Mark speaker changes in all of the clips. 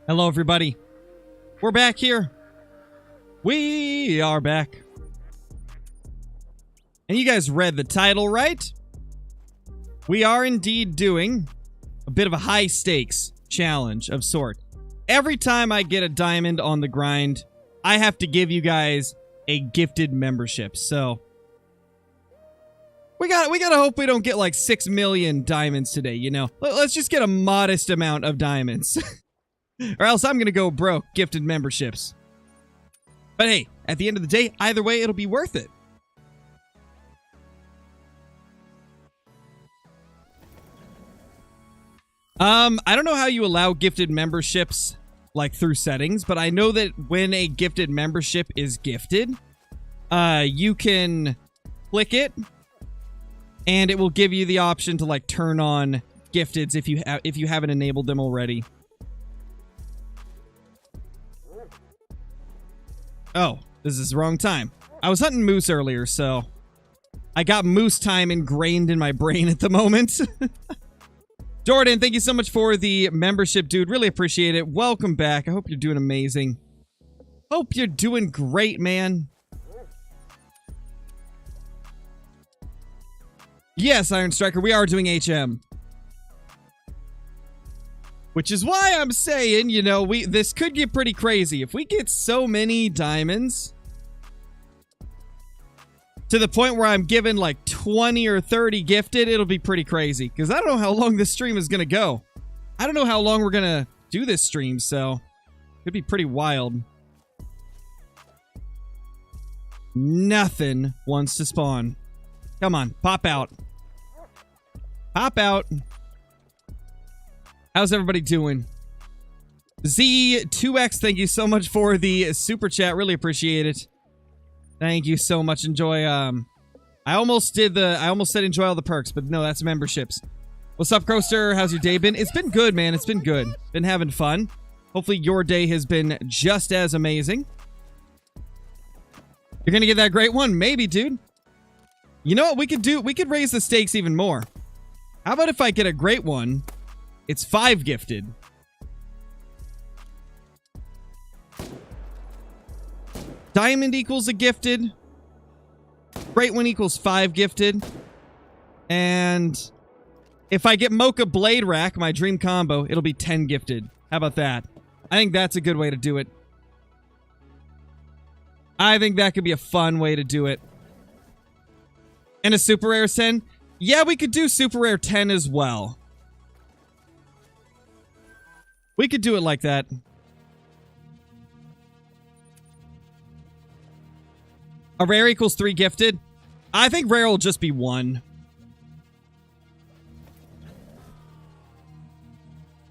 Speaker 1: Hello, everybody. We're back here. We are back. And you guys read the title, right? We are indeed doing a bit of a high stakes challenge of sort. Every time I get a diamond on the grind, I have to give you guys a gifted membership. So we gotta hope we don't get like 6 million diamonds today, you know? Let's just get a modest amount of diamonds. Or else I'm gonna go broke gifted memberships. But hey, at the end of the day, either way, it'll be worth it. I don't know how you allow gifted memberships, like, through settings, but I know that when a gifted membership is gifted, you can click it, and it will give you the option to, like, turn on gifteds if you haven't enabled them already. Oh, this is the wrong time. I was hunting moose earlier, so I got moose time ingrained in my brain at the moment. Jordan, thank you so much for the membership, dude. Really appreciate it. Welcome back. I hope you're doing amazing. Hope you're doing great, man. Yes, Iron Striker, we are doing HM. Which is why I'm saying, you know, this could get pretty crazy. If we get so many diamonds to the point where I'm given like 20 or 30 gifted, it'll be pretty crazy. Because I don't know how long this stream is going to go. I don't know how long we're going to do this stream, so it could be pretty wild. Nothing wants to spawn. Come on, pop out. Pop out. How's everybody doing? Z2X, thank you so much for the super chat. Really appreciate it. Thank you so much. Enjoy. I almost said enjoy all the perks, but no, that's memberships. What's up, Coaster? How's your day been? It's been good, man. It's been good. Been having fun. Hopefully your day has been just as amazing. You're gonna get that great one? Maybe, dude. You know what we could do? We could raise the stakes even more. How about if I get a great one? It's 5 gifted. Diamond equals a gifted. Great one equals 5 gifted. And if I get Mocha Blade Rack, my dream combo, it'll be 10 gifted. How about that? I think that's a good way to do it. I think that could be a fun way to do it. And a super rare 10? Yeah, we could do super rare 10 as well. We could do it like that. A rare equals 3 gifted. I think rare will just be 1.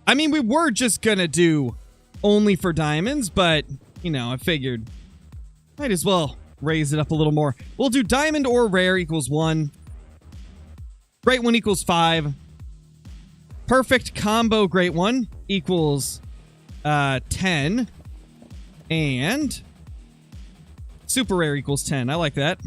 Speaker 1: I mean, we were just gonna do only for diamonds, but, you know, I figured might as well raise it up a little more. We'll do diamond or rare equals 1. Great one equals 5. Perfect combo great one equals 10. And super rare equals 10. I like that.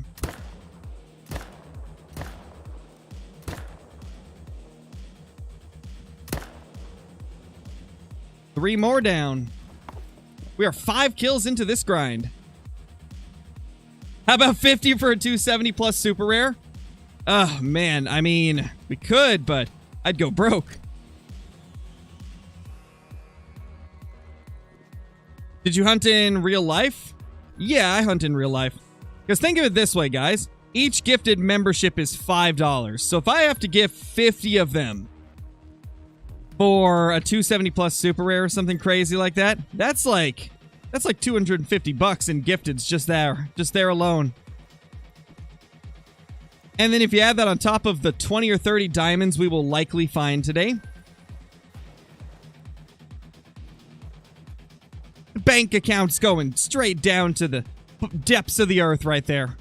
Speaker 1: Three more down. We are 5 kills into this grind. How about 50 for a 270 plus super rare? Oh, man. I mean, we could, but I'd go broke. Did you hunt in real life? Yeah, I hunt in real life. Because think of it this way, guys. Each gifted membership is $5. So if I have to give 50 of them for a 270 plus super rare or something crazy like that, that's like 250 bucks in gifteds just there alone. And then if you add that on top of the 20 or 30 diamonds we will likely find today, bank accounts going straight down to the depths of the earth right there.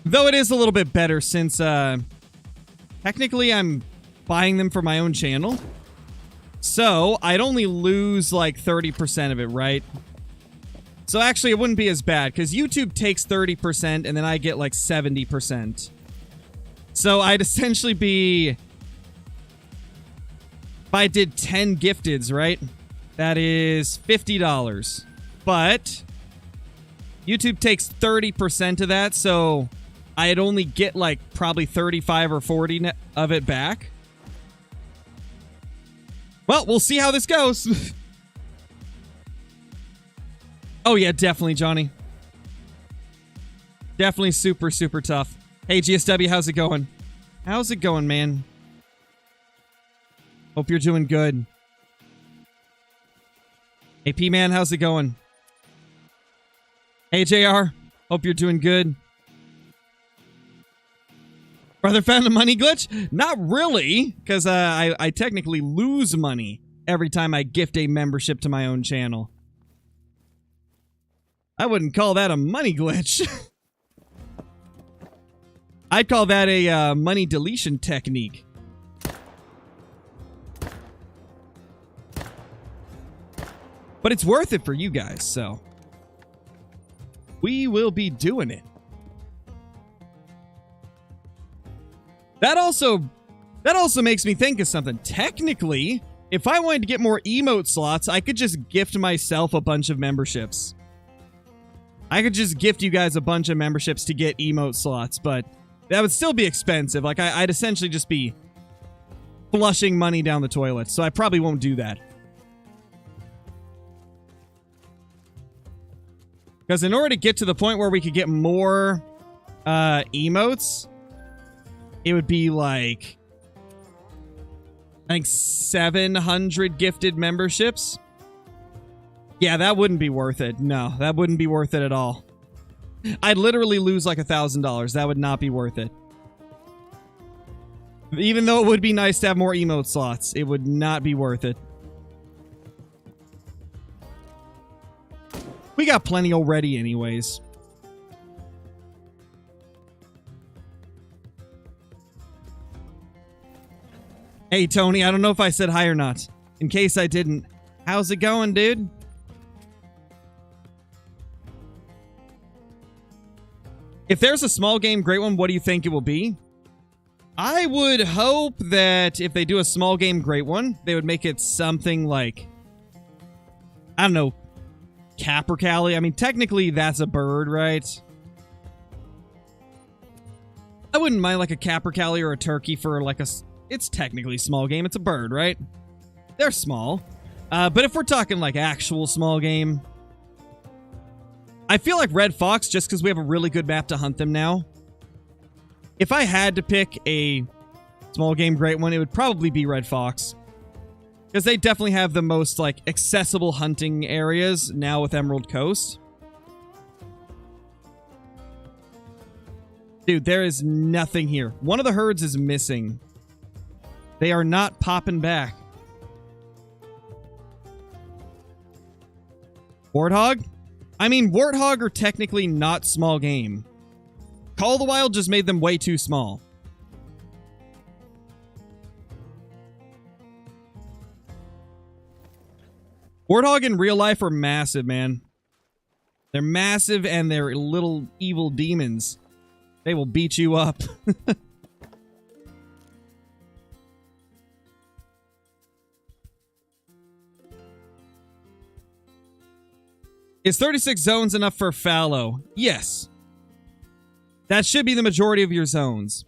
Speaker 1: Though it is a little bit better since technically I'm buying them for my own channel. So I'd only lose like 30% of it, right? So actually it wouldn't be as bad because YouTube takes 30% and then I get like 70%. So I'd essentially be, if I did 10 gifteds, right? That is $50. But YouTube takes 30% of that, so I'd only get like probably 35 or 40 of it back. Well, we'll see how this goes. Oh yeah, definitely, Johnny. Definitely super, super tough. Hey, GSW, how's it going? How's it going, man? Hope you're doing good. Hey, P-Man, how's it going? Hey, JR, hope you're doing good. Brother found a money glitch? Not really, because I technically lose money every time I gift a membership to my own channel. I wouldn't call that a money glitch. I'd call that a money deletion technique. But it's worth it for you guys, so we will be doing it. That also makes me think of something. Technically, if I wanted to get more emote slots, I could just gift myself a bunch of memberships. I could just gift you guys a bunch of memberships to get emote slots, but that would still be expensive. Like, I'd essentially just be flushing money down the toilet, so I probably won't do that. Because in order to get to the point where we could get more emotes, it would be like, I think 700 gifted memberships. Yeah, that wouldn't be worth it. No, that wouldn't be worth it at all. I'd literally lose like $1,000. That would not be worth it. Even though it would be nice to have more emote slots, it would not be worth it. We got plenty already anyways. Hey, Tony, I don't know if I said hi or not. In case I didn't. How's it going, dude? If there's a small game great one, what do you think it will be? I would hope that if they do a small game great one, they would make it something like, I don't know, capercaillie. I mean, technically that's a bird, right? I wouldn't mind like a capercaillie or a turkey for like a... It's technically a small game. It's a bird, right? They're small. But if we're talking like actual small game, I feel like Red Fox, just because we have a really good map to hunt them now. If I had to pick a small game great one, it would probably be Red Fox. Because they definitely have the most like accessible hunting areas now with Emerald Coast. Dude, there is nothing here. One of the herds is missing. They are not popping back. Warthog? I mean, Warthog are technically not small game. Call of the Wild just made them way too small. Warthog in real life are massive, man. They're massive and they're little evil demons. They will beat you up. Is 36 zones enough for Fallow? Yes. That should be the majority of your zones.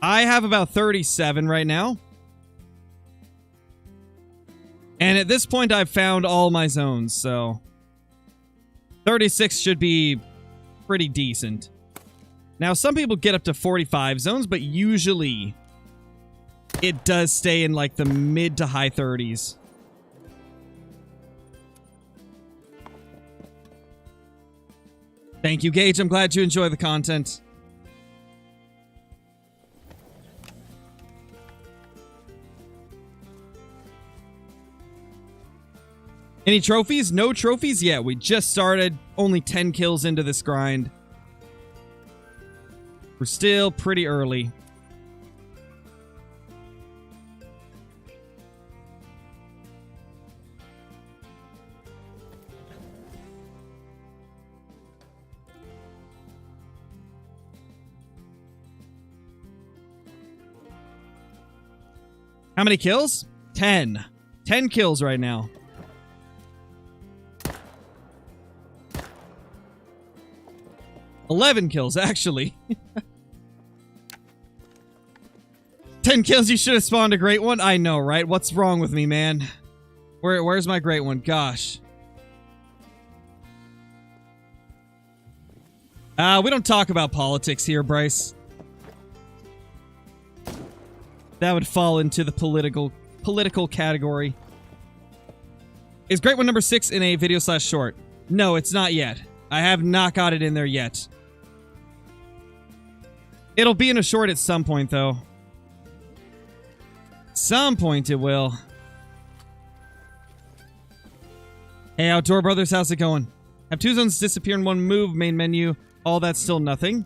Speaker 1: I have about 37 right now. And at this point, I've found all my zones, so 36 should be pretty decent. Now, some people get up to 45 zones, but usually it does stay in like the mid to high 30s. Thank you, Gage. I'm glad you enjoy the content. Any trophies? No trophies yet. We just started. Only 10 kills into this grind. We're still pretty early. How many kills? 10. 10 kills right now. $11 kills, actually. 10 kills, you should have spawned a great one. I know, right? What's wrong with me, man? Where's my great one? Gosh. We don't talk about politics here, Bryce. That would fall into the political category. Is great one number 6 in a video/short? No, it's not yet. I have not got it in there yet. It'll be in a short at some point, though. Some point it will. Hey, Outdoor Brothers, how's it going? Have 2 zones disappear in one move, main menu. All that's still nothing.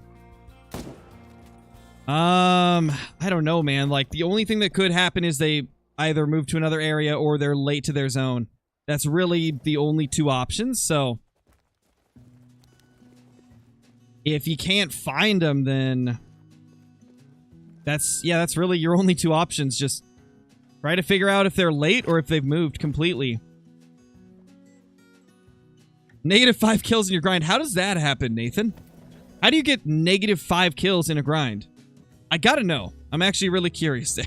Speaker 1: I don't know, man. Like, the only thing that could happen is they either move to another area or they're late to their zone. That's really the only 2 options, so... if you can't find them, then... that's really your only 2 options. Just try to figure out if they're late or if they've moved completely. -5 kills in your grind. How does that happen, Nathan? How do you get -5 kills in a grind? I gotta know. I'm actually really curious there.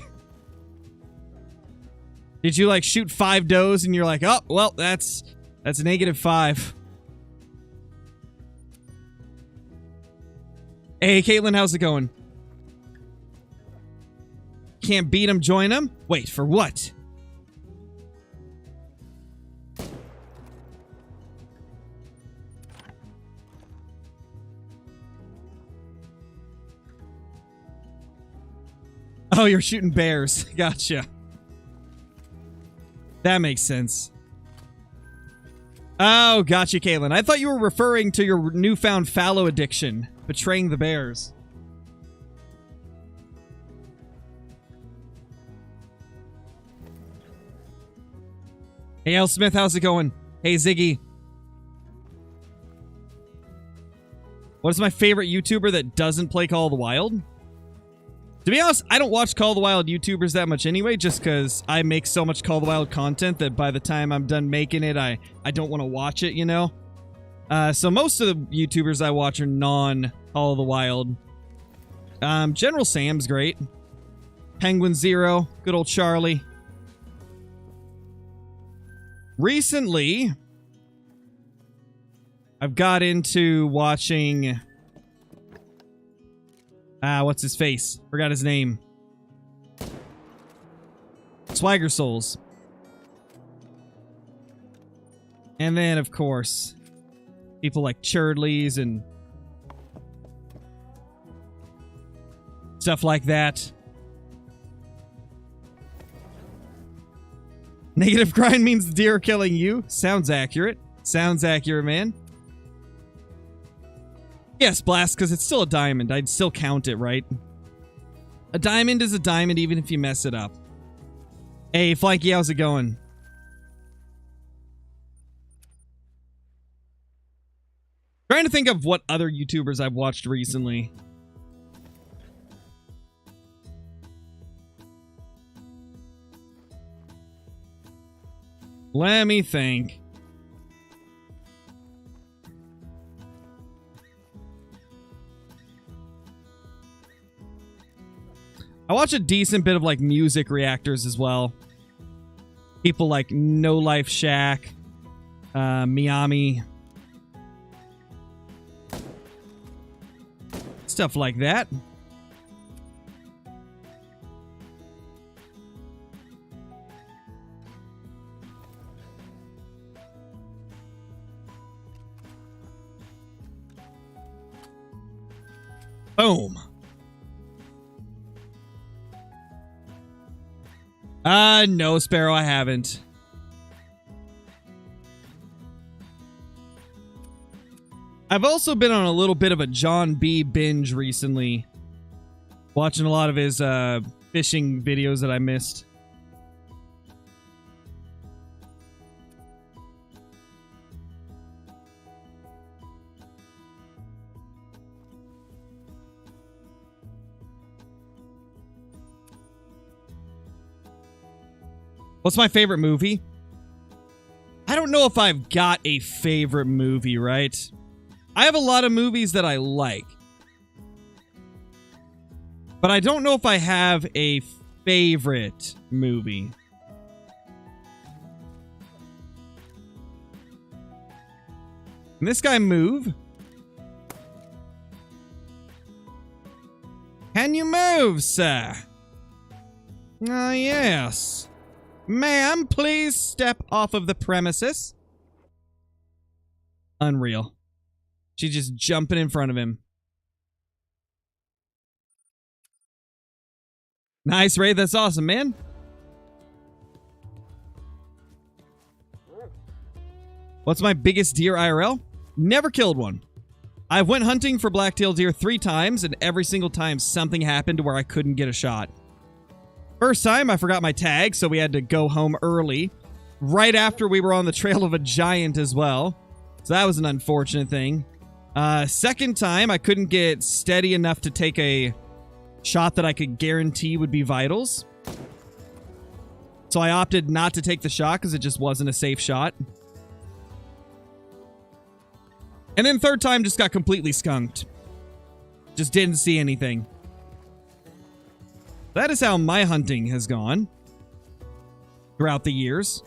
Speaker 1: Did you, like, shoot 5 does and you're like, oh, well, that's -5. Hey, Caitlin, how's it going? Can't beat him, join him? Wait, for what? Oh, you're shooting bears. Gotcha. That makes sense. Oh, gotcha, Caitlin. I thought you were referring to your newfound fallow addiction. Betraying the bears. Hey, L. Smith, how's it going? Hey, Ziggy. What is my favorite YouTuber that doesn't play Call of the Wild? To be honest, I don't watch Call of the Wild YouTubers that much anyway, just because I make so much Call of the Wild content that by the time I'm done making it, I don't want to watch it, you know? So most of the YouTubers I watch are non-Call of the Wild. General Sam's great. Penguin Zero, good old Charlie. Recently, I've got into watching... what's his face? Forgot his name. Swagger Souls. And then, of course, people like Churdleys and stuff like that. Negative grind means the deer are killing you. Sounds accurate. Sounds accurate, man. Yes, Blast, because it's still a diamond. I'd still count it, right? A diamond is a diamond even if you mess it up. Hey, Flanky, how's it going? Trying to think of what other YouTubers I've watched recently. Let me think. I watch a decent bit of, like, music reactors as well. People like No Life Shack, Miami. Stuff like that. Boom. No, Sparrow, I haven't. I've also been on a little bit of a John B. binge recently. Watching a lot of his, fishing videos that I missed. What's my favorite movie? I don't know if I've got a favorite movie, right? I have a lot of movies that I like. But I don't know if I have a favorite movie. Can this guy move? Can you move, sir? Ah, yes. Ma'am, please step off of the premises. Unreal. She's just jumping in front of him. Nice, Ray. That's awesome, man. What's my biggest deer IRL? Never killed one. I went hunting for black-tailed deer 3 times, and every single time something happened where I couldn't get a shot. First time, I forgot my tag, so we had to go home early. Right after we were on the trail of a giant as well. So that was an unfortunate thing. Second time, I couldn't get steady enough to take a shot that I could guarantee would be vitals. So I opted not to take the shot because it just wasn't a safe shot. And then third time just got completely skunked. Just didn't see anything. That is how my hunting has gone throughout the years.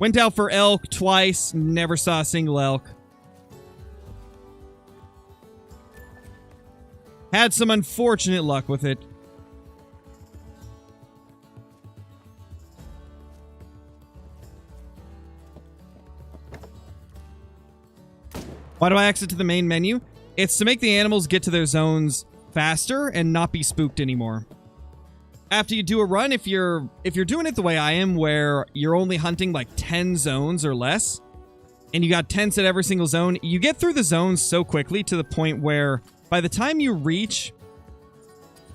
Speaker 1: Went out for elk twice, never saw a single elk. Had some unfortunate luck with it. Why do I exit to the main menu? It's to make the animals get to their zones faster and not be spooked anymore. After you do a run, if you're doing it the way I am, where you're only hunting like 10 zones or less, and you got tents at every single zone, you get through the zones so quickly to the point where by the time you reach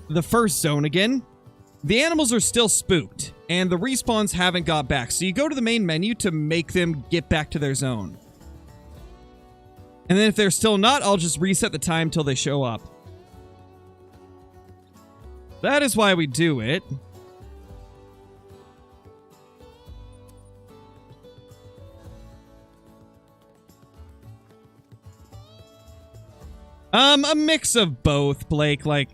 Speaker 1: the first zone again, the animals are still spooked, and the respawns haven't got back. So you go to the main menu to make them get back to their zone. And then if they're still not, I'll just reset the time till they show up. That is why we do it. A mix of both, Blake. Like,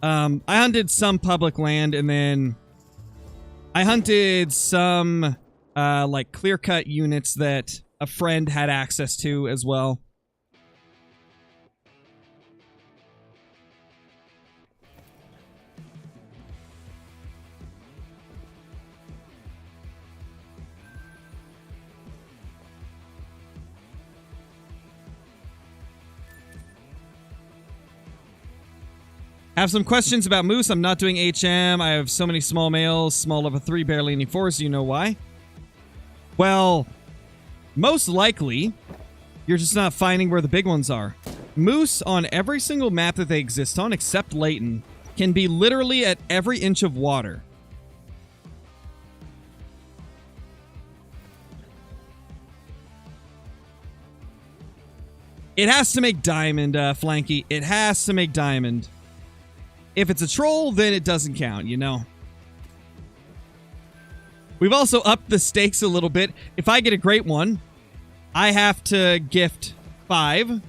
Speaker 1: I hunted some public land, and then I hunted some, like, clear-cut units that a friend had access to as well. Have some questions about moose. I'm not doing HM. I have so many small males, small level 3, barely any 4s. Do you know why? Well, most likely, you're just not finding where the big ones are. Moose, on every single map that they exist on, except Layton, can be literally at every inch of water. It has to make diamond, Flanky. It has to make diamond. If it's a troll, then it doesn't count, you know? We've also upped the stakes a little bit. If I get a great one, I have to gift 5.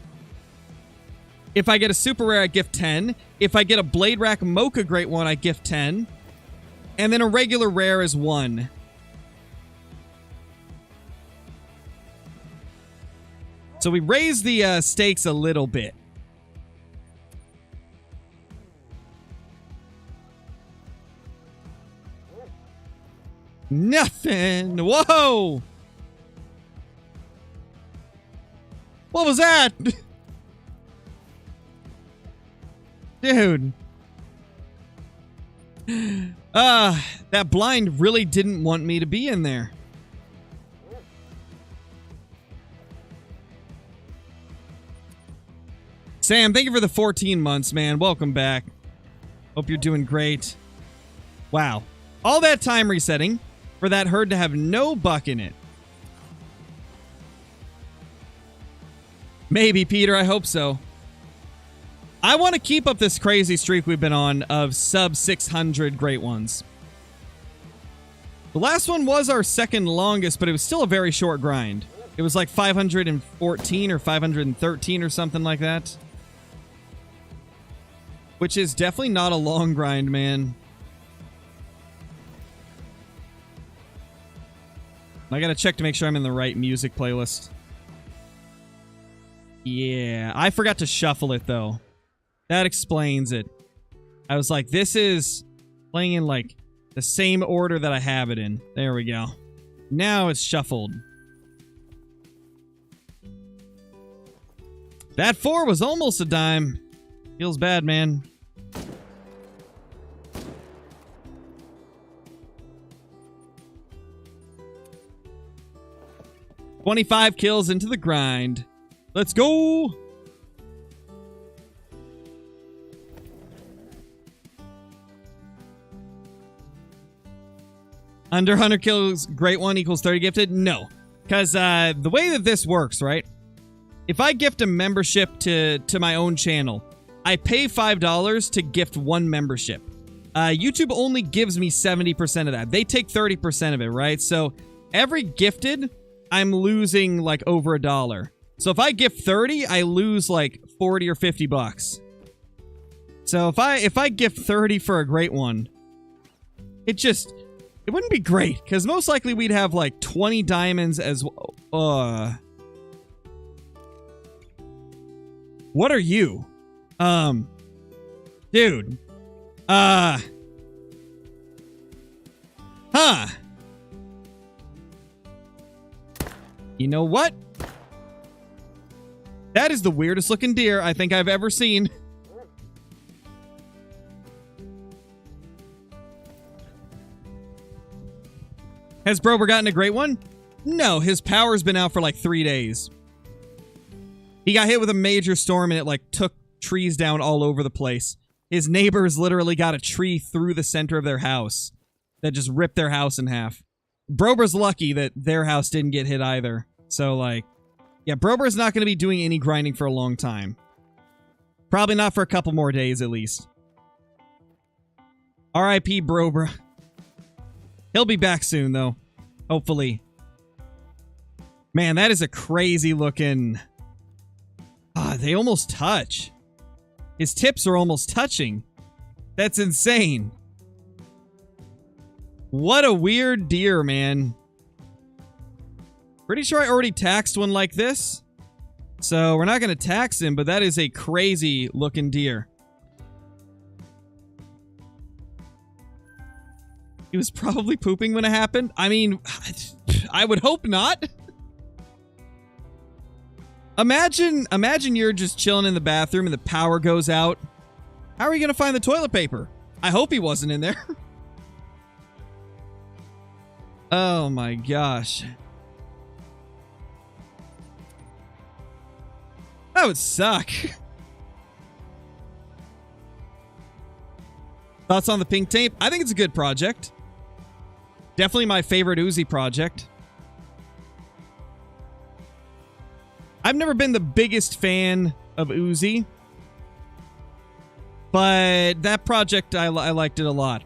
Speaker 1: If I get a super rare, I gift 10. If I get a Blade Rack Mocha great one, I gift 10. And then a regular rare is 1. So we raised the stakes a little bit. Nothing. Whoa. What was that? Dude. That blind really didn't want me to be in there. Sam, thank you for the 14 months, man. Welcome back. Hope you're doing great. Wow. All that time resetting for that herd to have no buck in it. Maybe, Peter. I hope so. I want to keep up this crazy streak we've been on of sub 600 great ones. The last one was our second longest, but it was still a very short grind. It was like 514 or 513 or something like that. Which is definitely not a long grind, man. I gotta check to make sure I'm in the right music playlist. Yeah, I forgot to shuffle it, though. That explains it. I was like, this is playing in, like, the same order that I have it in. There we go. Now it's shuffled. That 4 was almost a dime. Feels bad, man. $25 kills into the grind. Let's go! Under 100 kills, great one equals 30 gifted? No. Because the way that this works, right? If I gift a membership to my own channel, I pay $5 to gift one membership. YouTube only gives me 70% of that. They take 30% of it, right? So every gifted, I'm losing like over $1. So if I gift 30, I lose like 40 or 50 bucks. So if I gift 30 for a great one, it wouldn't be great, because most likely we'd have like 20 diamonds as well. What are you? Dude. Huh. You know what? That is the weirdest looking deer I think I've ever seen. Has Brober gotten a great one? No, his power's been out for like 3 days. He got hit with a major storm and it like took trees down all over the place. His neighbors literally got a tree through the center of their house that just ripped their house in half. Brober's lucky that their house didn't get hit either. So like, yeah, Brober's not going to be doing any grinding for a long time. Probably not for a couple more days at least. R.I.P. Brober. He'll be back soon, though. Hopefully. Man, that is a crazy looking... Ah, they almost touch. His tips are almost touching. That's insane. What a weird deer, man. Pretty sure I already taxed one like this. So we're not going to tax him, but that is a crazy looking deer. He was probably pooping when it happened. I mean, I would hope not. Imagine you're just chilling in the bathroom and the power goes out. How are you going to find the toilet paper? I hope he wasn't in there. Oh my gosh. That would suck. Thoughts on the pink tape? I think it's a good project. Definitely my favorite Uzi project. I've never been the biggest fan of Uzi, but that project, I liked it a lot.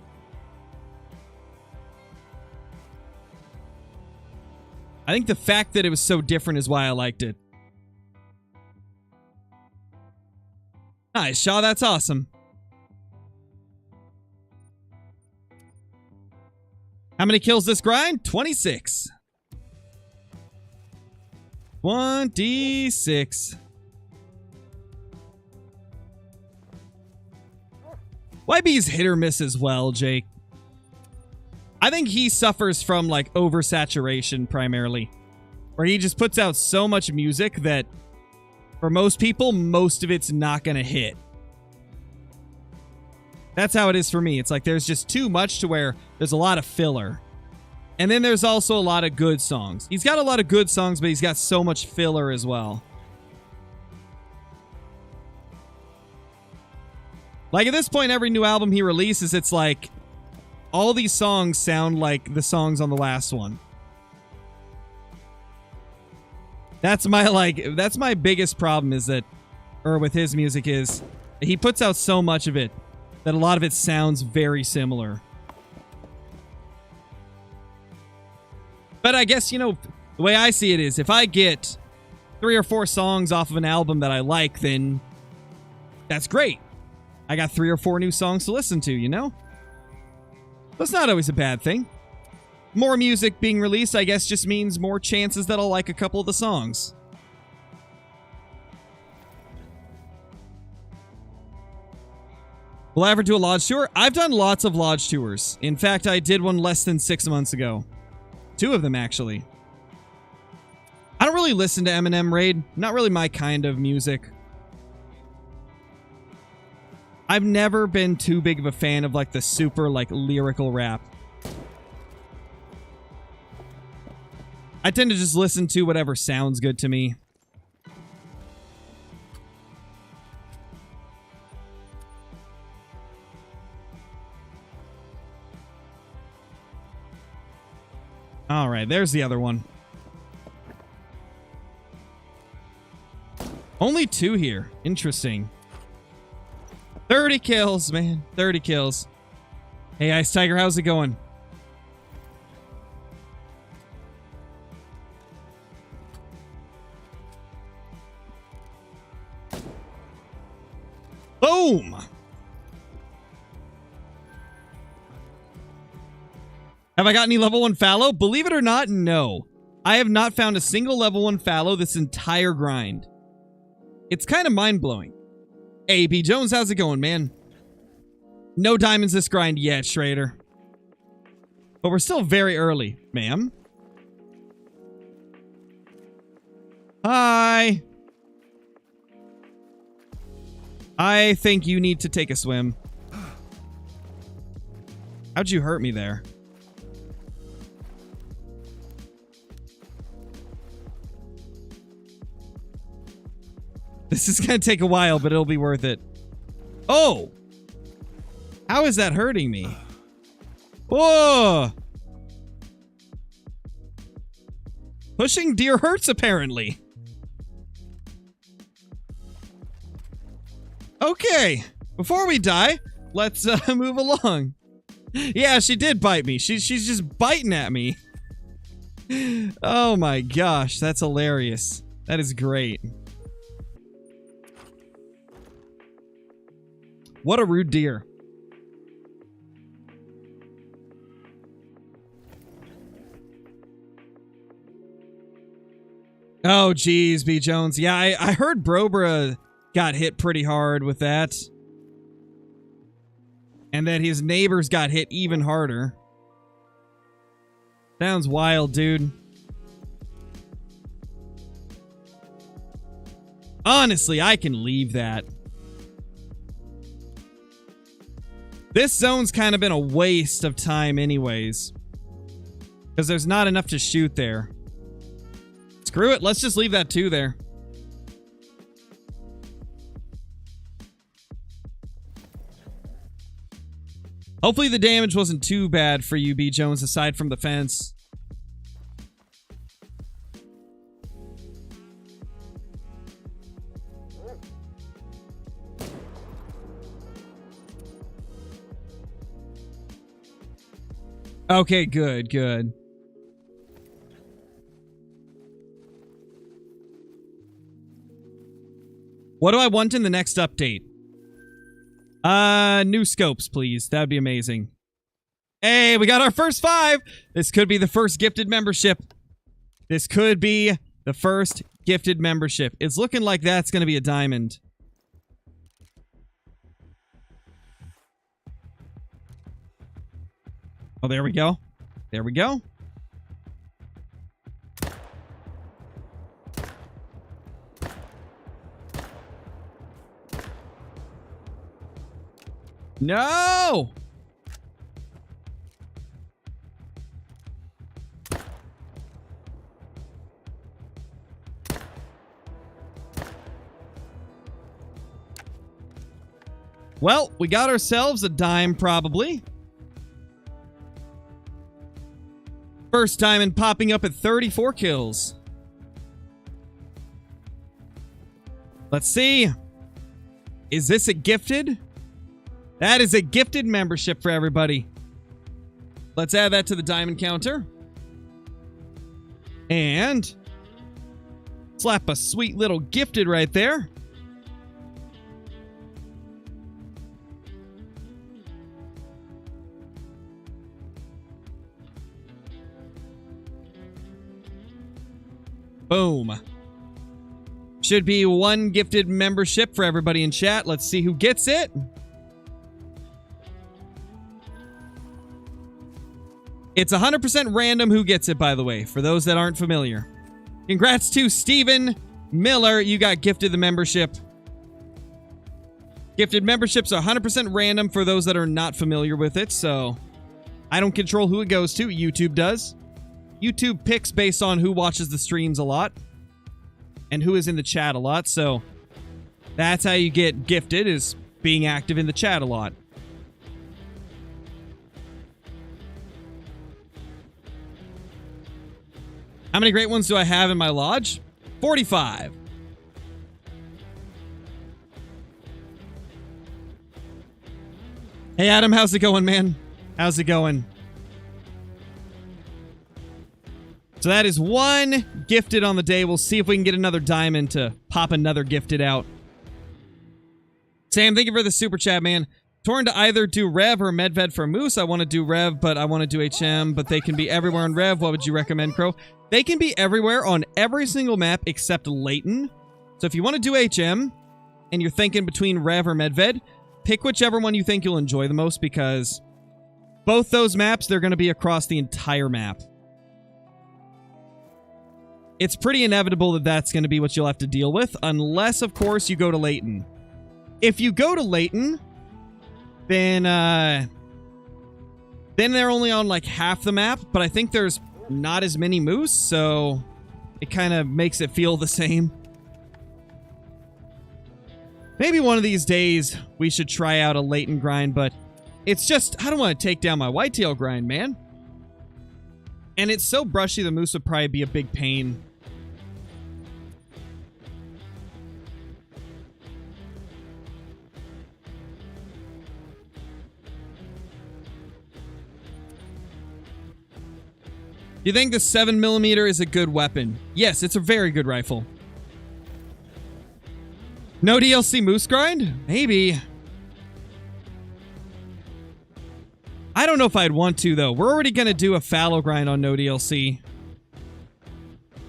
Speaker 1: I think the fact that it was so different is why I liked it. Nice, Shaw, that's awesome. How many kills this grind? 26. 26. YB's hit or miss as well, Jake. I think he suffers from, like, oversaturation primarily. Where he just puts out so much music that, for most people, most of it's not gonna hit. That's how it is for me. It's like there's just too much to where there's a lot of filler. And then there's also a lot of good songs. He's got a lot of good songs, but he's got so much filler as well. Like at this point, every new album he releases, it's like all these songs sound like the songs on the last one. That's my biggest problem is that, or with his music is, he puts out so much of it that a lot of it sounds very similar. But I guess, you know, the way I see it is if I get 3 or 4 songs off of an album that I like, then that's great. I got 3 or 4 new songs to listen to, you know? That's not always a bad thing. More music being released, I guess, just means more chances that I'll like a couple of the songs. Will I ever do a lodge tour? I've done lots of lodge tours. In fact, I did one less than 6 months ago. 2 of them, actually. I don't really listen to Eminem Raid. Not really my kind of music. I've never been too big of a fan of, like, the super, like, lyrical rap. I tend to just listen to whatever sounds good to me. All right, there's the other one. Only 2 here. Interesting. 30 kills, man. 30 kills. Hey, Ice Tiger, how's it going? Boom! Have I got any level 1 fallow? Believe it or not, no. I have not found a single level 1 fallow this entire grind. It's kind of mind-blowing. Hey, B. Jones, how's it going, man? No diamonds this grind yet, Schrader. But we're still very early, ma'am. Hi. I think you need to take a swim. How'd you hurt me there? This is gonna take a while, but it'll be worth it. Oh! How is that hurting me? Whoa! Pushing deer hurts, apparently. Okay. Before we die, let's move along. Yeah, she did bite me. She's just biting at me. Oh my gosh, that's hilarious. That is great. What a rude deer. Oh, geez, B. Jones. Yeah, I heard Brobra got hit pretty hard with that. And that his neighbors got hit even harder. Sounds wild, dude. Honestly, I can leave that. This zone's kind of been a waste of time anyways. Because there's not enough to shoot there. Screw it, let's just leave that 2 there. Hopefully the damage wasn't too bad for you, B. Jones, aside from the fence. Okay, good, good. What do I want in the next update? New scopes, please. That would be amazing. Hey, we got our first 5! This could be the first gifted membership. This could be the first gifted membership. It's looking like that's going to be a diamond. Oh, there we go. There we go. No! Well, we got ourselves a dime, probably. First diamond popping up at 34 kills. Let's see. Is this a gifted? That is a gifted membership for everybody. Let's add that to the diamond counter. And slap a sweet little gifted right there. Boom. Should be one gifted membership for everybody in chat. Let's see who gets it. It's 100% random who gets it, by the way, for those that aren't familiar. Congrats to Steven Miller. You got gifted the membership. Gifted memberships are 100% random for those that are not familiar with it, so I don't control who it goes to. YouTube does. YouTube picks based on who watches the streams a lot and who is in the chat a lot, so that's how you get gifted, is being active in the chat a lot. How many great ones do I have in my lodge? 45. Hey Adam, how's it going, man? How's it going? So that is one gifted on the day. We'll see if we can get another diamond to pop another gifted out. Sam, thank you for the super chat, man. Torn to either do Rev or Medved for Moose. I want to do Rev, but I want to do HM, but they can be everywhere on Rev. What would you recommend, Crow? They can be everywhere on every single map except Layton. So if you want to do HM and you're thinking between Rev or Medved, pick whichever one you think you'll enjoy the most, because both those maps, they're going to be across the entire map. It's pretty inevitable that that's going to be what you'll have to deal with, unless, of course, you go to Layton. If you go to Layton, then they're only on like half the map, but I think there's not as many moose, so it kind of makes it feel the same. Maybe one of these days we should try out a Layton grind, but it's just, I don't want to take down my whitetail grind, man. And it's so brushy, the moose would probably be a big pain. You think the 7mm is a good weapon? Yes, it's a very good rifle. No DLC moose grind? Maybe. I don't know if I'd want to, though. We're already going to do a fallow grind on no DLC.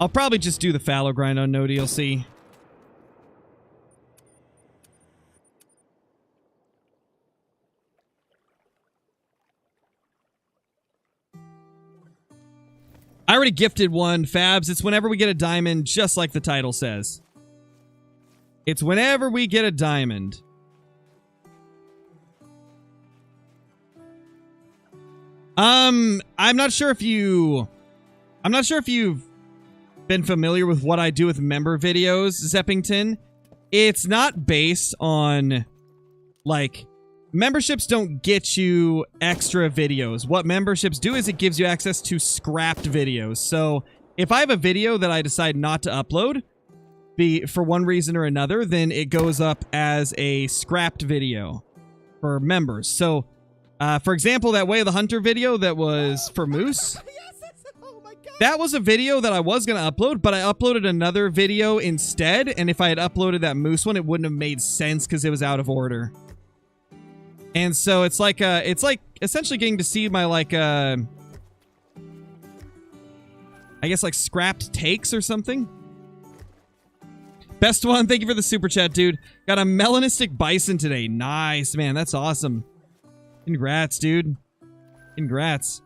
Speaker 1: I'll probably just do the fallow grind on no DLC. I already gifted one, Fabs. It's whenever we get a diamond, just like the title says. It's whenever we get a diamond. I'm not sure if you've been familiar with what I do with member videos, Zeppington. It's not based on, like, memberships don't get you extra videos. What memberships do is it gives you access to scrapped videos. So if I have a video that I decide not to upload, for one reason or another, then it goes up as a scrapped video for members. So, for example, that Way of the Hunter video that was for Moose, that was a video that I was going to upload, but I uploaded another video instead, and if I had uploaded that Moose one, it wouldn't have made sense because it was out of order. And so it's like essentially getting to see my, like, I guess, like, scrapped takes or something. Best one, thank you for the super chat, dude. Got a melanistic bison today. Nice, man, that's awesome. Congrats, dude. Congrats.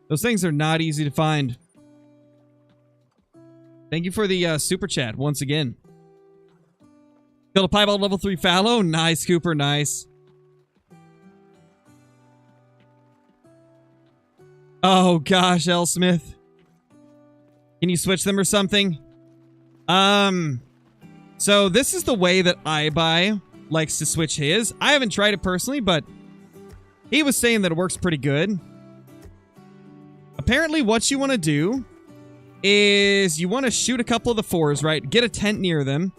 Speaker 1: Those things are not easy to find. Thank you for the super chat once again. Killed a piebald level 3 fallow. Nice, Cooper, nice. Oh gosh, L. Smith. Can you switch them or something? So this is the way that iBuy likes to switch his. I haven't tried it personally, but he was saying that it works pretty good. Apparently what you want to do is you want to shoot a couple of the 4s, right? Get a tent near them.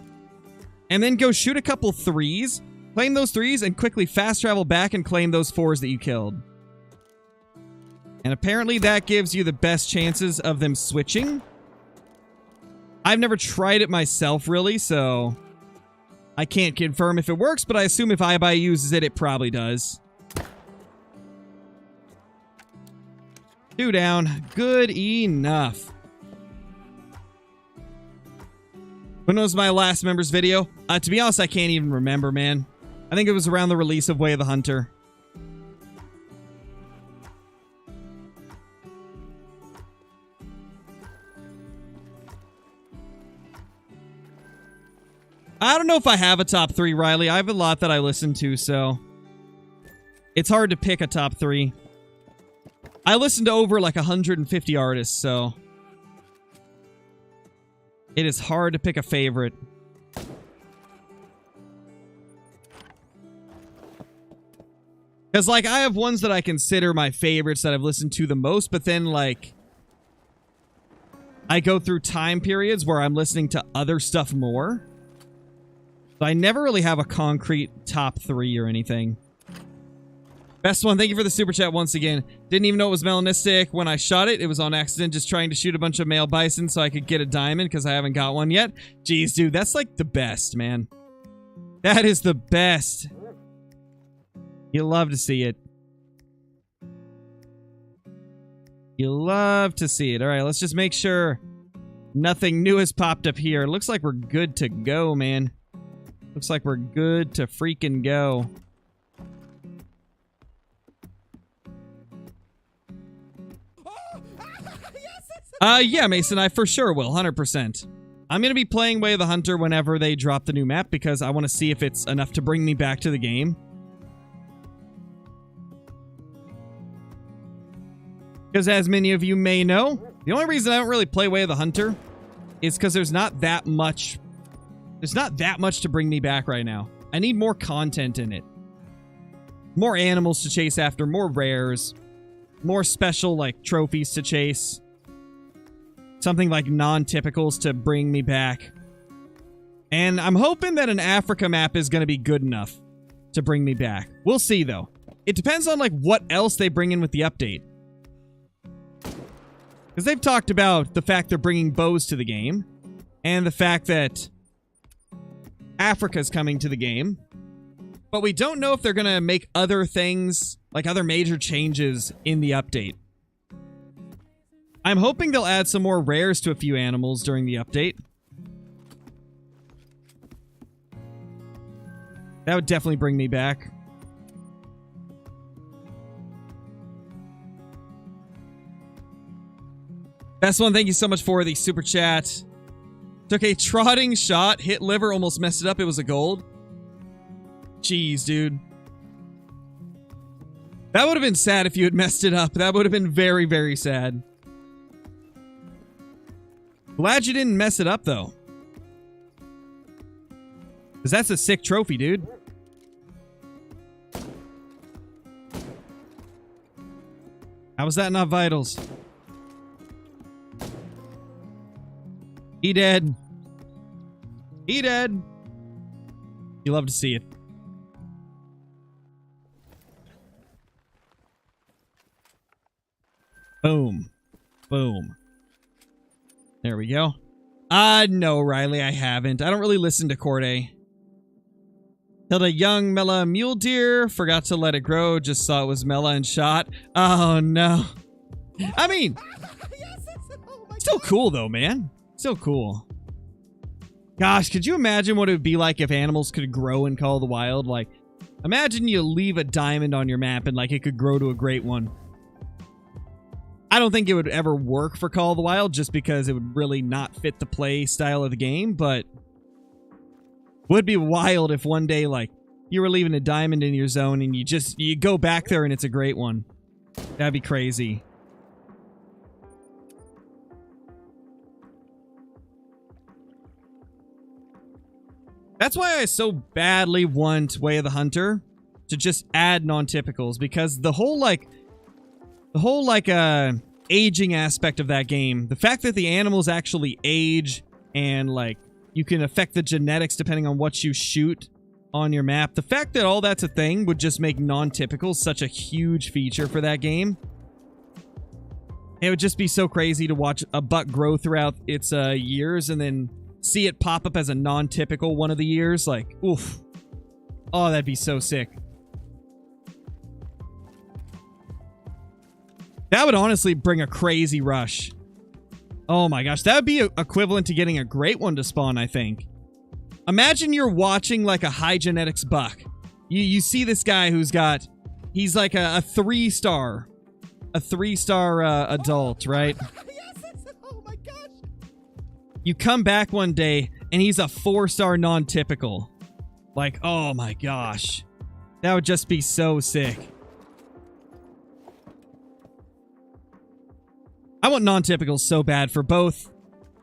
Speaker 1: And then go shoot a couple 3s. Claim those 3s and quickly fast travel back and claim those 4s that you killed. And apparently that gives you the best chances of them switching. I've never tried it myself, really, so I can't confirm if it works, but I assume if iBuy uses it, it probably does. 2 down. Good enough. When was my last members video? To be honest, I can't even remember, man. I think it was around the release of Way of the Hunter. I don't know if I have a top 3, Riley. I have a lot that I listen to, so it's hard to pick a top 3. I listen to over like 150 artists, so it is hard to pick a favorite. Because, like, I have ones that I consider my favorites that I've listened to the most, but then, like, I go through time periods where I'm listening to other stuff more. So I never really have a concrete top 3 or anything. Best one, thank you for the super chat once again. Didn't even know it was melanistic when I shot it. It was on accident, just trying to shoot a bunch of male bison so I could get a diamond because I haven't got one yet. Jeez, dude, that's like the best, man. That is the best. You love to see it. You love to see it. All right, let's just make sure nothing new has popped up here. Looks like we're good to go, man. Looks like we're good to freaking go. Yeah, Mason, I for sure will, 100%. I'm going to be playing Way of the Hunter whenever they drop the new map because I want to see if it's enough to bring me back to the game. Because as many of you may know, the only reason I don't really play Way of the Hunter is because there's not that much to bring me back right now. I need more content in it. More animals to chase after, more rares, more special, like, trophies to chase. Something like non-typicals to bring me back. And I'm hoping that an Africa map is going to be good enough to bring me back. We'll see, though. It depends on, like, what else they bring in with the update. Because they've talked about the fact they're bringing bows to the game. And the fact that Africa's coming to the game. But we don't know if they're going to make other things, like other major changes in the update. I'm hoping they'll add some more rares to a few animals during the update. That would definitely bring me back. Best one, thank you so much for the super chat. Took a trotting shot, hit liver, almost messed it up. It was a gold. Jeez, dude. That would have been sad if you had messed it up. That would have been very, very sad. Glad you didn't mess it up, though. Because that's a sick trophy, dude. How was that not vitals? He dead. He dead. You love to see it. Boom. Boom. There we go. No, Riley, I haven't. I don't really listen to Corday. Killed a young Mela mule deer. Forgot to let it grow. Just saw it was Mela and shot. Oh, no. I mean, still cool, though, man. Still cool. Gosh, could you imagine what it would be like if animals could grow in Call of the Wild? Like, imagine you leave a diamond on your map and, like, it could grow to a great one. I don't think it would ever work for Call of the Wild just because it would really not fit the play style of the game, but would be wild if one day, like, you were leaving a diamond in your zone and you go back there and it's a great one. That'd be crazy. That's why I so badly want Way of the Hunter to just add non-typicals, because the whole aging aspect of that game, the fact that the animals actually age and, like, you can affect the genetics depending on what you shoot on your map, the fact that all that's a thing would just make non-typicals such a huge feature for that game. It would just be so crazy to watch a buck grow throughout its years and then see it pop up as a non-typical one of the years. Like, oof. Oh, that'd be so sick. That would honestly bring a crazy rush. Oh my gosh, that would be equivalent to getting a great one to spawn, I think. Imagine you're watching like a high genetics buck. You see this guy who's got, he's like a 3-star. A 3-star adult, right?
Speaker 2: Yes, oh my gosh.
Speaker 1: You come back one day and he's a 4-star non-typical. Like, oh my gosh. That would just be so sick. I want non-typicals so bad for both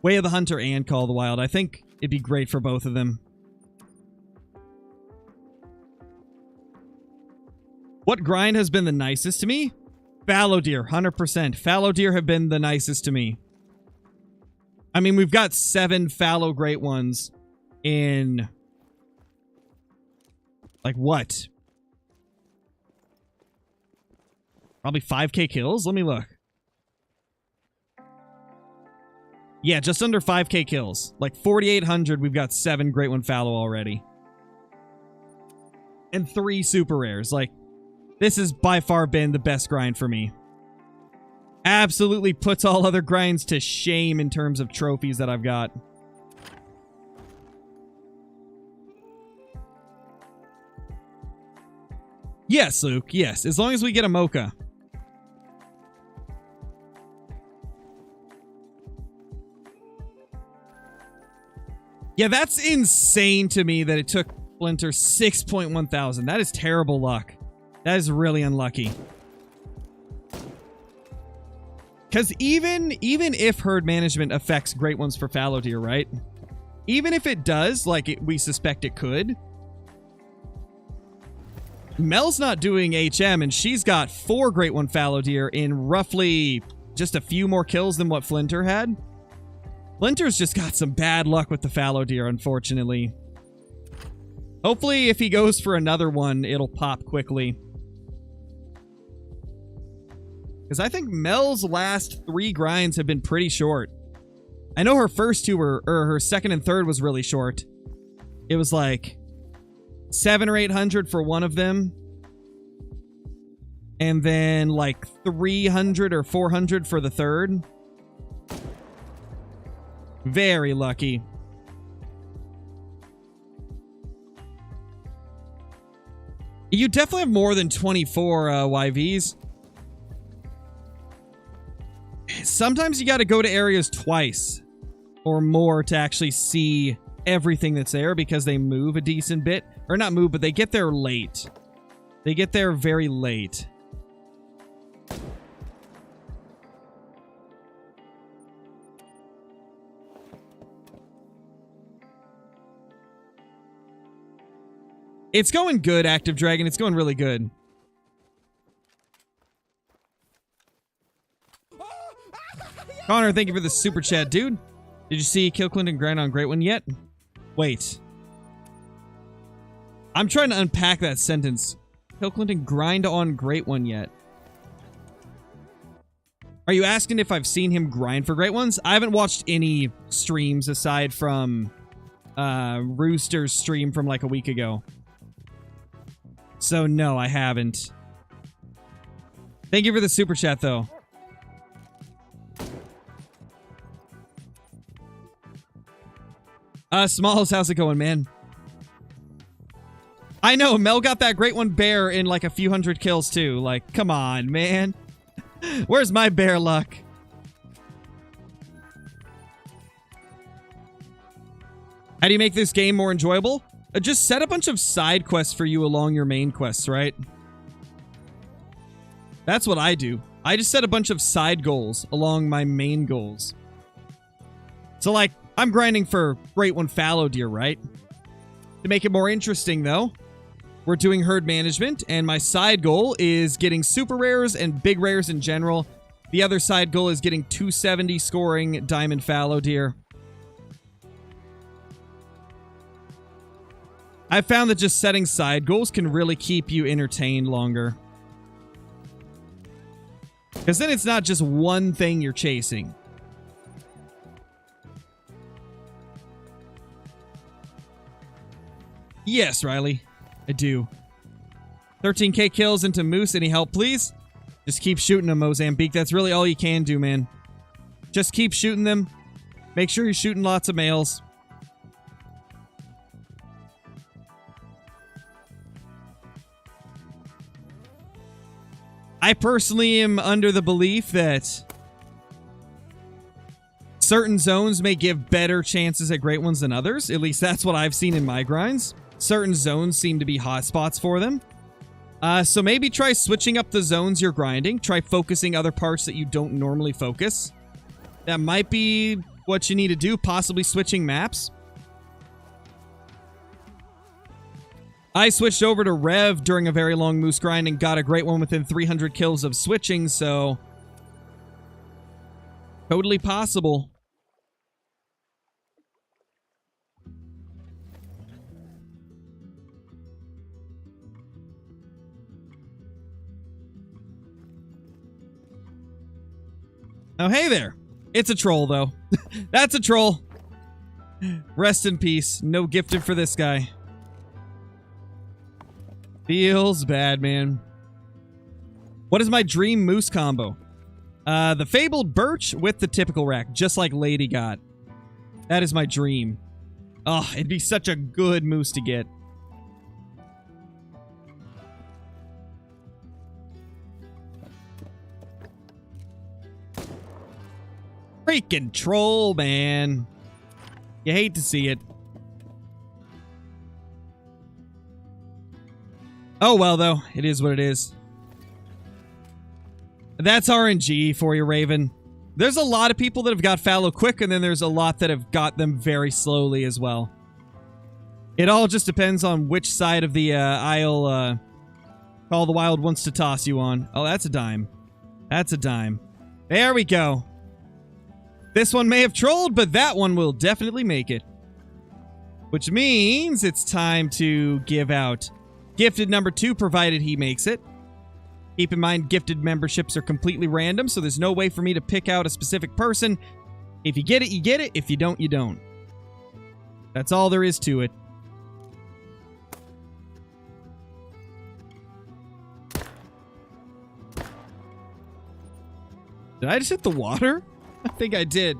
Speaker 1: Way of the Hunter and Call of the Wild. I think it'd be great for both of them. What grind has been the nicest to me? Fallow deer, 100%. Fallow deer have been the nicest to me. I mean, we've got 7 fallow great ones in... like, what? Probably 5k kills? Let me look. Yeah, just under 5k kills. Like, 4,800, we've got 7 great one fallow already. And 3 super rares. Like, this has by far been the best grind for me. Absolutely puts all other grinds to shame in terms of trophies that I've got. Yes, Luke. Yes, as long as we get a mocha. Yeah, that's insane to me that it took Splinter 6.1 thousand. That is terrible luck. That is really unlucky. Because even if herd management affects great ones for fallow deer, right? Even if it does, like we suspect it could, Mel's not doing HM, and she's got 4 great one fallow deer in roughly just a few more kills than what Flinter had. Flinter's just got some bad luck with the fallow deer, unfortunately. Hopefully, if he goes for another one, it'll pop quickly. Because I think Mel's last 3 grinds have been pretty short. I know her first 2 were, or her second and third was really short. It was like 700 or 800 for one of them. And then like 300 or 400 for the third. Very lucky. You definitely have more than 24 YVs. Sometimes you got to go to areas twice or more to actually see everything that's there because they move a decent bit. Or not move, but they get there late. They get there very late. It's going good, Active Dragon. It's going really good. Connor, thank you for the super chat, dude. Did you see Kill Clinton grind on Great One yet? Wait. I'm trying to unpack that sentence. Kill Clinton grind on Great One yet? Are you asking if I've seen him grind for Great Ones? I haven't watched any streams aside from Rooster's stream from like a week ago. So no, I haven't. Thank you for the super chat, though. Smalls, how's it going, man? I know, Mel got that Great One bear in like a few hundred kills, too. Like, come on, man. Where's my bear luck? How do you make this game more enjoyable? Just set a bunch of side quests for you along your main quests, right? That's what I do. I just set a bunch of side goals along my main goals. So, like, I'm grinding for Great One fallow deer, right? To make it more interesting, though, we're doing herd management, and my side goal is getting super rares and big rares in general. The other side goal is getting 270 scoring diamond fallow deer. I've found that just setting side goals can really keep you entertained longer. Because then it's not just one thing you're chasing. Yes, Riley. I do. 13k kills into Moose. Any help, please? Just keep shooting them, Mozambique. That's really all you can do, man. Just keep shooting them. Make sure you're shooting lots of males. I personally am under the belief that certain zones may give better chances at great ones than others. At least that's what I've seen in my grinds. Certain zones seem to be hotspots for them. So maybe try switching up the zones you're grinding. Try focusing other parts that you don't normally focus. That might be what you need to do. Possibly switching maps. I switched over to Rev during a very long Moose grind and got a great one within 300 kills of switching, so totally possible. Oh, hey there. It's a troll, though. That's a troll. Rest in peace. No gifted for this guy. Feels bad, man. What is my dream Moose combo? The Fabled Birch with the typical rack, just like Lady got. That is my dream. Oh, it'd be such a good Moose to get. Freaking troll, man. You hate to see it. Oh, well, though. It is what it is. That's RNG for you, Raven. There's a lot of people that have got Fallow quick, and then there's a lot that have got them very slowly as well. It all just depends on which side of the aisle Call the Wild wants to toss you on. Oh, that's a dime. That's a dime. There we go. This one may have trolled, but that one will definitely make it. Which means it's time to give out gifted number 2, provided he makes it. Keep in mind, gifted memberships are completely random, so there's no way for me to pick out a specific person. If you get it, you get it. If you don't, you don't. That's all there is to it. Did I just hit the water? I think I did.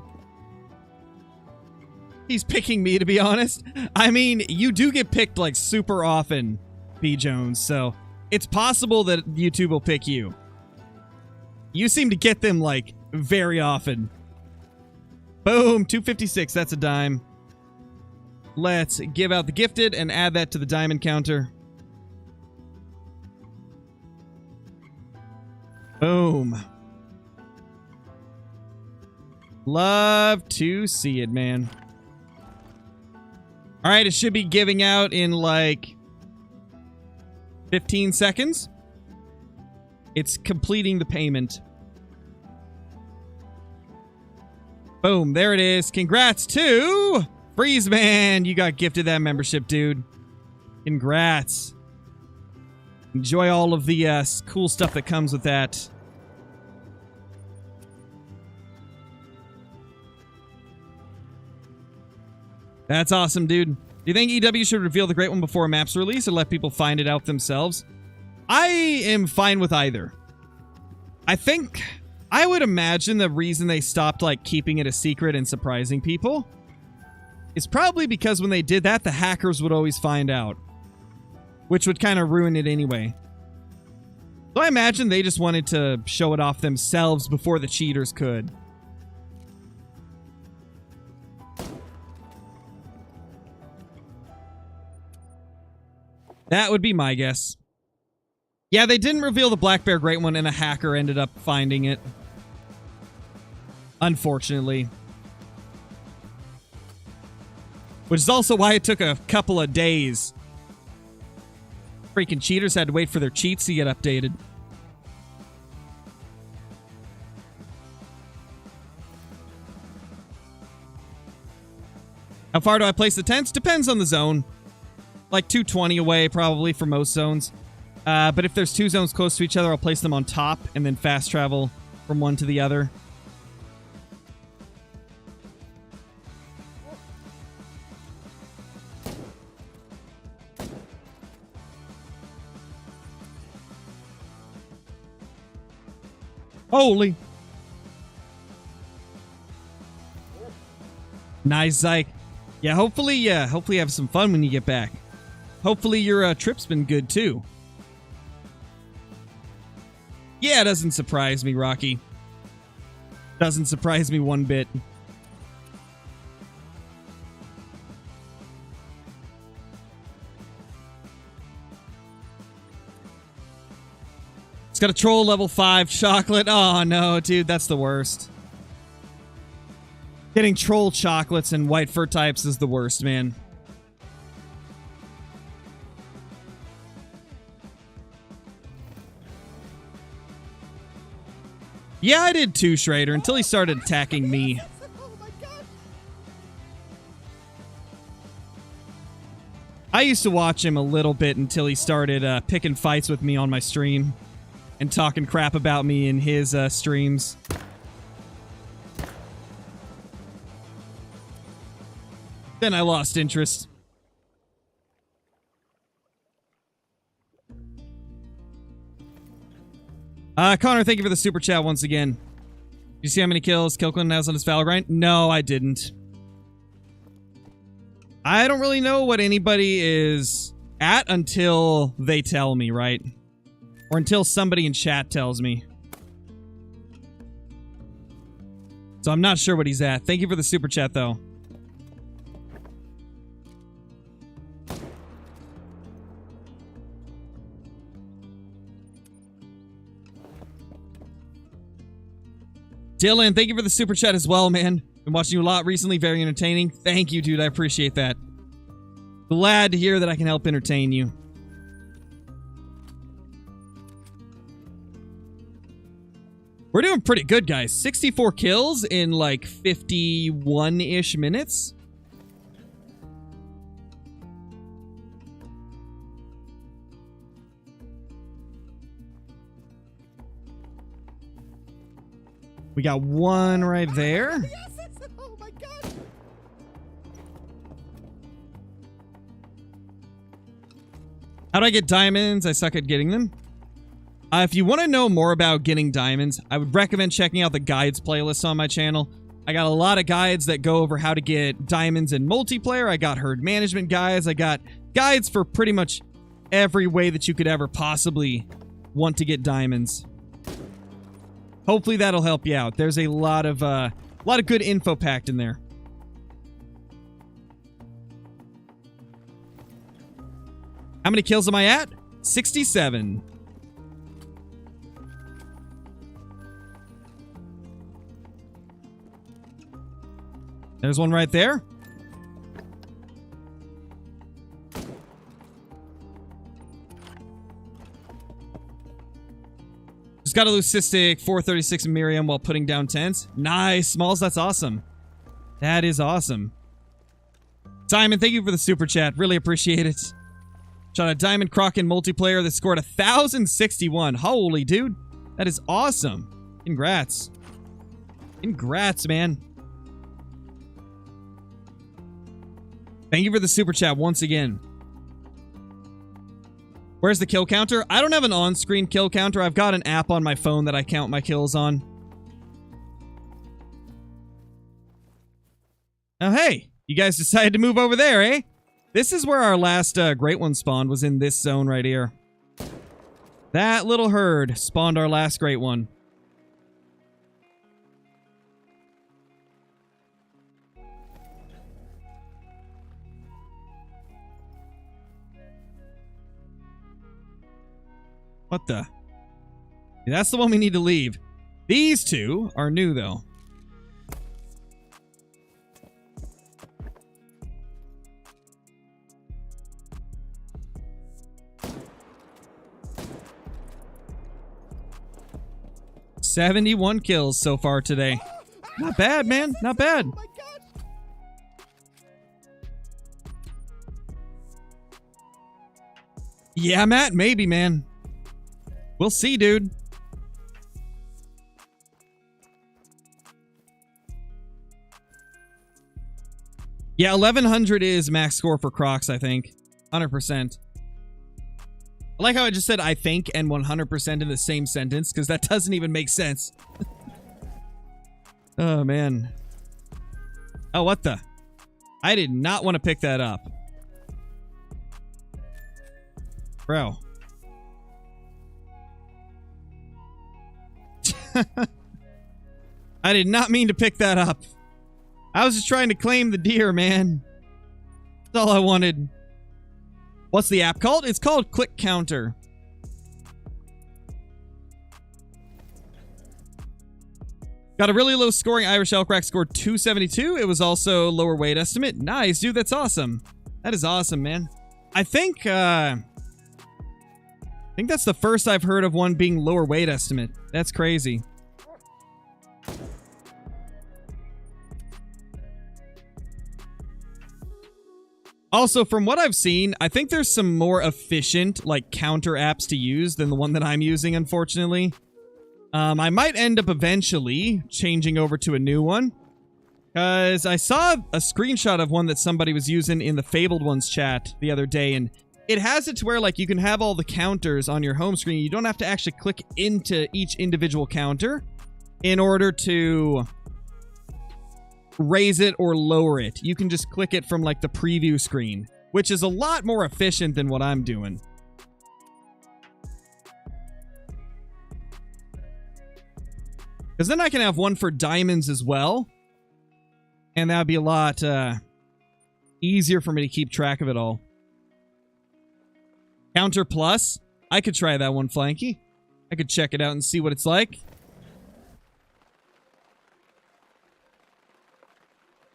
Speaker 1: He's picking me, to be honest. I mean, you do get picked, like, super often, B. Jones, so it's possible that YouTube will pick you. You seem to get them, like, very often. Boom, 256, that's a dime. Let's give out the gifted and add that to the diamond counter. Boom. Love to see it, man. Alright, it should be giving out in like 15 seconds. It's completing the payment. Boom, there it is. Congrats to Freeze Man. You got gifted that membership, dude. Congrats. Enjoy all of the cool stuff that comes with that. That's awesome, dude. Do you think EW should reveal the Great One before a map's release or let people find it out themselves? I am fine with either. I would imagine the reason they stopped, like, keeping it a secret and surprising people is probably because when they did that, the hackers would always find out, which would kind of ruin it anyway. So I imagine they just wanted to show it off themselves before the cheaters could. That would be my guess. Yeah, they didn't reveal the Black Bear Great One, and a hacker ended up finding it. Unfortunately. Which is also why it took a couple of days. Freaking cheaters had to wait for their cheats to get updated. How far do I place the tents? Depends on the zone. Like 220 away, probably, for most zones. But if there's 2 zones close to each other, I'll place them on top and then fast travel from one to the other. Holy. Nice, Zyke. Yeah, hopefully you have some fun when you get back. Hopefully your trip's been good too. Yeah, it doesn't surprise me, Rocky. Doesn't surprise me one bit. It's got a troll level 5 chocolate. Oh no, dude, that's the worst. Getting troll chocolates and white fur types is the worst, man. Yeah, I did too, Schrader, until he started attacking me.
Speaker 2: Oh my gosh.
Speaker 1: I used to watch him a little bit until he started picking fights with me on my stream and talking crap about me in his streams. Then I lost interest. Connor, thank you for the super chat once again. Did you see how many kills Kilquin has on his Fallow grind? No, I didn't. I don't really know what anybody is at until they tell me, right? Or until somebody in chat tells me. So I'm not sure what he's at. Thank you for the super chat, though. Dylan, thank you for the super chat as well, man. Been watching you a lot recently. Very entertaining. Thank you, dude. I appreciate that. Glad to hear that I can help entertain you. We're doing pretty good, guys. 64 kills in like 51-ish minutes. We got one right there.
Speaker 2: Yes, oh my gosh.
Speaker 1: How do I get diamonds? I suck at getting them. If you want to know more about getting diamonds, I would recommend checking out the guides playlist on my channel. I got a lot of guides that go over how to get diamonds in multiplayer. I got herd management guides. I got guides for pretty much every way that you could ever possibly want to get diamonds. Hopefully that'll help you out. There's a lot of good info packed in there. How many kills am I at? 67. There's one right there. Just got a leucistic 436 Miriam while putting down tents. Nice, Smalls. That's awesome. That is awesome. Simon, thank you for the super chat. Really appreciate it. Shot a Diamond Kraken multiplayer that scored 1,061. Holy dude. That is awesome. Congrats. Congrats, man. Thank you for the super chat once again. Where's the kill counter? I don't have an on-screen kill counter. I've got an app on my phone that I count my kills on. Oh, hey. You guys decided to move over there, eh? This is where our last Great One spawned, was in this zone right here. That little herd spawned our last Great One. What the? Yeah, that's the one we need to leave. These two are new, though. $71 kills so far today. Not bad, man. Not bad.
Speaker 2: Oh my gosh.
Speaker 1: Yeah, Matt, maybe, man. We'll see, dude. Yeah, 1100 is max score for Crocs, I think. 100%. I like how I just said I think and 100% in the same sentence, because that doesn't even make sense. Oh, man. Oh, what the? I did not want to pick that up. Bro. I did not mean to pick that up. I was just trying to claim the deer, man. That's all I wanted. What's the app called? It's called Click Counter. Got a really low scoring Irish elk rack, scored 272. It was also lower weight estimate. Nice, dude. That's awesome. That is awesome, man. I think that's the first I've heard of one being lower weight estimate. That's crazy. Also, from what I've seen, I think there's some more efficient, like, counter apps to use than the one that I'm using, unfortunately. I might end up eventually changing over to a new one, because I saw a screenshot of one that somebody was using in the Fabled Ones chat the other day, and it has it to where, like, you can have all the counters on your home screen. You don't have to actually click into each individual counter in order to raise it or lower it. You can just click it from, like, the preview screen, which is a lot more efficient than what I'm doing. Because then I can have one for diamonds as well. And that would be a lot easier for me to keep track of it all. Counter Plus. I could try that one, Flanky. I could check it out and see what it's like.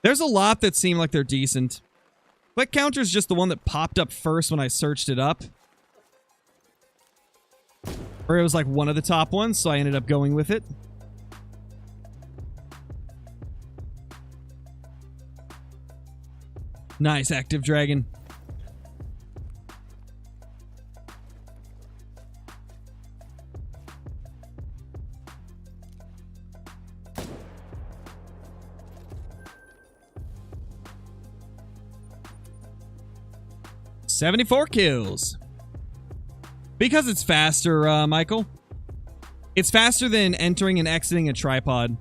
Speaker 1: There's a lot that seem like they're decent. Click Counter is just the one that popped up first when I searched it up. Or it was like one of the top ones, so I ended up going with it. Nice, Active Dragon. $74 kills. Because it's faster, Michael. It's faster than entering and exiting a tripod.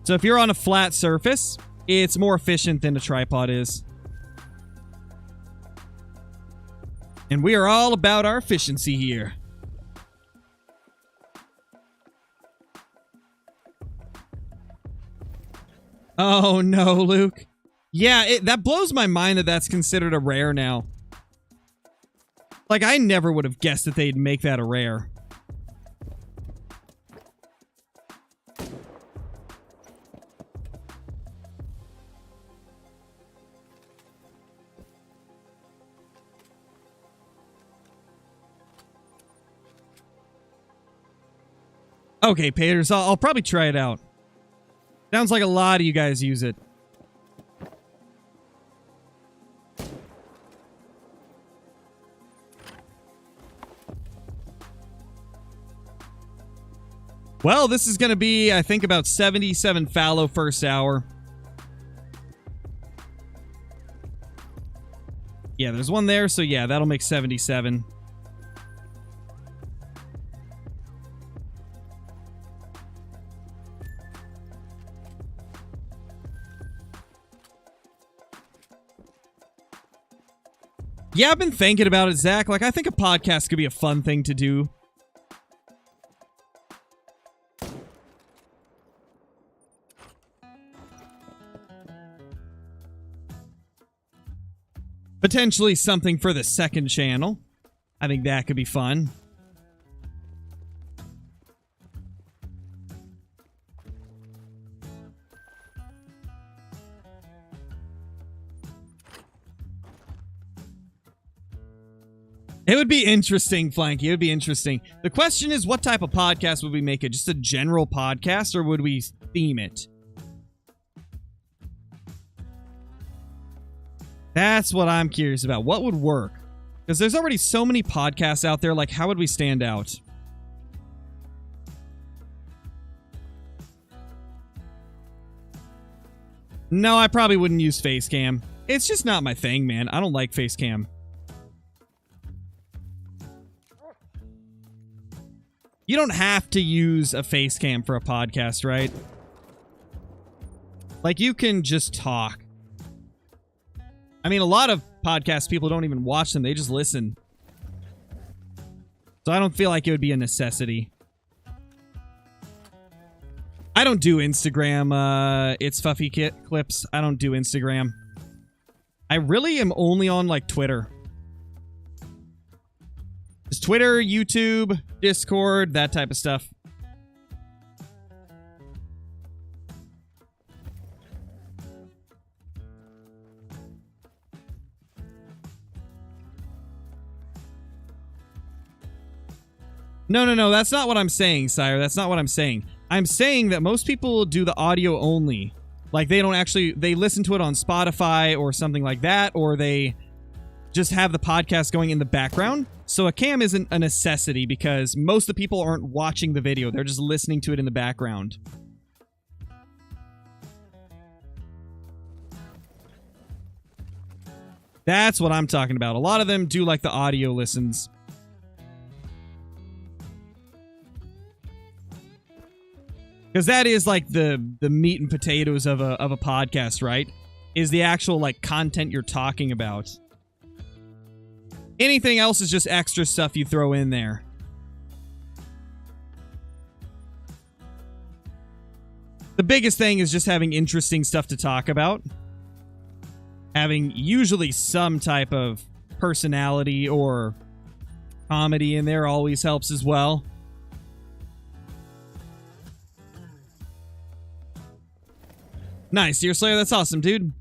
Speaker 1: So if you're on a flat surface, it's more efficient than a tripod is. And we are all about our efficiency here. Oh no, Luke. Yeah, that blows my mind that that's considered a rare now. Like, I never would have guessed that they'd make that a rare. Okay, Paters, I'll probably try it out. Sounds like a lot of you guys use it. Well, this is going to be, I think, about 77 fallow first hour. Yeah, there's one there, so yeah, that'll make 77. Yeah, I've been thinking about it, Zach. Like, I think a podcast could be a fun thing to do. Potentially something for the second channel. I think that could be fun. It would be interesting, Flanky. It would be interesting. The question is, what type of podcast would we make it? Just a general podcast, or would we theme it? That's what I'm curious about. What would work? Because there's already so many podcasts out there. Like, how would we stand out? No, I probably wouldn't use face cam. It's just not my thing, man. I don't like face cam. You don't have to use a face cam for a podcast, right? Like, you can just talk. I mean, a lot of podcast people don't even watch them. They just listen. So I don't feel like it would be a necessity. I don't do Instagram. It's Fuffy clips. I don't do Instagram. I really am only on, like, Twitter. Just Twitter, YouTube, Discord, that type of stuff. No, that's not what I'm saying, sire. That's not what I'm saying. I'm saying that most people do the audio only. Like, they don't actually... They listen to it on Spotify or something like that, or they just have the podcast going in the background. So a cam isn't a necessity because most of the people aren't watching the video. They're just listening to it in the background. That's what I'm talking about. A lot of them do, like, the audio listens. Because that is, like, the meat and potatoes of a podcast, right? Is the actual, like, content you're talking about. Anything else is just extra stuff you throw in there. The biggest thing is just having interesting stuff to talk about. Having usually some type of personality or comedy in there always helps as well. Nice, Deer Slayer. That's awesome, dude.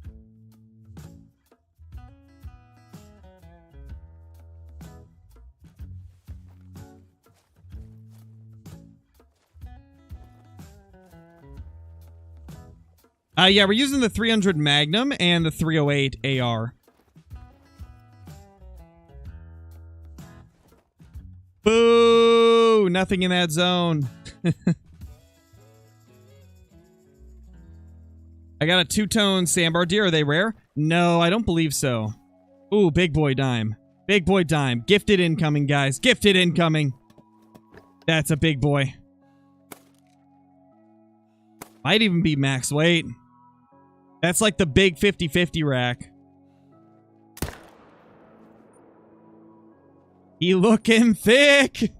Speaker 1: Yeah, we're using the 300 Magnum and the 308 AR. Boo! Nothing in that zone. I got a two-tone sandbar deer. Are they rare? No, I don't believe so. Ooh, big boy dime. Big boy dime. Gifted incoming, guys. Gifted incoming. That's a big boy. Might even be max weight. That's like the big 50-50 rack. He looking thick.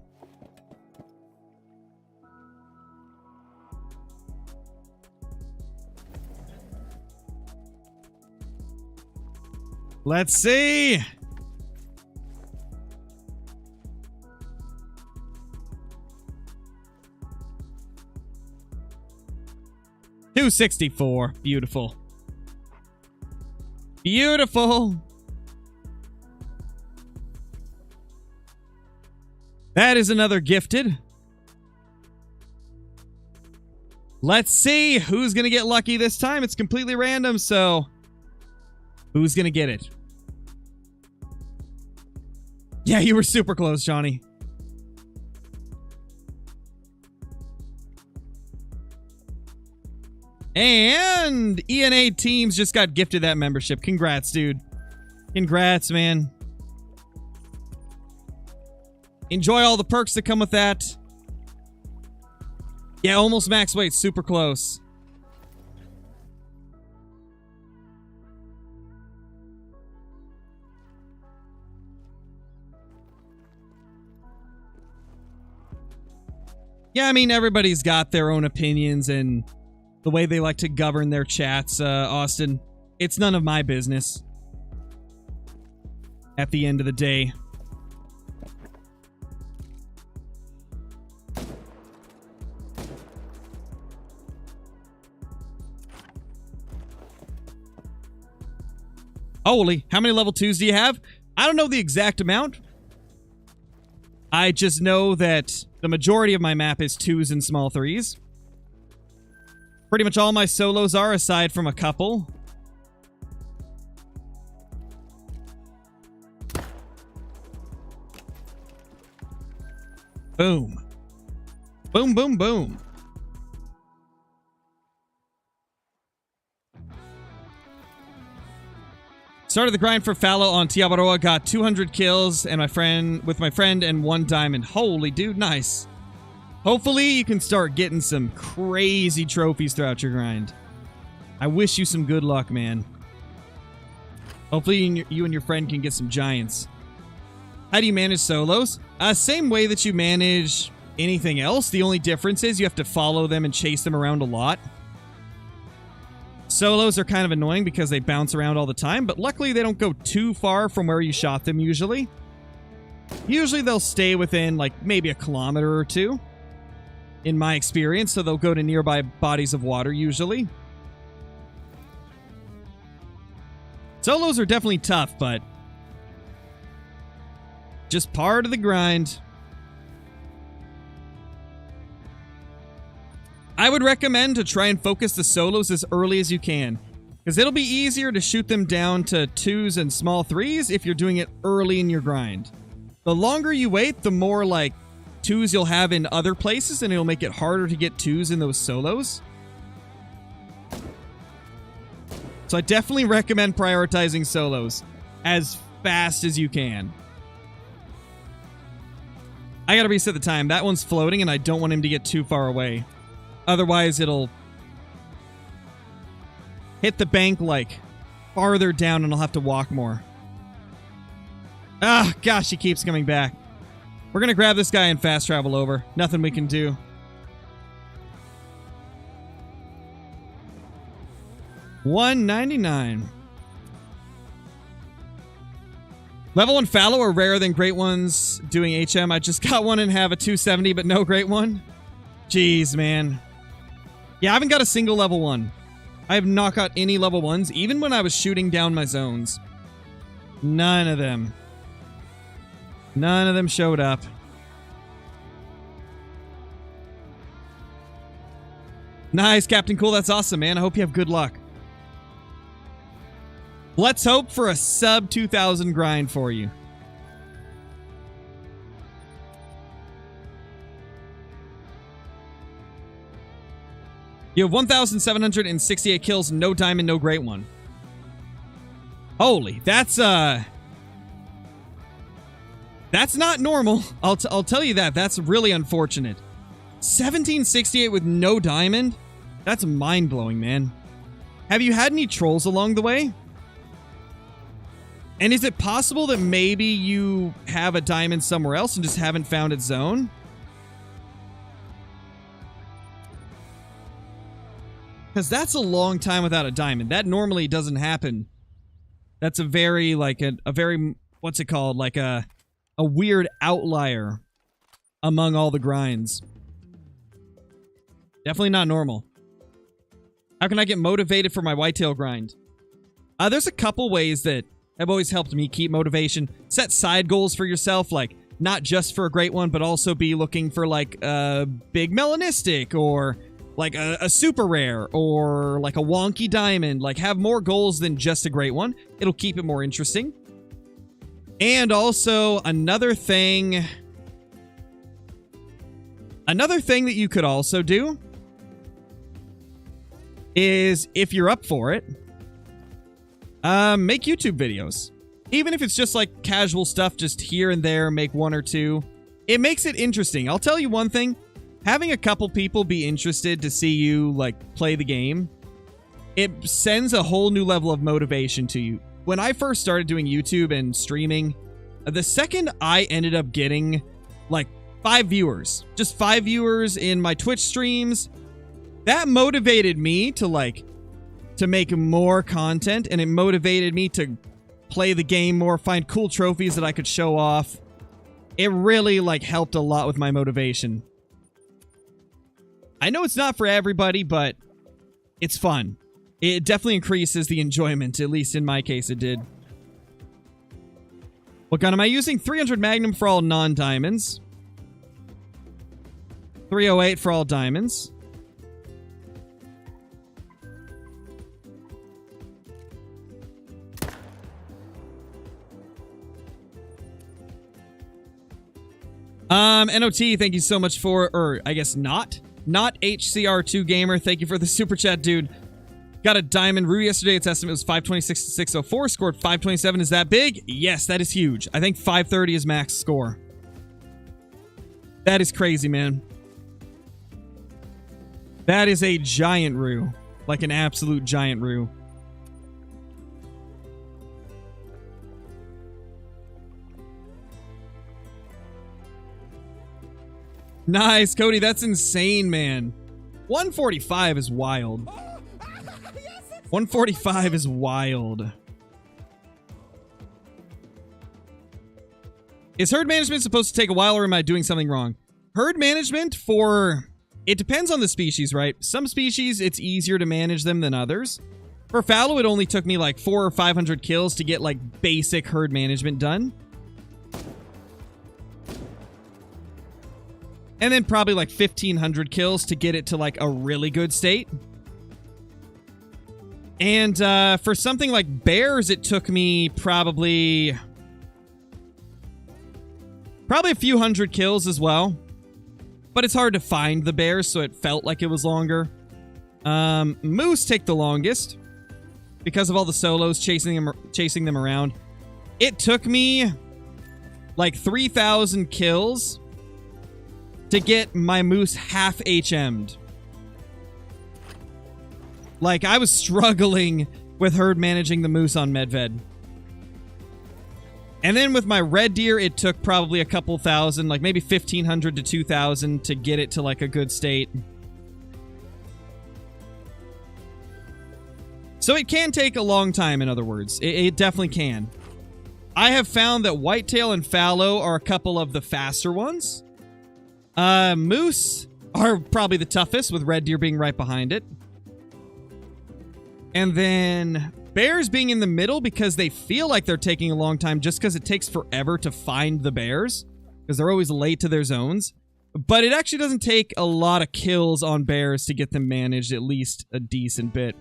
Speaker 1: Let's see. $264. Beautiful. Beautiful. That is another gifted. Let's see who's going to get lucky this time. It's completely random, so who's going to get it? Yeah, you were super close, Johnny. And ENA Teams just got gifted that membership. Congrats, dude. Congrats, man. Enjoy all the perks that come with that. Yeah, almost max weight. Super close. Yeah, I mean, everybody's got their own opinions and the way they like to govern their chats, Austin. It's none of my business. At the end of the day. Holy, how many level 2s do you have? I don't know the exact amount. I just know that the majority of my map is 2s and small 3s. Pretty much all my solos are, aside from a couple. Boom. Boom, boom, boom. Started the grind for Fallow on Tiabaroa, got 200 kills and with my friend and 1 diamond. Holy dude, nice. Hopefully you can start getting some crazy trophies throughout your grind. I wish you some good luck, man. Hopefully you and your friend can get some giants. How do you manage solos? Same way that you manage anything else. The only difference is you have to follow them and chase them around a lot. Solos are kind of annoying because they bounce around all the time, but luckily they don't go too far from where you shot them usually. Usually they'll stay within like maybe a kilometer or 2, in my experience, so they'll go to nearby bodies of water usually. Solos are definitely tough, but just part of the grind. I would recommend to try and focus the solos as early as you can, because it'll be easier to shoot them down to 2s and small 3s if you're doing it early in your grind. The longer you wait, the more like 2s you'll have in other places, and it'll make it harder to get 2s in those solos. So I definitely recommend prioritizing solos as fast as you can. I gotta reset the time. That one's floating, and I don't want him to get too far away. Otherwise, it'll hit the bank, like, farther down, and I'll have to walk more. Ah, gosh, he keeps coming back. We're gonna grab this guy and fast travel over. Nothing we can do. $1.99. Level 1 Fallow are rarer than great ones doing HM. I just got one and have a 270, but no great one. Jeez, man. Yeah, I haven't got a single level 1. I have not got any level 1s, even when I was shooting down my zones. None of them. None of them showed up. Nice, Captain Cool. That's awesome, man. I hope you have good luck. Let's hope for a sub 2,000 grind for you. You have 1,768 kills, no diamond, no great one. Holy, that's not normal. I'll tell you that. That's really unfortunate. 1768 with no diamond? That's mind-blowing, man. Have you had any trolls along the way? And is it possible that maybe you have a diamond somewhere else and just haven't found its zone? Because that's a long time without a diamond. That normally doesn't happen. That's a very, like, a very, what's it called? Like a weird outlier among all the grinds. Definitely not normal. How can I get motivated for my whitetail grind? There's a couple ways that have always helped me keep motivation. Set side goals for yourself, like not just for a great one, but also be looking for like a big melanistic or like a super rare or like a wonky diamond. Like have more goals than just a great one. It'll keep it more interesting. And also another thing that you could also do is, if you're up for it, make YouTube videos. Even if it's just like casual stuff, just here and there, make 1 or 2. It makes it interesting. I'll tell you one thing. Having a couple people be interested to see you, like, play the game, it sends a whole new level of motivation to you. When I first started doing YouTube and streaming, the second I ended up getting, like, 5 viewers, just 5 viewers in my Twitch streams, that motivated me to, like, to make more content, and it motivated me to play the game more, find cool trophies that I could show off. It really, like, helped a lot with my motivation. I know it's not for everybody, but it's fun. It definitely increases the enjoyment, at least in my case it did. What gun am I using? 300 Magnum for all non-diamonds. 308 for all diamonds. NOT, thank you so much for, or I guess not HCR2 Gamer, thank you for the super chat, dude. Got a diamond rue yesterday. Its estimate was 526 to 604. Scored 527. Is that big? Yes, that is huge. I think 530 is max score. That is crazy, man. That is a giant rue. Like an absolute giant rue. Nice, Cody. That's insane, man. 145 is wild. 145 is wild. Is herd management supposed to take a while, or am I doing something wrong? Herd management for... It depends on the species, right? Some species, it's easier to manage them than others. For fallow, it only took me like 400 or 500 kills to get like basic herd management done. And then probably like 1,500 kills to get it to like a really good state. And for something like bears, it took me probably a few hundred kills as well. But it's hard to find the bears, so it felt like it was longer. Moose take the longest because of all the solos chasing them around. It took me like 3,000 kills to get my moose half HM'd. Like, I was struggling with herd managing the moose on Medved. And then with my red deer, it took probably a couple thousand, like maybe 1,500 to 2,000 to get it to like a good state. So it can take a long time, in other words. It definitely can. I have found that whitetail and fallow are a couple of the faster ones. Moose are probably the toughest, with red deer being right behind it. And then bears being in the middle because they feel like they're taking a long time just because it takes forever to find the bears because they're always late to their zones. But it actually doesn't take a lot of kills on bears to get them managed at least a decent bit.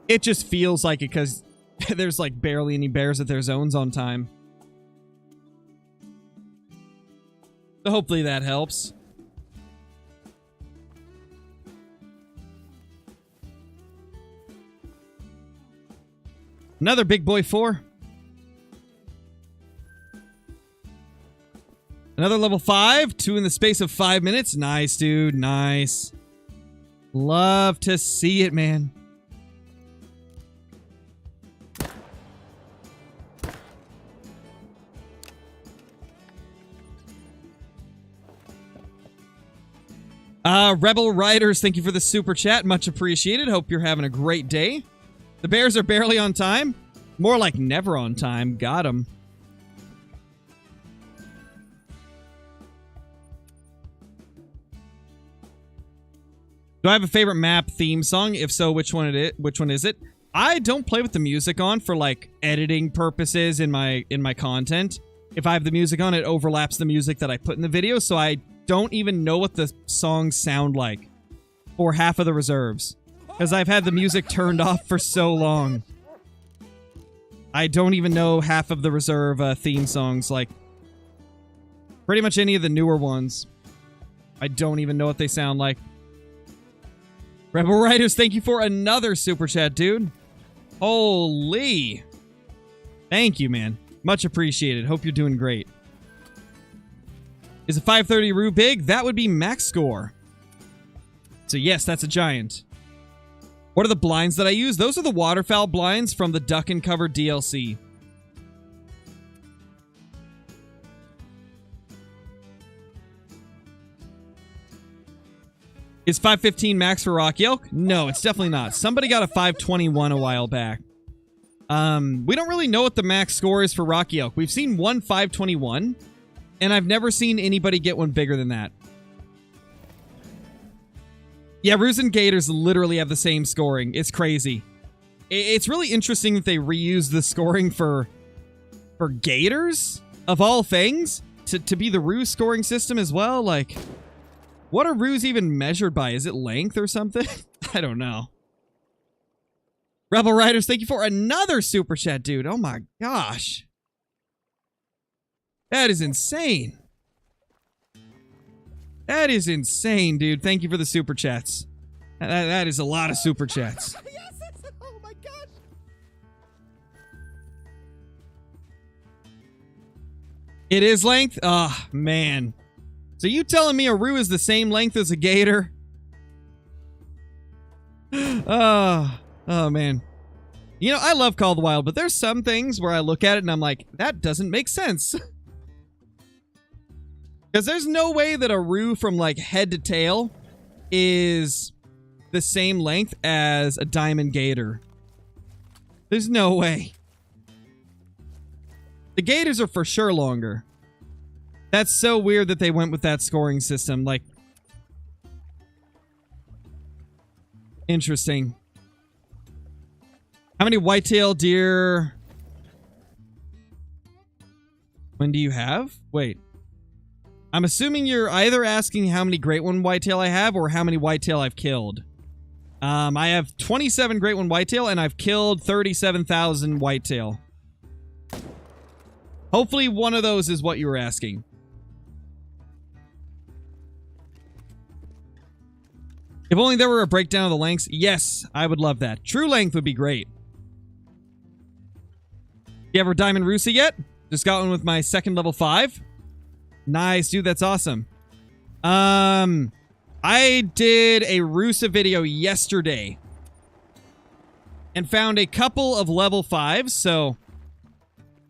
Speaker 1: It just feels like it because there's like barely any bears at their zones on time. So hopefully that helps. Another big boy 4. Another level 5. 2 in the space of 5 minutes. Nice, dude. Nice. Love to see it, man. Rebel Riders, thank you for the super chat. Much appreciated. Hope you're having a great day. The bears are barely on time. More like never on time. Got them. Do I have a favorite map theme song? If so, which one is it? I don't play with the music on for like editing purposes in my content. If I have the music on, it overlaps the music that I put in the video, so I don't even know what the songs sound like for half of the reserves. Because I've had the music turned off for so long. I don't even know half of the reserve theme songs. Like, pretty much any of the newer ones. I don't even know what they sound like. Rebel Riders, thank you for another super chat, dude. Holy. Thank you, man. Much appreciated. Hope you're doing great. Is a 530 Rue big? That would be max score. So yes, that's a giant. What are the blinds that I use? Those are the waterfowl blinds from the Duck and Cover DLC. Is 515 max for rock elk? No, it's definitely not. Somebody got a 521 a while back. We don't really know what the max score is for rock elk. We've seen one 521, and I've never seen anybody get one bigger than that. Yeah, Roos and Gators literally have the same scoring. It's crazy. It's really interesting that they reuse the scoring for Gators, of all things, to be the Roos scoring system as well. Like, what are Roos even measured by? Is it length or something? I don't know. Rebel Riders, thank you for another super chat, dude. Oh my gosh. That is insane. That is insane, dude. Thank you for the super chats. That is a lot of super chats.
Speaker 2: Yes! Oh my gosh!
Speaker 1: It is length? Oh, man. So you telling me a Roo is the same length as a gator? Oh, man. You know, I love Call of the Wild, but there's some things where I look at it and I'm like, that doesn't make sense. Because there's no way that a Roo from, like, head to tail is the same length as a diamond gator. There's no way. The gators are for sure longer. That's so weird that they went with that scoring system. Like, interesting. How many whitetail deer? When do you have? Wait. I'm assuming you're either asking how many great one whitetail I have or how many whitetail I've killed. I have 27 great one whitetail and I've killed 37,000 whitetail. Hopefully one of those is what you were asking. If only there were a breakdown of the lengths. Yes, I would love that. True length would be great. You ever diamond Roosa yet? Just got one with my second level 5. Nice, dude. That's awesome. I did a Roosa video yesterday and found a couple of level 5s, so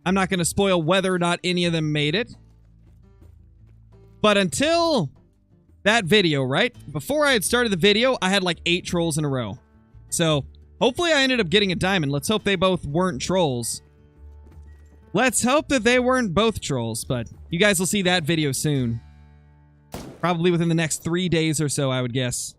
Speaker 1: I'm not going to spoil whether or not any of them made it. But until that video, right? Before I had started the video, I had like 8 trolls in a row. So hopefully I ended up getting a diamond. Let's hope they both weren't trolls. Let's hope that they weren't both trolls, but you guys will see that video soon. Probably within the next 3 days or so, I would guess.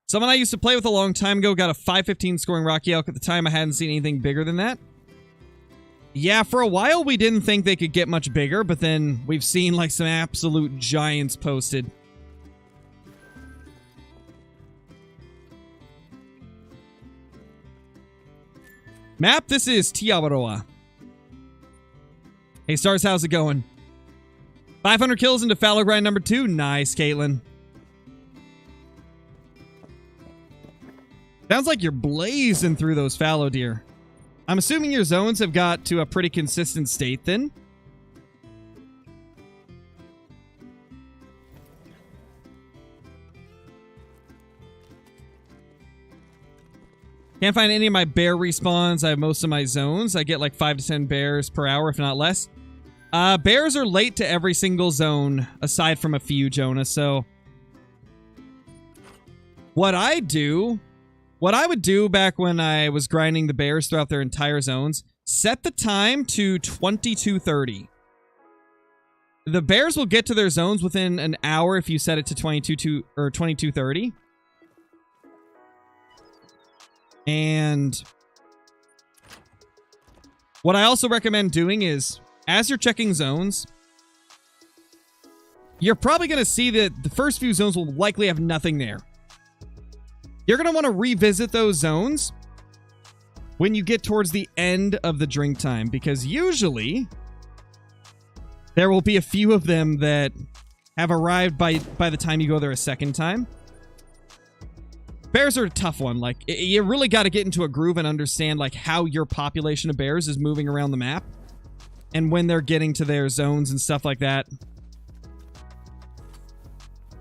Speaker 1: Someone I used to play with a long time ago got a 515 scoring Rocky Elk. At the time, I hadn't seen anything bigger than that. Yeah, for a while, we didn't think they could get much bigger, but then we've seen like some absolute giants posted. Map, this is Tiawaroa. Hey, Stars, how's it going? 500 kills into Fallow grind number 2. Nice, Caitlin. Sounds like you're blazing through those fallow deer. I'm assuming your zones have got to a pretty consistent state then. Can't find any of my bear respawns. I have most of my zones. I get like 5 to 10 bears per hour, if not less. Bears are late to every single zone, aside from a few, Jonah, so... What I would do back when I was grinding the bears throughout their entire zones, set the time to 22:30. The bears will get to their zones within an hour if you set it to 22:30. And what I also recommend doing is, as you're checking zones, you're probably going to see that the first few zones will likely have nothing there. You're going to want to revisit those zones when you get towards the end of the drink time, because usually there will be a few of them that have arrived by the time you go there a second time. Bears are a tough one. Like, you really got to get into a groove and understand like how your population of bears is moving around the map and when they're getting to their zones and stuff like that.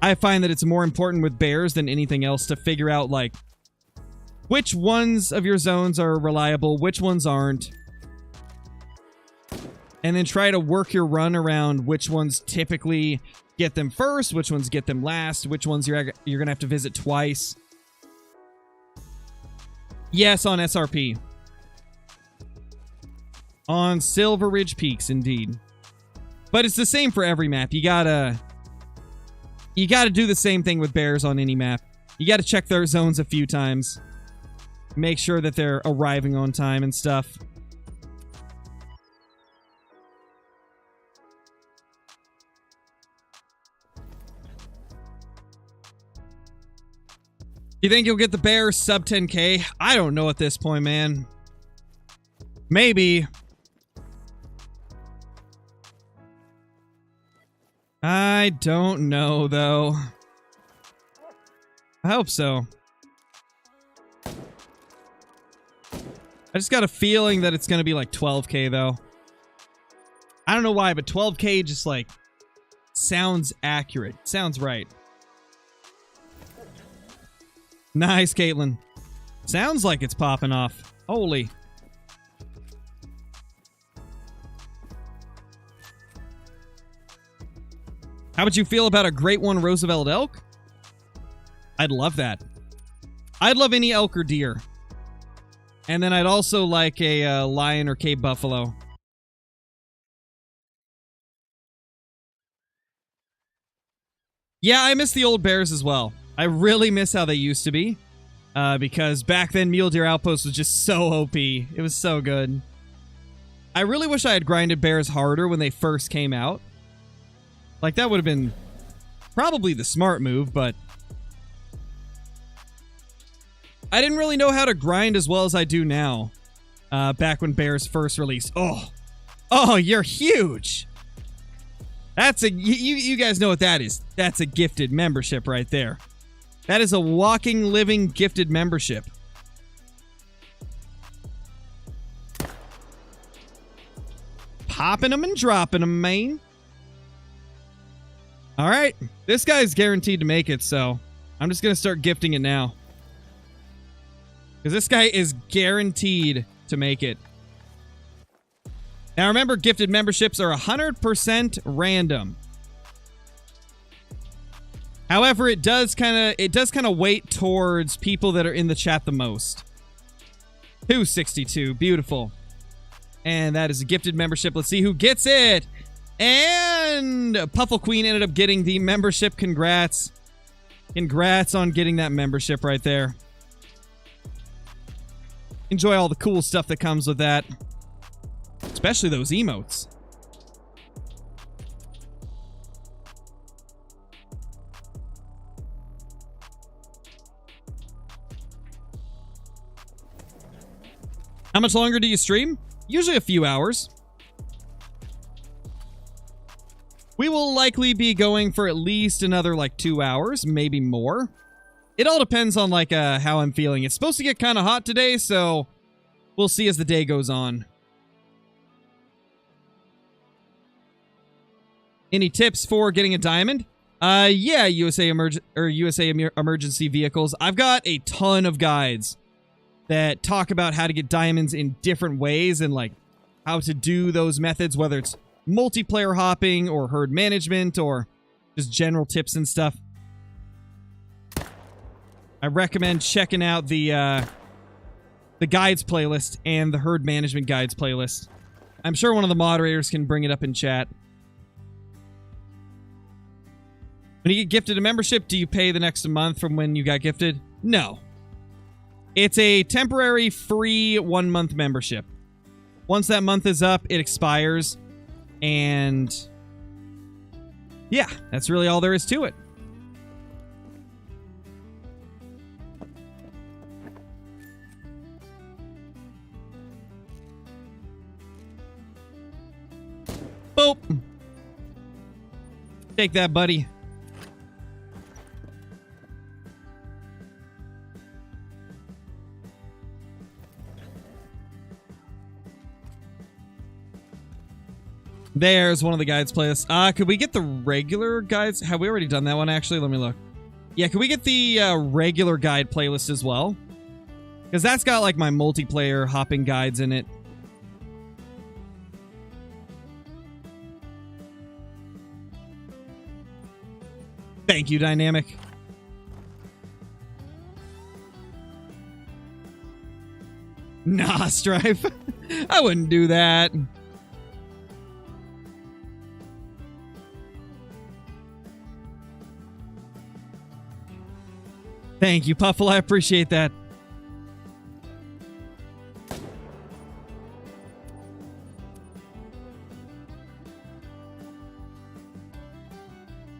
Speaker 1: I find that it's more important with bears than anything else to figure out like which ones of your zones are reliable, which ones aren't, and then try to work your run around which ones typically get them first, which ones get them last, which ones you're gonna have to visit twice. Yes, on SRP. On Silver Ridge Peaks, indeed. But it's the same for every map. You gotta do the same thing with bears on any map. You gotta check their zones a few times. Make sure that they're arriving on time and stuff. You think you'll get the bear sub 10k? I don't know at this point, man. Maybe. I don't know, though. I hope so. I just got a feeling that it's going to be like 12k, though. I don't know why, but 12k just, like, sounds accurate. Sounds right. Nice, Caitlin. Sounds like it's popping off. Holy. How would you feel about a Great One Roosevelt elk? I'd love that. I'd love any elk or deer. And then I'd also like a lion or Cape buffalo. Yeah, I miss the old bears as well. I really miss how they used to be. Because back then, Mule Deer Outpost was just so OP. It was so good. I really wish I had grinded bears harder when they first came out. Like, that would have been probably the smart move, but I didn't really know how to grind as well as I do now. Back when bears first released. Oh, you're huge. That's a, you guys know what that is. That's a gifted membership right there. That is a walking, living, gifted membership. Popping them and dropping them, man. All right. This guy's guaranteed to make it, so I'm just going to start gifting it now. Because this guy is guaranteed to make it. Now remember, gifted memberships are 100% random. However, it does kind of weight towards people that are in the chat the most. 262, beautiful. And that is a gifted membership. Let's see who gets it. And Puffle Queen ended up getting the membership. Congrats. Congrats on getting that membership right there. Enjoy all the cool stuff that comes with that. Especially those emotes. How much longer do you stream? Usually a few hours. We will likely be going for at least another like 2 hours, maybe more. It all depends on like how I'm feeling. It's supposed to get kind of hot today, so we'll see as the day goes on. Any tips for getting a diamond? Yeah, USA emergency vehicles. I've got a ton of guides that talk about how to get diamonds in different ways and like how to do those methods, whether it's multiplayer hopping or herd management or just general tips and stuff. I recommend checking out the guides playlist and the herd management guides playlist. I'm sure one of the moderators can bring it up in chat. When you get gifted a membership, do you pay the next month from when you got gifted? No. It's a temporary free 1-month membership. Once that month is up, it expires. And yeah, that's really all there is to it. Boop. Take that, buddy. There's one of the guides playlists. Could we get the regular guides? Have we already done that one, actually? Let me look. Yeah, could we get the regular guide playlist as well? Because that's got, like, my multiplayer hopping guides in it. Thank you, Dynamic. Nah, Strife. I wouldn't do that. Thank you, Puffle. I appreciate that.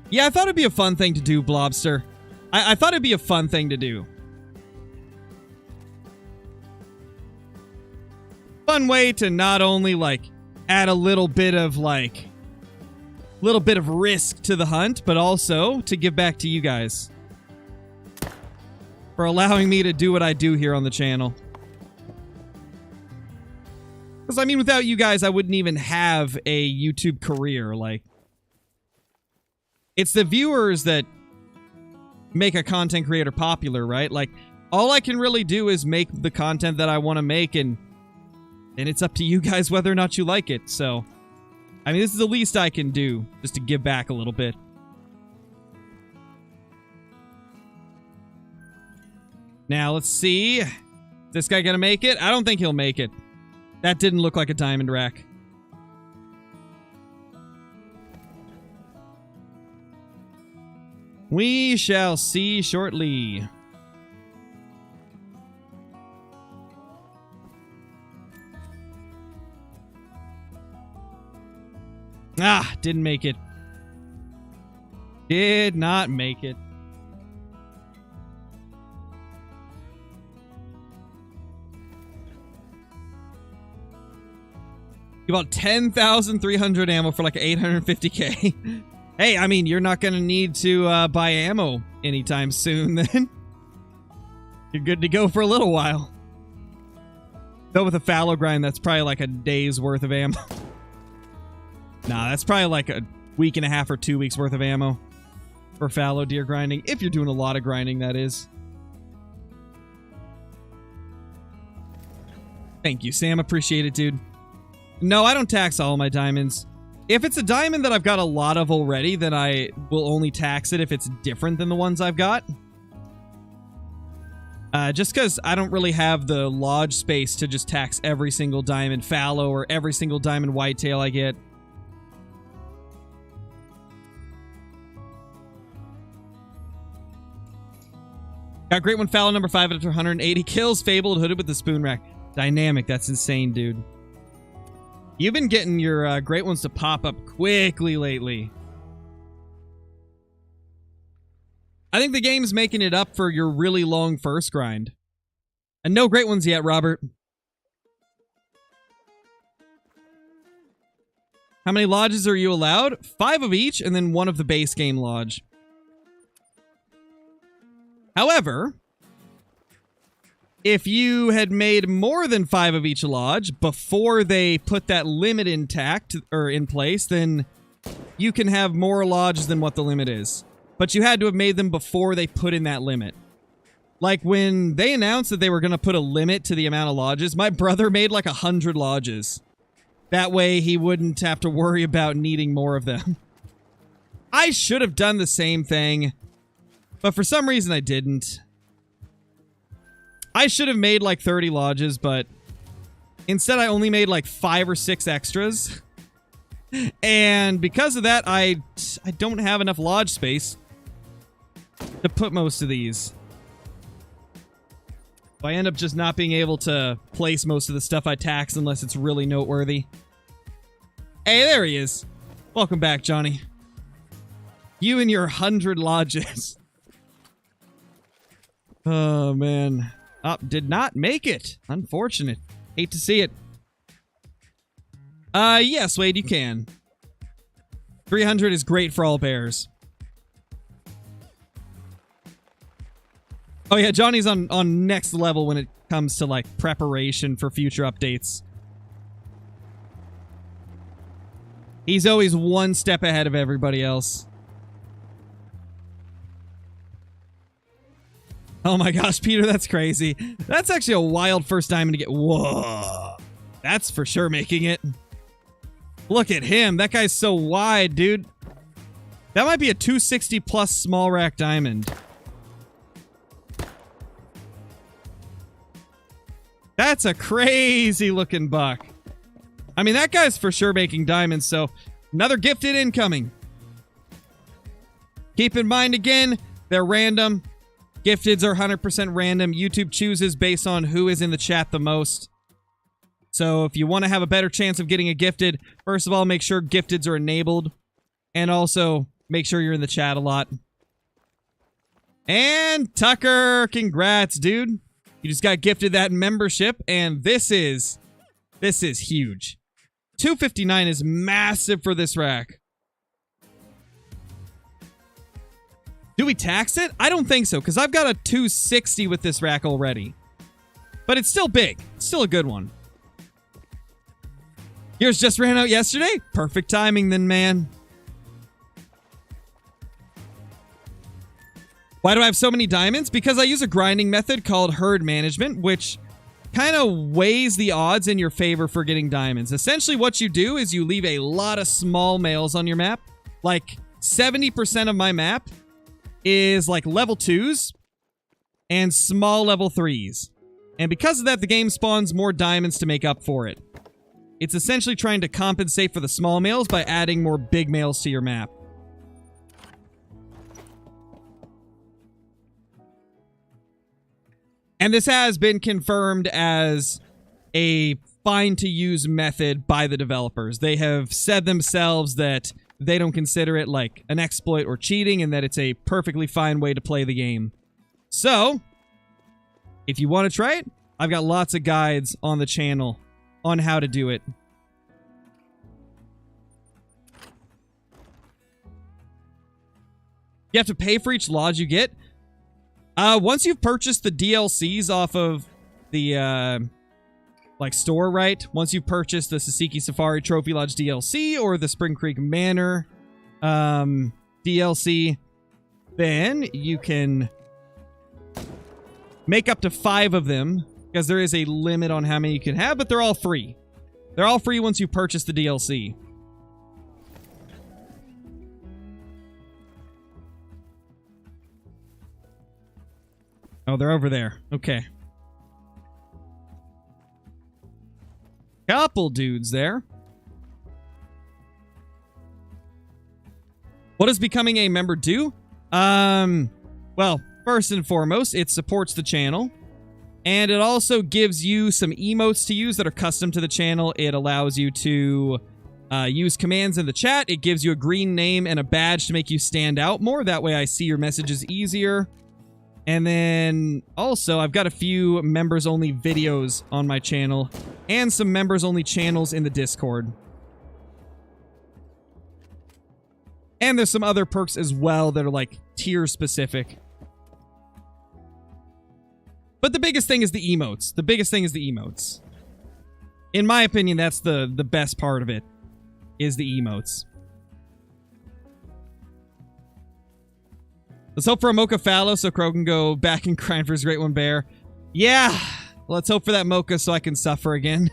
Speaker 1: Yeah, I thought it'd be a fun thing to do, Blobster. I thought it'd be a fun thing to do. Fun way to not only, like, add a little bit of, like, little bit of risk to the hunt, but also to give back to you guys for allowing me to do what I do here on the channel. Because, I mean, without you guys, I wouldn't even have a YouTube career. Like, it's the viewers that make a content creator popular, right? Like, all I can really do is make the content that I want to make, and it's up to you guys whether or not you like it. So, I mean, this is the least I can do, just to give back a little bit. Now, let's see. Is this guy gonna make it? I don't think he'll make it. That didn't look like a diamond rack. We shall see shortly. Ah, didn't make it. Did not make it. About 10,300 ammo for like 850k. Hey, I mean, you're not gonna need to buy ammo anytime soon, then. You're good to go for a little while. Though with a fallow grind, that's probably like a day's worth of ammo. Nah, that's probably like a week and a half or 2 weeks worth of ammo for fallow deer grinding. If you're doing a lot of grinding, that is. Thank you, Sam. Appreciate it, dude. No, I don't tax all my diamonds. If it's a diamond that I've got a lot of already, then I will only tax it if it's different than the ones I've got. Just because I don't really have the lodge space to just tax every single diamond fallow or every single diamond whitetail I get. Got great one fallow number 5 after 180 kills. Fabled, hooded with the spoon rack. Dynamic, that's insane, dude. You've been getting your great ones to pop up quickly lately. I think the game's making it up for your really long first grind. And no great ones yet, Robert. How many lodges are you allowed? 5 of each, and then 1 of the base game lodge. However, if you had made more than 5 of each lodge before they put that limit intact or in place, then you can have more lodges than what the limit is. But you had to have made them before they put in that limit. Like when they announced that they were going to put a limit to the amount of lodges, my brother made like 100 lodges. That way he wouldn't have to worry about needing more of them. I should have done the same thing, but for some reason I didn't. I should have made like 30 lodges, but instead I only made like 5 or 6 extras. And because of that, I don't have enough lodge space to put most of these. So I end up just not being able to place most of the stuff I tax unless it's really noteworthy. Hey, there he is. Welcome back, Johnny. You and your 100 lodges. Oh, man. Did not make it. Unfortunate. Hate to see it. Yes, Wade, you can. 300 is great for all bears. Oh yeah, Johnny's on next level when it comes to like preparation for future updates. He's always one step ahead of everybody else. Oh my gosh, Peter, that's crazy. That's actually a wild first diamond to get. Whoa. That's for sure making it. Look at him. That guy's so wide, dude. That might be a 260 plus small rack diamond. That's a crazy looking buck. I mean, that guy's for sure making diamonds, so another gifted incoming. Keep in mind, again, they're random. Gifteds are 100% random. YouTube chooses based on who is in the chat the most. So if you want to have a better chance of getting a gifted, first of all, make sure gifteds are enabled. And also, make sure you're in the chat a lot. And Tucker, congrats, dude. You just got gifted that membership, and this is huge. 259 is massive for this rack. Do we tax it? I don't think so, because I've got a 260 with this rack already. But it's still big. It's still a good one. Yours just ran out yesterday? Perfect timing then, man. Why do I have so many diamonds? Because I use a grinding method called herd management, which kind of weighs the odds in your favor for getting diamonds. Essentially, what you do is you leave a lot of small males on your map. Like 70% of my map is like level 2s and small level 3s. And because of that, the game spawns more diamonds to make up for it. It's essentially trying to compensate for the small males by adding more big males to your map. And this has been confirmed as a fine-to-use method by the developers. They have said themselves that they don't consider it like an exploit or cheating, and that it's a perfectly fine way to play the game. So, if you want to try it, I've got lots of guides on the channel on how to do it. You have to pay for each lodge you get. Once you've purchased the DLCs off of the, like, store, right? Once you've purchased the Sasiki Safari Trophy Lodge DLC or the Spring Creek Manor, DLC, then you can make up to 5 of them, because there is a limit on how many you can have, but they're all free. They're all free once you purchase the DLC. Oh, they're over there. Okay. Couple dudes there. What does becoming a member do? Well, first and foremost, it supports the channel. And it also gives you some emotes to use that are custom to the channel. It allows you to use commands in the chat. It gives you a green name and a badge to make you stand out more. That way I see your messages easier. And then also, I've got a few members-only videos on my channel and some members-only channels in the Discord. And there's some other perks as well that are like tier-specific. But the biggest thing is the emotes. The biggest thing is the emotes. In my opinion, that's the best part of it, is the emotes. Let's hope for a Mocha Fallow so Crow can go back and grind for his Great One Bear. Yeah! Let's hope for that Mocha so I can suffer again.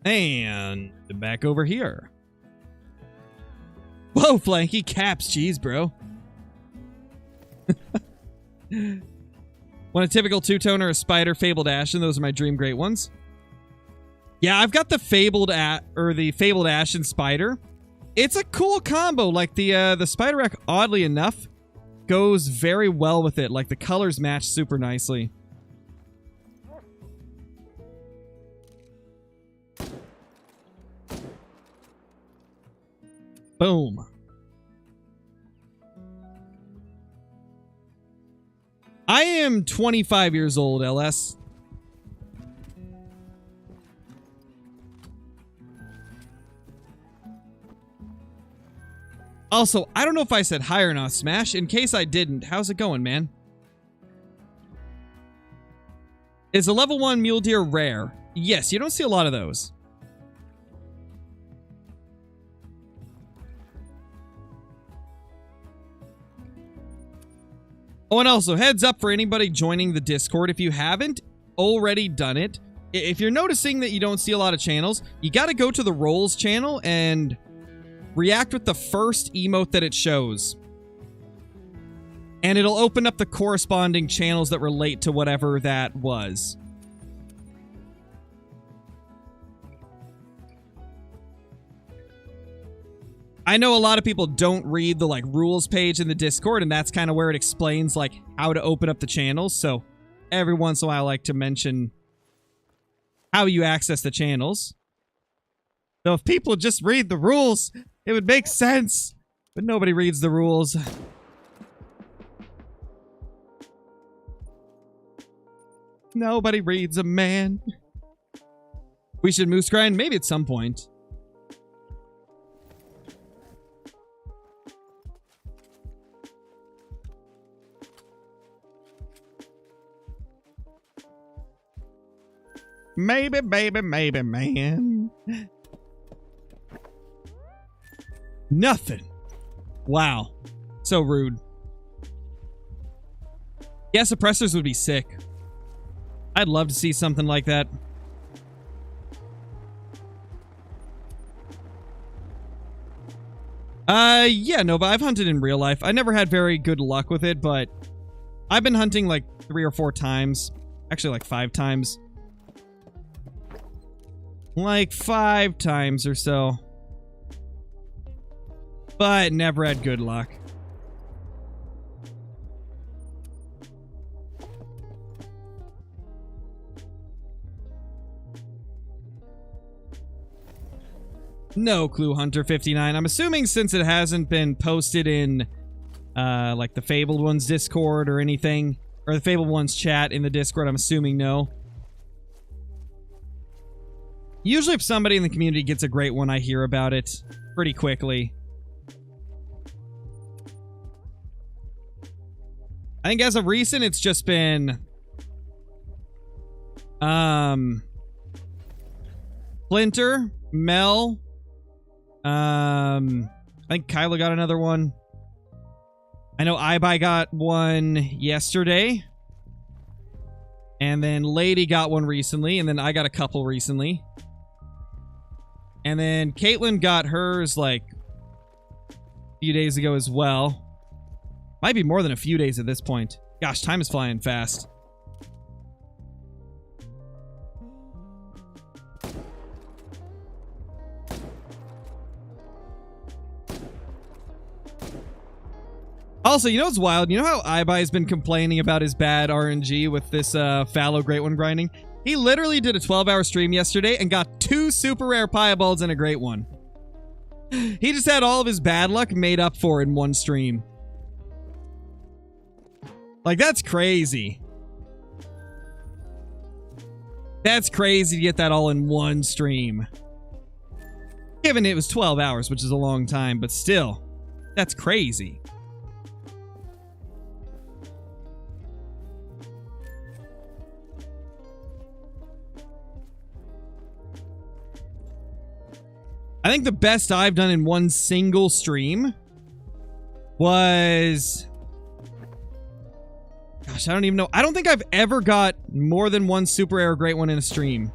Speaker 1: And back over here. Whoa, Flanky, caps, jeez, bro. Want a typical two-toner, a spider, fabled ashen? Those are my dream great ones. Yeah, I've got the fabled ashen spider. It's a cool combo. Like the spider rack, oddly enough, goes very well with it. Like the colors match super nicely. Boom. I am 25 years old, LS. Also, I don't know if I said hi or not, Smash. In case I didn't, how's it going, man? Is a level 1 mule deer rare? Yes, you don't see a lot of those. Oh, and also, heads up for anybody joining the Discord. If you haven't already done it, if you're noticing that you don't see a lot of channels, you got to go to the roles channel and react with the first emote that it shows. And it'll open up the corresponding channels that relate to whatever that was. I know a lot of people don't read the, like, rules page in the Discord, and that's kind of where it explains, like, how to open up the channels. So every once in a while I like to mention how you access the channels. Though if people just read the rules, it would make sense. But nobody reads the rules. Nobody reads them, man. We should moose grind? Maybe at some point. Maybe, baby, maybe, man. Nothing. Wow. So rude. Yeah, suppressors would be sick. I'd love to see something like that. Yeah, Nova, I've hunted in real life. I never had very good luck with it, but I've been hunting like 3 or 4 times. Actually, like 5 times. Like 5 times or so. But never had good luck. No clue, Hunter59. I'm assuming since it hasn't been posted in, like the Fabled Ones Discord or anything, or the Fabled Ones chat in the Discord, I'm assuming no. Usually if somebody in the community gets a great one, I hear about it pretty quickly. I think as of recent, it's just been... Splinter, Mel... I think Kyla got another one. I know Ibai got one yesterday. And then Lady got one recently. And then I got a couple recently. And then Caitlin got hers like a few days ago as well. Might be more than a few days at this point. Gosh, time is flying fast. Also, you know what's wild? You know how Ibai's been complaining about his bad RNG with this Fallow Great One grinding? He literally did a 12-hour stream yesterday and got 2 super rare Pieballs and a Great One. He just had all of his bad luck made up for in one stream. Like, that's crazy. That's crazy to get that all in one stream. Given it was 12 hours, which is a long time, but still, that's crazy. I think the best I've done in one single stream was... Gosh, I don't even know. I don't think I've ever got more than 1 super rare Great One in a stream.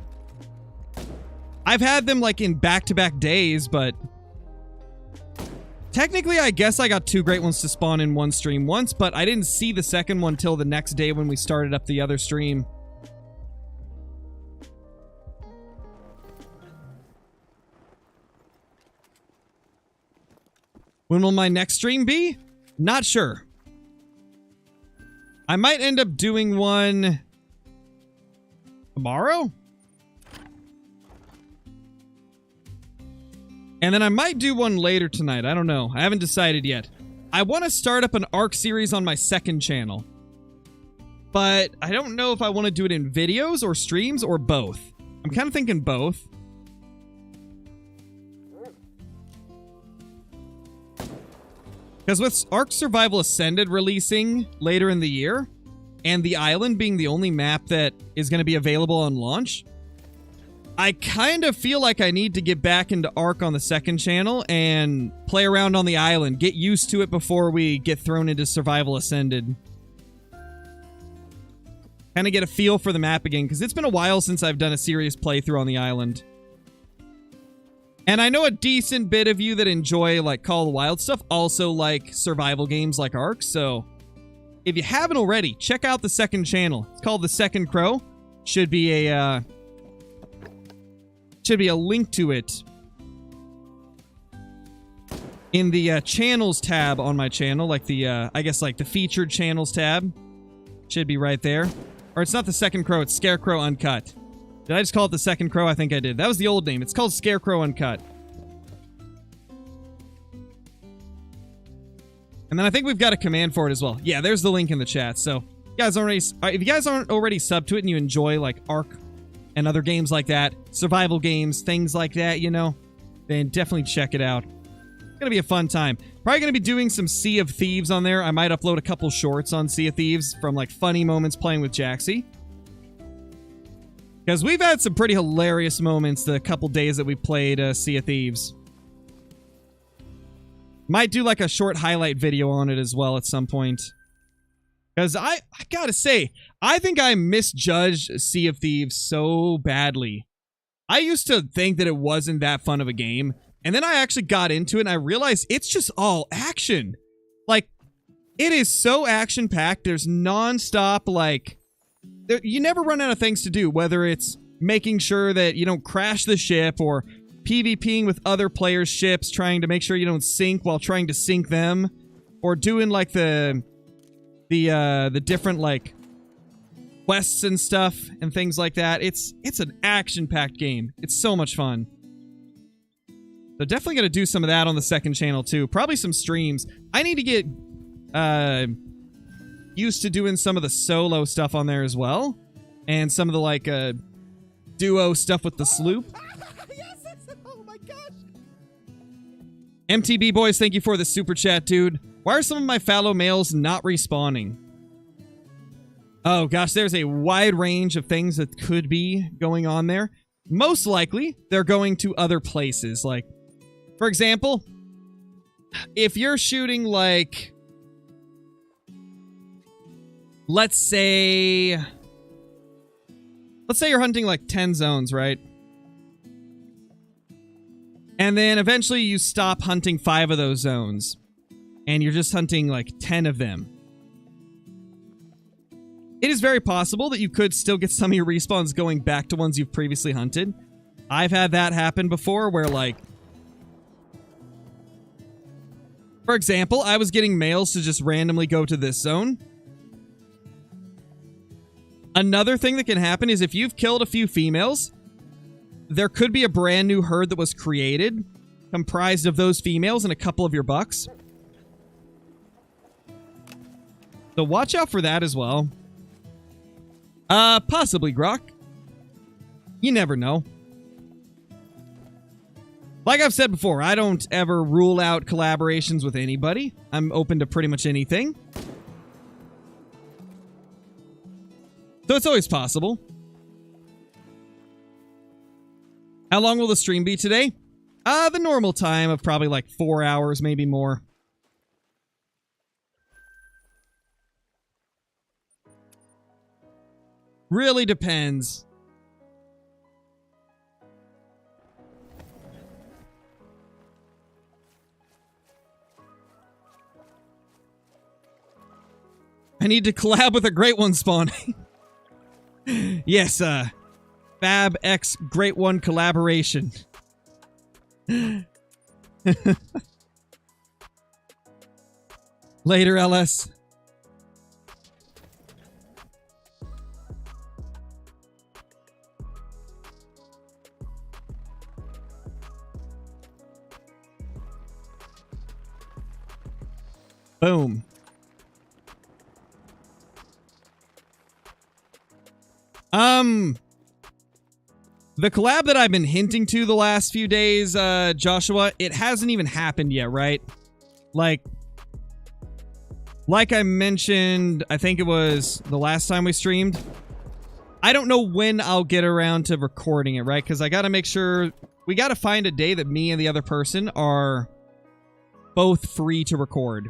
Speaker 1: I've had them like in back-to-back days, but... Technically, I guess I got 2 Great Ones to spawn in one stream once, but I didn't see the second one till the next day when we started up the other stream. When will my next stream be? Not sure. I might end up doing one tomorrow? And then I might do one later tonight. I don't know. I haven't decided yet. I want to start up an ARC series on my second channel. But I don't know if I want to do it in videos or streams or both. I'm kind of thinking both. Because with Ark Survival Ascended releasing later in the year, and the island being the only map that is going to be available on launch, I kind of feel like I need to get back into Ark on the second channel and play around on the island, get used to it before we get thrown into Survival Ascended. Kind of get a feel for the map again, because it's been a while since I've done a serious playthrough on the island. And I know a decent bit of you that enjoy, like, Call of the Wild stuff also like survival games like Ark, so if you haven't already, check out the second channel. It's called The Second Crow. Should be a link to it in the channels tab on my channel, like the, I guess, like the featured channels tab. Should be right there. Or it's not The Second Crow, it's Scarecrow Uncut. Did I just call it The Second Crow? I think I did. That was the old name. It's called Scarecrow Uncut. And then I think we've got a command for it as well. Yeah, there's the link in the chat. So, if you guys aren't already subbed to it and you enjoy, like, Ark and and other games like that, survival games, things like that, you know, then definitely check it out. It's going to be a fun time. Probably going to be doing some Sea of Thieves on there. I might upload a couple shorts on Sea of Thieves from, like, funny moments playing with Jaxie. Because we've had some pretty hilarious moments the couple days that we played Sea of Thieves. Might do, like, a short highlight video on it as well at some point. Because I gotta say, I think I misjudged Sea of Thieves so badly. I used to think that it wasn't that fun of a game, and then I actually got into it and I realized it's just all action. Like, it is so action-packed. There's non-stop, like... you never run out of things to do, whether it's making sure that you don't crash the ship or PvPing with other players' ships, trying to make sure you don't sink while trying to sink them, or doing, like, the different, like, quests and stuff and things like that. It's an action-packed game. It's so much fun. So definitely going to do some of that on the second channel, too. Probably some streams. I need to get used to doing some of the solo stuff on there as well. And some of the, like, duo stuff with the sloop.
Speaker 2: Yes! Oh my gosh!
Speaker 1: MTB Boys, thank you for the super chat, dude. Why are some of my fallow males not respawning? Oh gosh, there's a wide range of things that could be going on there. Most likely, they're going to other places. Like, for example, if you're shooting, like, let's say you're hunting, like, 10 zones, right? And then eventually you stop hunting 5 of those zones. And you're just hunting, like, 10 of them. It is very possible that you could still get some of your respawns going back to ones you've previously hunted. I've had that happen before where, like... for example, I was getting males to just randomly go to this zone. Another thing that can happen is if you've killed a few females, there could be a brand new herd that was created, comprised of those females and a couple of your bucks. So watch out for that as well. Possibly, Grok. You never know. Like I've said before, I don't ever rule out collaborations with anybody. I'm open to pretty much anything. So it's always possible. How long will the stream be today? The normal time of probably like 4 hours, maybe more. Really depends. I need to collab with a great one spawning. Yes, Fab X Great One collaboration. Later, LS. Boom. The collab that I've been hinting to the last few days, Joshua, it hasn't even happened yet, right? Like I mentioned, I think it was the last time we streamed. I don't know when I'll get around to recording it, right? Because I gotta make sure, we gotta find a day that me and the other person are both free to record.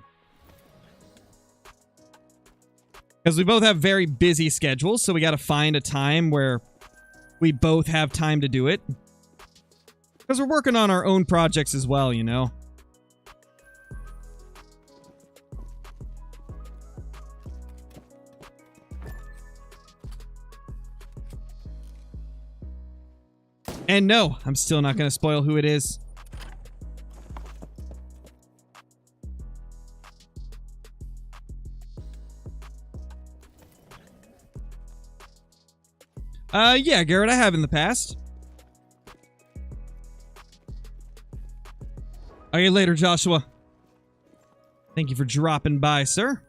Speaker 1: Because we both have very busy schedules, so we gotta find a time where we both have time to do it. Because we're working on our own projects as well, you know? And no, I'm still not going to spoil who it is. Yeah, Garrett, I have in the past. Okay, later, Joshua. Thank you for dropping by, sir.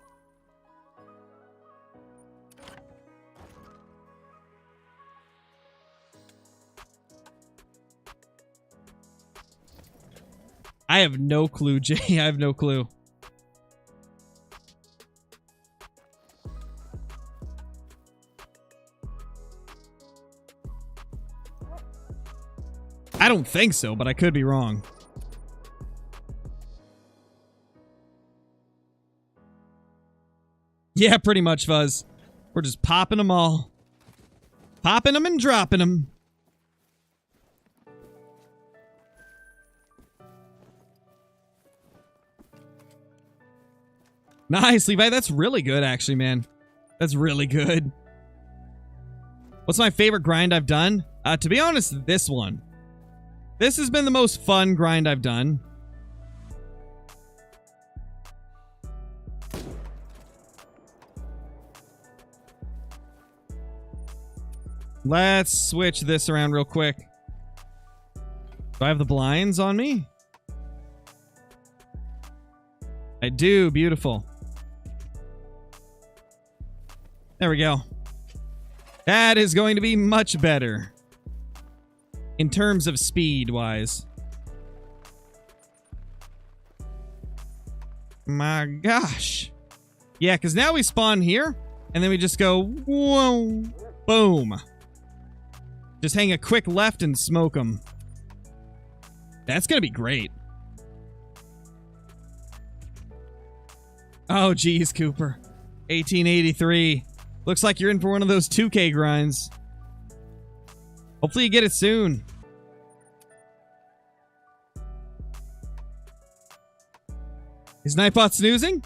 Speaker 1: I have no clue, Jay. I have no clue. I don't think so, but I could be wrong. Yeah, pretty much, Fuzz. We're just popping them all. Popping them and dropping them. Nice, Levi. That's really good, actually, man. That's really good. What's my favorite grind I've done? To be honest, this one. This has been the most fun grind I've done. Let's switch this around real quick. Do I have the blinds on me? I do. Beautiful. There we go. That is going to be much better. In terms of speed-wise. My gosh. Yeah, because now we spawn here, and then we just go, whoa, boom. Just hang a quick left and smoke them. That's going to be great. Oh, geez, Cooper. 1883. Looks like you're in for one of those 2K grinds. Hopefully you get it soon. Is Nightbot snoozing?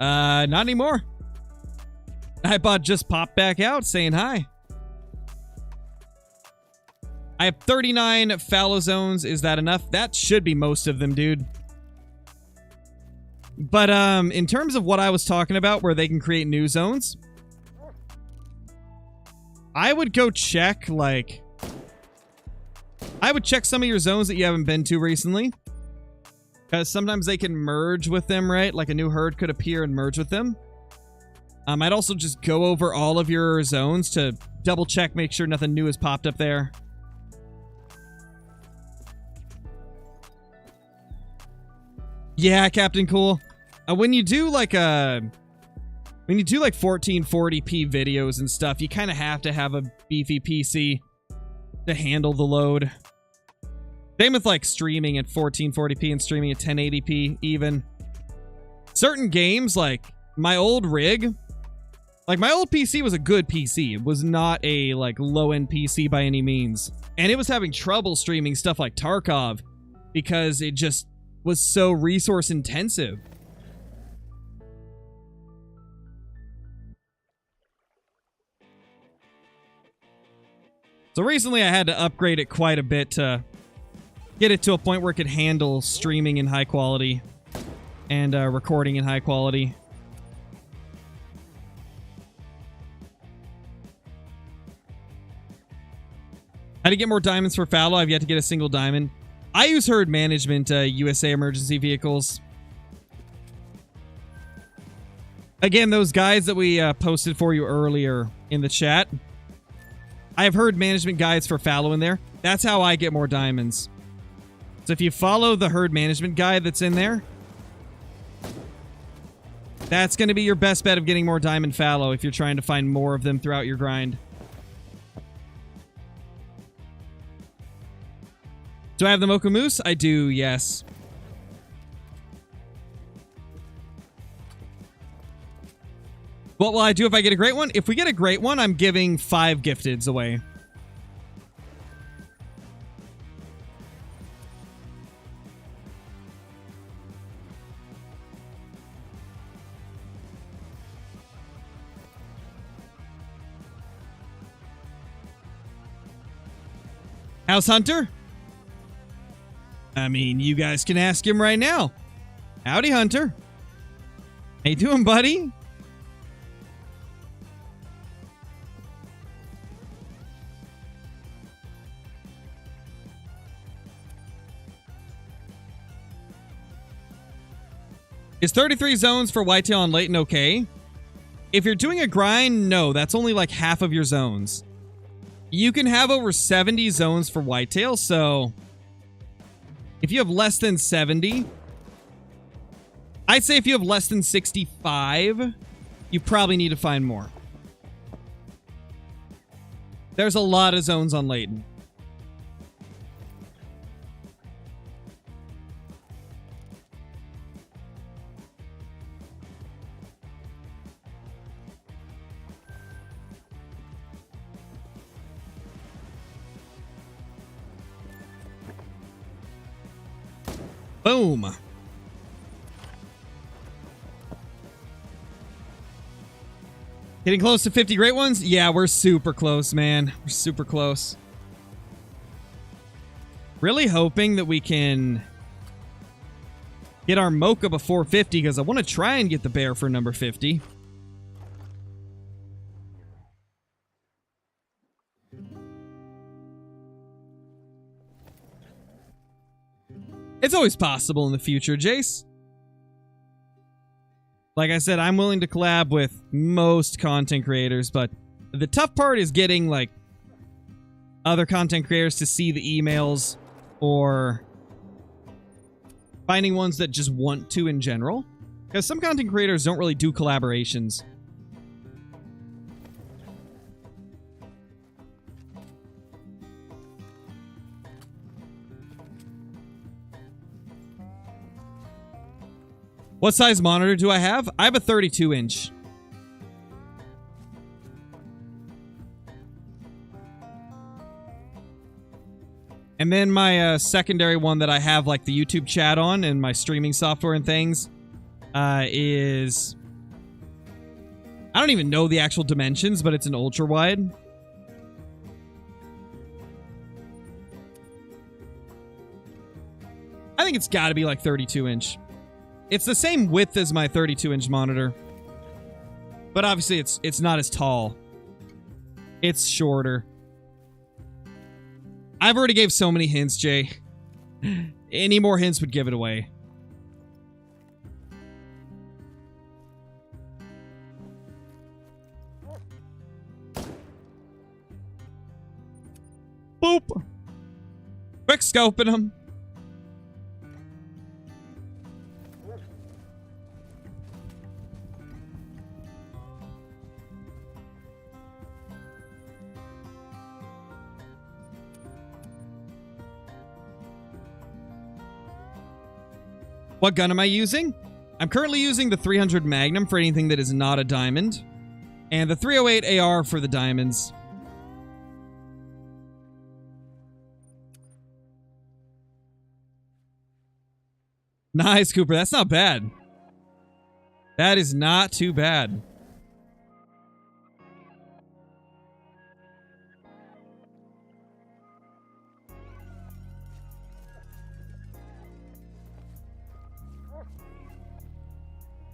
Speaker 1: Not anymore. Nightbot just popped back out saying hi. I have 39 fallow zones. Is that enough? That should be most of them, dude. But in terms of what I was talking about, where they can create new zones, I would go check, like... I would check some of your zones that you haven't been to recently. Because sometimes they can merge with them, right? Like a new herd could appear and merge with them. I'd also just go over all of your zones to double check, make sure nothing new has popped up there. Yeah, Captain Cool. When you do like 1440p videos and stuff, you kind of have to have a beefy PC to handle the load. Same with like streaming at 1440p and streaming at 1080p even. Certain games, like my old rig, like my old PC was a good PC. It was not a like low-end PC by any means. And it was having trouble streaming stuff like Tarkov because it just was so resource intensive. So recently I had to upgrade it quite a bit to get it to a point where it could handle streaming in high quality and recording in high quality. How to get more diamonds for Fallow? I've yet to get a single diamond. I use herd management USA emergency vehicles. Again, those guides that we posted for you earlier in the chat. I have herd management guides for Fallow in there. That's how I get more diamonds. So if you follow the herd management guide that's in there, that's going to be your best bet of getting more diamond Fallow if you're trying to find more of them throughout your grind. Do I have the Mocha Moose? I do, yes. What will I do if I get a great one? If we get a great one, I'm giving 5 gifteds away. House Hunter? I mean, you guys can ask him right now. Howdy, Hunter. How you doing, buddy? Is 33 zones for whitetail on Layton okay? If you're doing a grind, no, that's only like half of your zones. You can have over 70 zones for whitetail, so If you have less than 70, I'd say if you have less than 65, you probably need to find more. There's a lot of zones on Layton. Boom. Getting close to 50 great ones? Yeah, we're super close, man. We're super close. Really hoping that we can get our mocha before 50, because I want to try and get the bear for number 50. It's always possible in the future, Jace. Like I said, I'm willing to collab with most content creators, but the tough part is getting, like, other content creators to see the emails or finding ones that just want to in general. Because some content creators don't really do collaborations. What size monitor do I have? I have a 32-inch. And then my secondary one that I have, like, the YouTube chat on and my streaming software and things is... I don't even know the actual dimensions, but it's an ultra-wide. I think it's got to be like 32-inch. It's the same width as my 32-inch monitor. But obviously it's not as tall. It's shorter. I've already gave so many hints, Jay. Any more hints would give it away. Boop. Quick scoping him. What gun am I using? I'm currently using the 300 Magnum for anything that is not a diamond, and the 308 AR for the diamonds. Nice, Cooper. That's not bad. That is not too bad.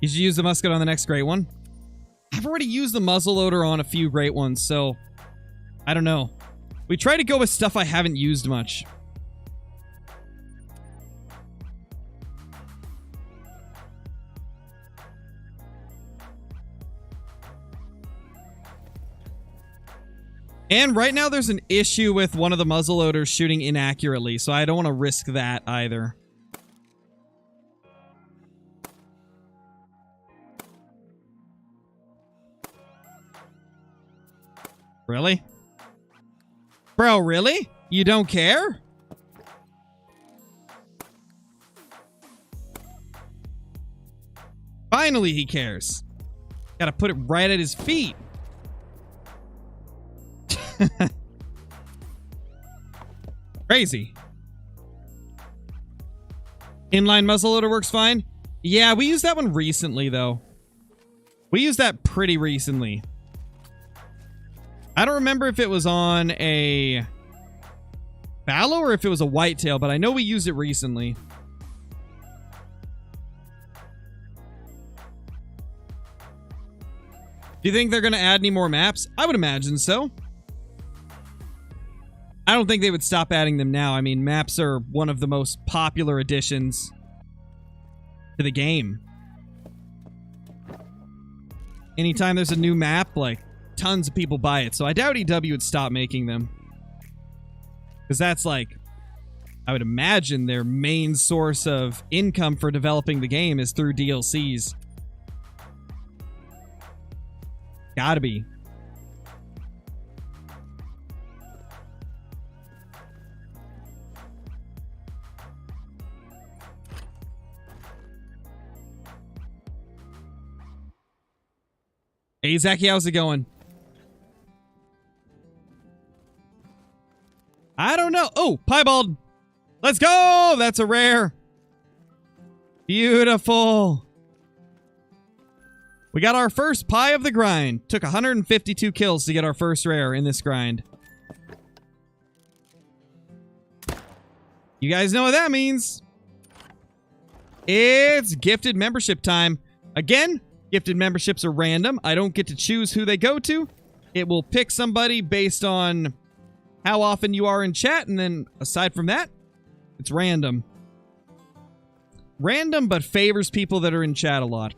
Speaker 1: You should use the musket on the next great one. I've already used the muzzleloader on a few great ones, so I don't know. We try to go with stuff I haven't used much. And right now there's an issue with one of the muzzleloaders shooting inaccurately, so I don't want to risk that either. Really? Bro, really? You don't care? Finally he cares. Gotta put it right at his feet. Crazy. Inline muzzleloader works fine. Yeah, we used that one recently, though. We used that pretty recently. I don't remember if it was on a Fallow or if it was a whitetail, but I know we used it recently. Do you think they're going to add any more maps? I would imagine so. I don't think they would stop adding them now. I mean, maps are one of the most popular additions to the game. Anytime there's a new map, like, tons of people buy it. So I doubt EW would stop making them. Because that's, like, I would imagine their main source of income for developing the game is through DLCs. Gotta be. Hey, Zachy, how's it going? I don't know. Oh, piebald. Let's go. That's a rare. Beautiful. We got our first pie of the grind. Took 152 kills to get our first rare in this grind. You guys know what that means. It's gifted membership time. Again, gifted memberships are random. I don't get to choose who they go to. It will pick somebody based on how often you are in chat, and then aside from that, it's random. Random, but favors people that are in chat a lot.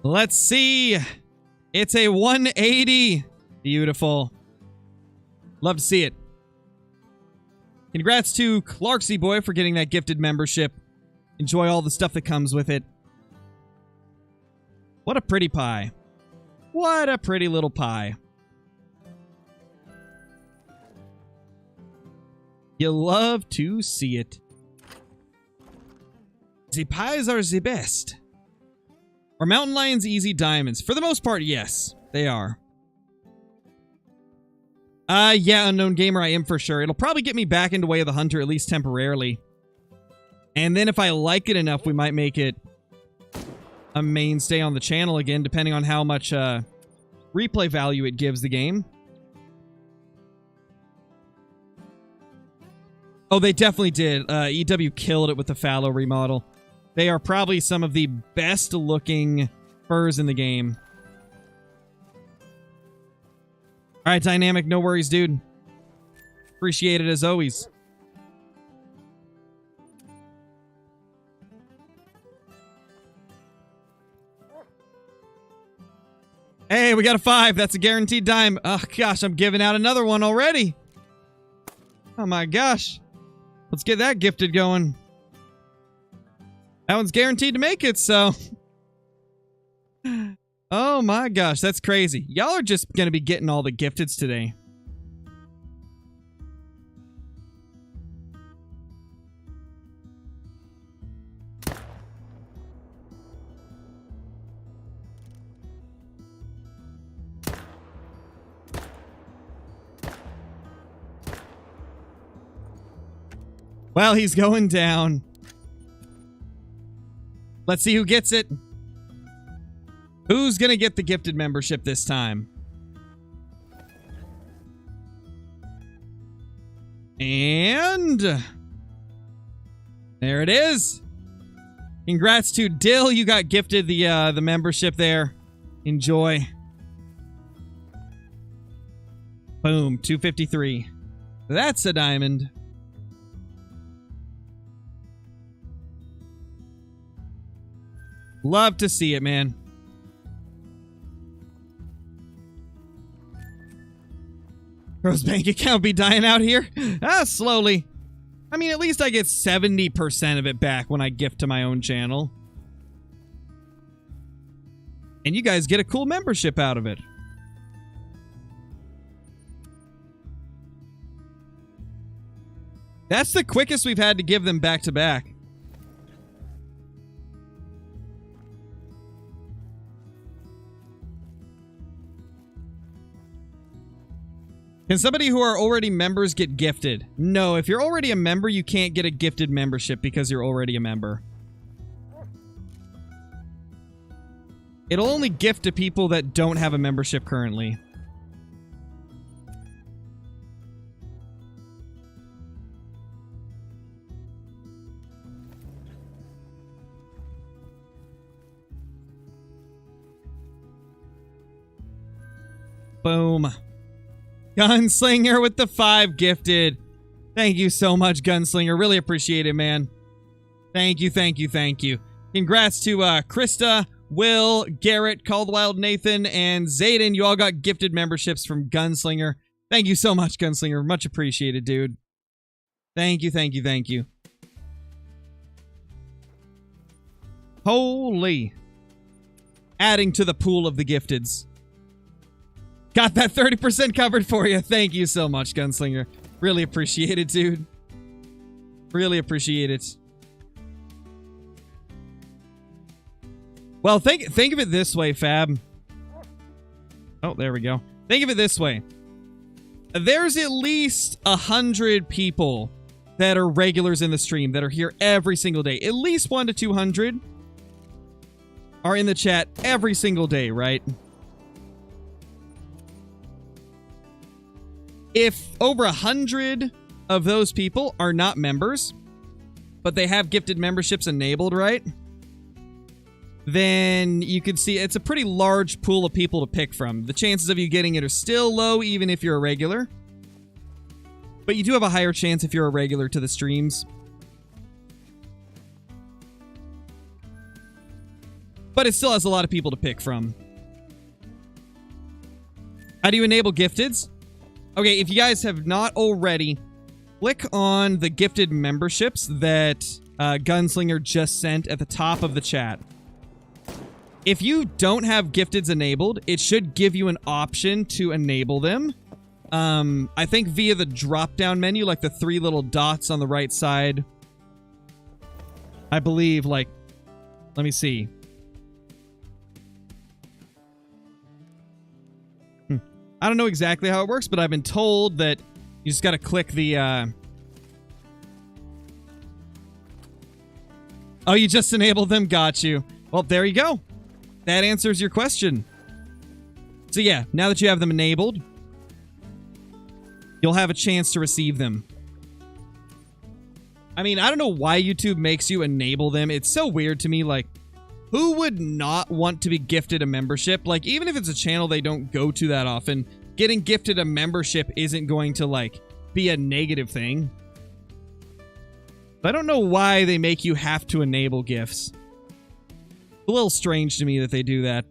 Speaker 1: Let's see. It's a 180. Beautiful. Love to see it. Congrats to Clarksy Boy for getting that gifted membership. Enjoy all the stuff that comes with it. What a pretty pie. What a pretty little pie. You love to see it. The pies are the best. Are mountain lions easy diamonds? For the most part, yes, they are. Yeah, Unknown Gamer, I am for sure. It'll probably get me back into Way of the Hunter, at least temporarily. And then if I like it enough, we might make it a mainstay on the channel again, depending on how much replay value it gives the game. Oh, they definitely did. EW killed it with the Fallow remodel. They are probably some of the best looking furs in the game. All right, Dynamic, no worries, dude. Appreciate it as always. Hey, we got a 5. That's a guaranteed dime. Oh, gosh, I'm giving out another one already. Oh, my gosh. Let's get that gifted going. That one's guaranteed to make it, so... Oh, my gosh. That's crazy. Y'all are just going to be getting all the gifteds today. Well, he's going down. Let's see who gets it. Who's gonna get the gifted membership this time? And there it is. Congrats to Dill. You got gifted the membership there. Enjoy. Boom, 253. That's a diamond. Love to see it, man. Rose bank account be dying out here? Slowly. I mean, at least I get 70% of it back when I gift to my own channel. And you guys get a cool membership out of it. That's the quickest we've had to give them back to back. Can somebody who are already members get gifted? No, if you're already a member, you can't get a gifted membership because you're already a member. It'll only gift to people that don't have a membership currently. Boom. Gunslinger with the 5 gifted. Thank you so much, Gunslinger. Really appreciate it, man. Thank you, thank you, thank you. Congrats to Krista, Will, Garrett, Caldwell, Nathan, and Zayden. You all got gifted memberships from Gunslinger. Thank you so much, Gunslinger. Much appreciated, dude. Thank you, thank you, thank you. Holy. Adding to the pool of the gifteds. Got that 30% covered for you. Thank you so much, Gunslinger. Really appreciate it, dude. Really appreciate it. Well, think of it this way, Fab. Oh, there we go. Think of it this way. There's at least 100 people that are regulars in the stream that are here every single day. At least 100 to 200 are in the chat every single day, right? If over 100 of those people are not members, but they have gifted memberships enabled, right? Then you can see it's a pretty large pool of people to pick from. The chances of you getting it are still low, even if you're a regular. But you do have a higher chance if you're a regular to the streams. But it still has a lot of people to pick from. How do you enable gifteds? Okay, if you guys have not already, click on the gifted memberships that Gunslinger just sent at the top of the chat. If you don't have gifteds enabled, it should give you an option to enable them. I think via the drop-down menu, like the 3 little dots on the right side. I believe, like, let me see. I don't know exactly how it works, but I've been told that you just got to click the... Oh, you just enabled them? Got you. Well, there you go. That answers your question. So yeah, now that you have them enabled, you'll have a chance to receive them. I mean, I don't know why YouTube makes you enable them. It's so weird to me, like... Who would not want to be gifted a membership? Like, even if it's a channel they don't go to that often, getting gifted a membership isn't going to, like, be a negative thing. I don't know why they make you have to enable gifts. It's a little strange to me that they do that.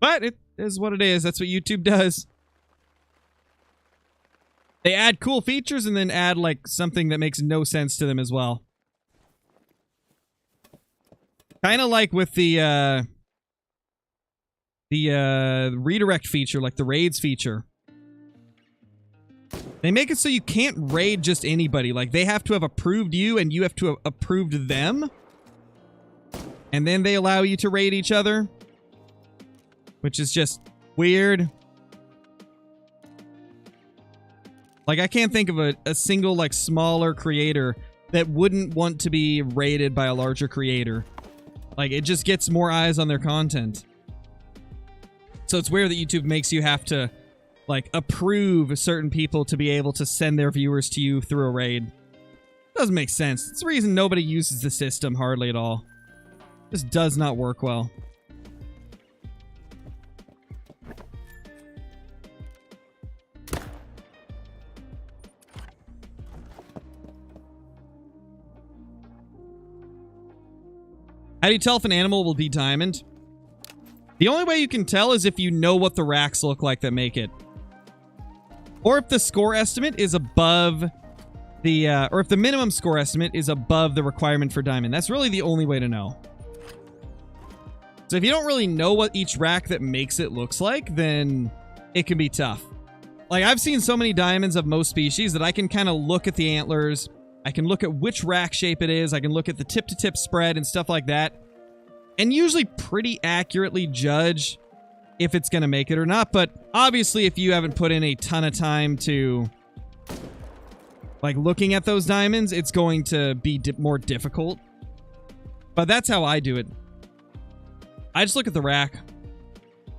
Speaker 1: But it is what it is. That's what YouTube does. They add cool features and then add, like, something that makes no sense to them as well. Kind of like with the redirect feature, like the raids feature. They make it so you can't raid just anybody. Like, they have to have approved you, and you have to have approved them. And then they allow you to raid each other. Which is just weird. Like, I can't think of a single, like, smaller creator that wouldn't want to be raided by a larger creator. Like, it just gets more eyes on their content. So it's weird that YouTube makes you have to, like, approve certain people to be able to send their viewers to you through a raid. Doesn't make sense. It's the reason nobody uses the system hardly at all. Just does not work well. How do you tell if an animal will be diamond? The only way you can tell is if you know what the racks look like that make it. Or if the score estimate is above the, or if the minimum score estimate is above the requirement for diamond. That's really the only way to know. So if you don't really know what each rack that makes it looks like, then it can be tough. Like, I've seen so many diamonds of most species that I can kind of look at the antlers. I can look at which rack shape it is. I can look at the tip-to-tip spread and stuff like that. And usually pretty accurately judge if it's going to make it or not. But obviously, if you haven't put in a ton of time to, like, looking at those diamonds, it's going to be more difficult. But that's how I do it. I just look at the rack.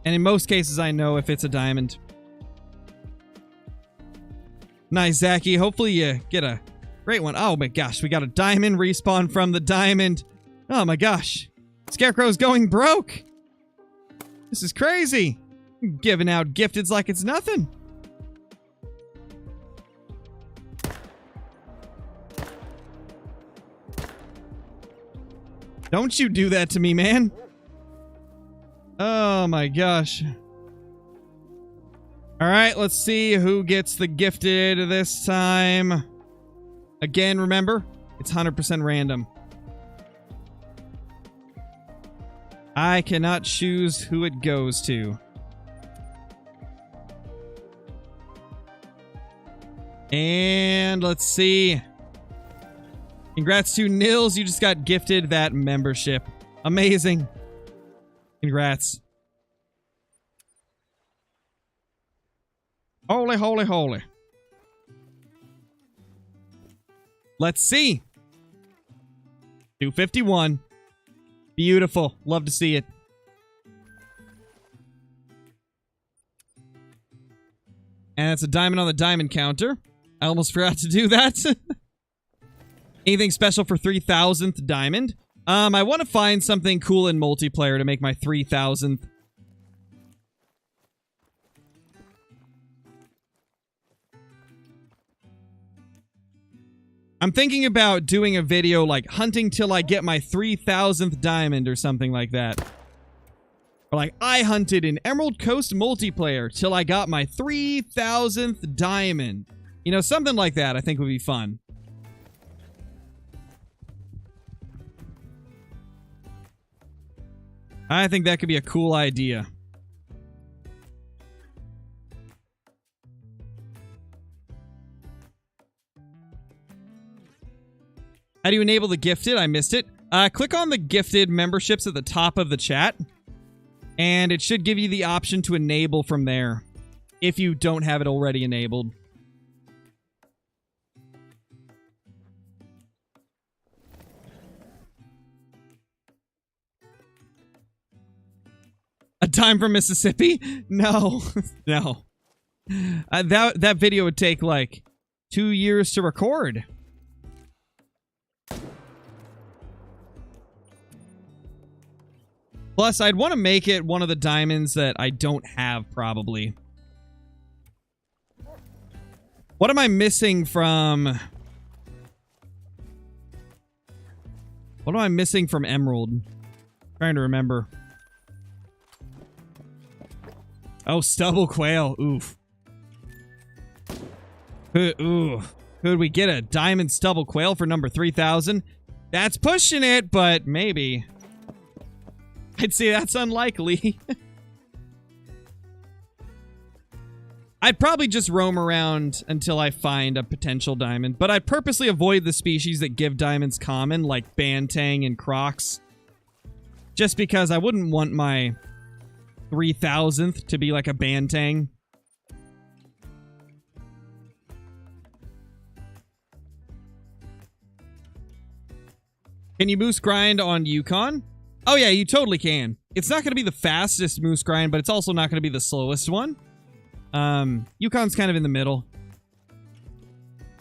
Speaker 1: And in most cases, I know if it's a diamond. Nice, Zachy. Hopefully you get a... Great one. Oh my gosh, we got a diamond respawn from the diamond. Oh my gosh. Scarecrow's going broke. This is crazy. Giving out gifteds like it's nothing. Don't you do that to me, man. Oh my gosh. All right, let's see who gets the gifted this time. Again, remember, it's 100% random. I cannot choose who it goes to. And let's see. Congrats to Nils. You just got gifted that membership. Amazing. Congrats. Holy, holy, holy. Let's see. 251. Beautiful. Love to see it. And it's a diamond on the diamond counter. I almost forgot to do that. Anything special for 3,000th diamond? I want to find something cool in multiplayer to make my 3,000th. I'm thinking about doing a video like hunting till I get my 3,000th diamond or something like that. Or like, I hunted in Emerald Coast multiplayer till I got my 3,000th diamond. You know, something like that I think would be fun. I think that could be a cool idea. How do you enable the gifted? I missed it. Click on the gifted memberships at the top of the chat. And it should give you the option to enable from there. If you don't have it already enabled. A time from Mississippi? No. No. That video would take like 2 years to record. Plus, I'd want to make it one of the diamonds that I don't have, probably. What am I missing from... What am I missing from Emerald? I'm trying to remember. Oh, stubble quail. Oof. Ooh. Could we get a diamond stubble quail for number 3,000? That's pushing it, but maybe. I'd say that's unlikely. I'd probably just roam around until I find a potential diamond, but I'd purposely avoid the species that give diamonds common, like Bantang and Crocs. Just because I wouldn't want my 3,000th to be like a Bantang. Can you moose grind on Yukon? Oh yeah, you totally can. It's not going to be the fastest moose grind, but it's also not going to be the slowest one. Yukon's kind of in the middle.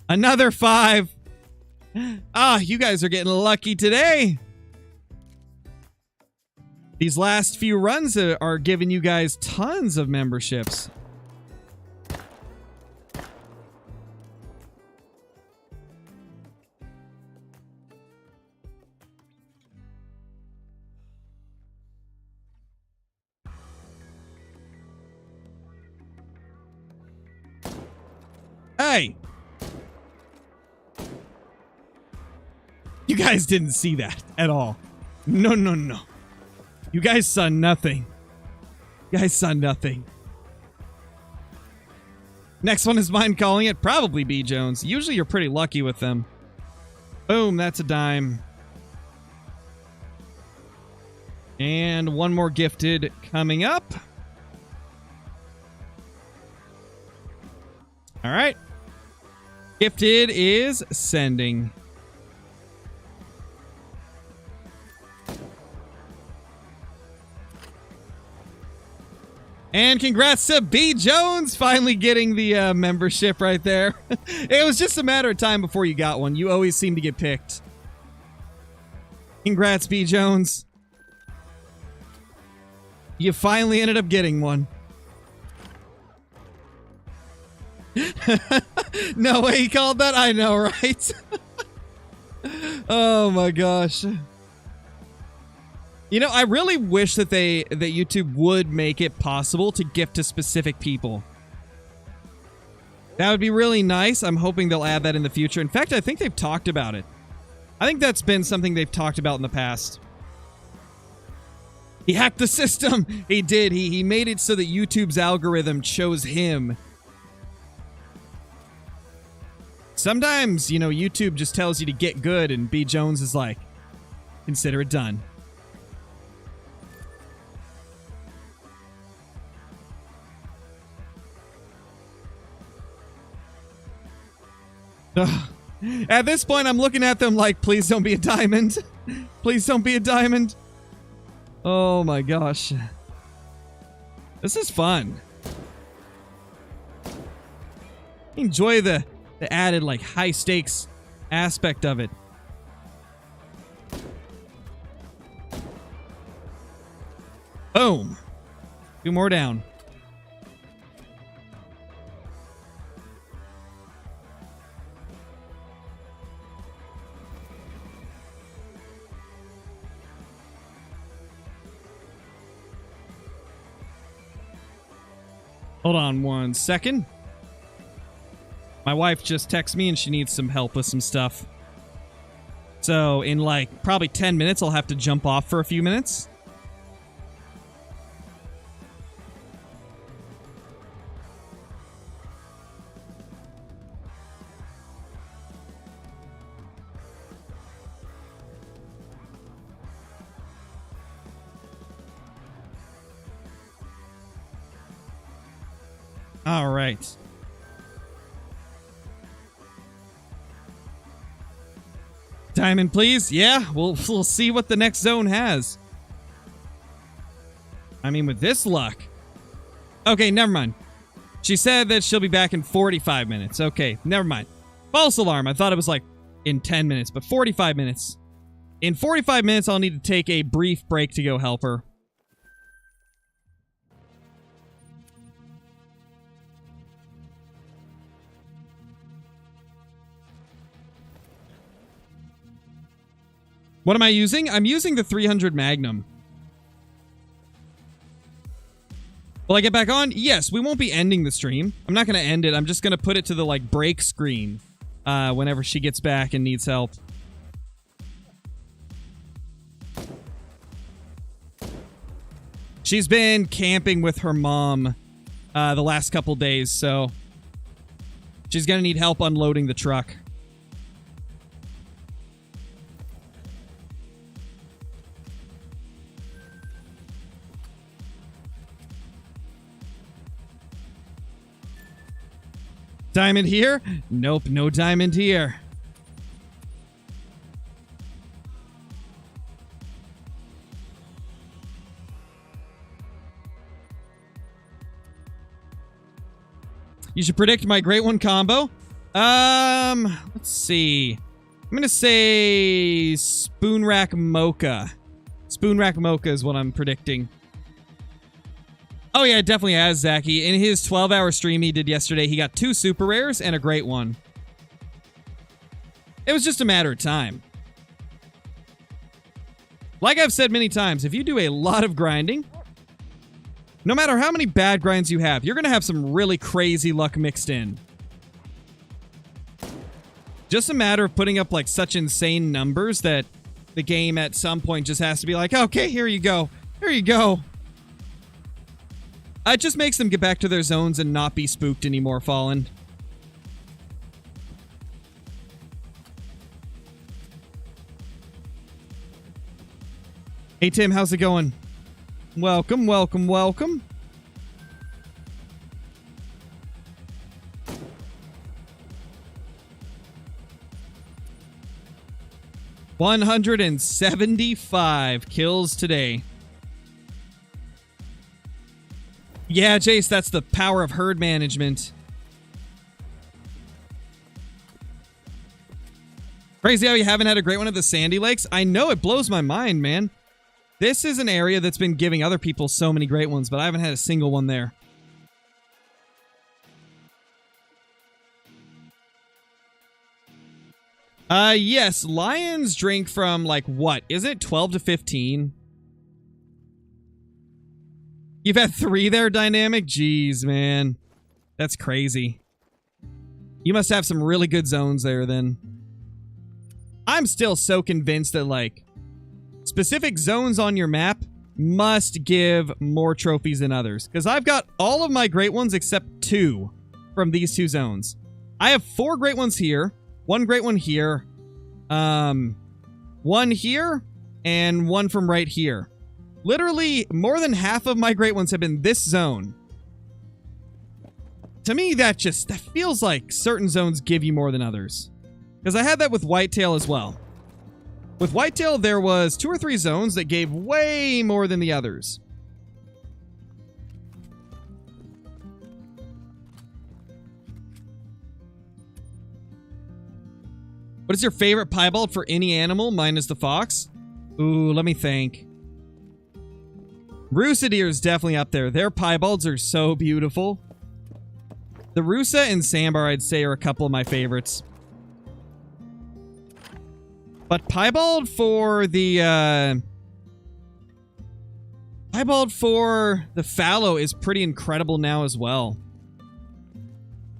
Speaker 1: Another 5. Ah, you guys are getting lucky today. These last few runs are giving you guys tons of memberships. Hey! You guys didn't see that at all. No, no, no. You guys saw nothing. You guys saw nothing. Next one is mine calling it. Probably B. Jones. Usually you're pretty lucky with them. Boom, that's a dime. And one more gifted coming up. All right. Gifted is sending. And congrats to B. Jones finally getting the membership right there. It was just a matter of time before you got one. You always seem to get picked. Congrats, B. Jones. You finally ended up getting one. No way he called that? I know, right? Oh my gosh. You know, I really wish that YouTube would make it possible to gift to specific people. That would be really nice. I'm hoping they'll add that in the future. In fact, I think they've talked about it. I think that's been something they've talked about in the past. He hacked the system. He did. He made it so that YouTube's algorithm chose him. Sometimes, you know, YouTube just tells you to get good, and B. Jones is like, consider it done. Ugh. At this point, I'm looking at them like, please don't be a diamond. Please don't be a diamond. Oh my gosh. This is fun. Enjoy the added, like, high stakes aspect of it. Boom. 2 more down. Hold on 1 second. My wife just texted me and she needs some help with some stuff. So in like probably 10 minutes, I'll have to jump off for a few minutes. All right. Diamond, please. Yeah, we'll see what the next zone has. I mean, with this luck. Okay, never mind. She said that she'll be back in 45 minutes. Okay, never mind. False alarm. I thought it was like in 10 minutes, but 45 minutes. In 45 minutes, I'll need to take a brief break to go help her. What am I using? I'm using the 300 Magnum. Will I get back on? Yes, we won't be ending the stream. I'm not going to end it. I'm just going to put it to the, like, break screen whenever she gets back and needs help. She's been camping with her mom the last couple days, so she's going to need help unloading the truck. Diamond here? Nope, no diamond here. You should predict my great one combo. Let's see. I'm gonna say Spoon Rack Mocha. Spoon Rack Mocha is what I'm predicting. Oh yeah, it definitely has, Zachy. In his 12-hour stream he did yesterday, he got 2 super rares and a great one. It was just a matter of time. Like I've said many times, if you do a lot of grinding, no matter how many bad grinds you have, you're going to have some really crazy luck mixed in. Just a matter of putting up like such insane numbers that the game at some point just has to be like, okay, here you go. Here you go. It just makes them get back to their zones and not be spooked anymore, Fallen. Hey, Tim, how's it going? Welcome, welcome, welcome. $175 kills today. Yeah, Jace, that's the power of herd management. Crazy how you haven't had a great one at the Sandy Lakes. I know, it blows my mind, man. This is an area that's been giving other people so many great ones, but I haven't had a single one there. Yes, lions drink from, like, what? Is it 12 to 15? You've had 3 there, Dynamic? Jeez, man. That's crazy. You must have some really good zones there then. I'm still so convinced that, like, specific zones on your map must give more trophies than others. Because I've got all of my great ones except 2 from these 2 zones. I have 4 great ones here, 1 great one here, 1 here, and 1 from right here. Literally, more than half of my great ones have been this zone. To me, that feels like certain zones give you more than others. Because I had that with Whitetail as well. With Whitetail, there was 2 or 3 zones that gave way more than the others. What is your favorite piebald for any animal minus the fox? Ooh, let me think. Rusa deer is definitely up there. Their piebalds are so beautiful. The Rusa and Sambar, I'd say, are a couple of my favorites. But piebald for the fallow is pretty incredible now as well.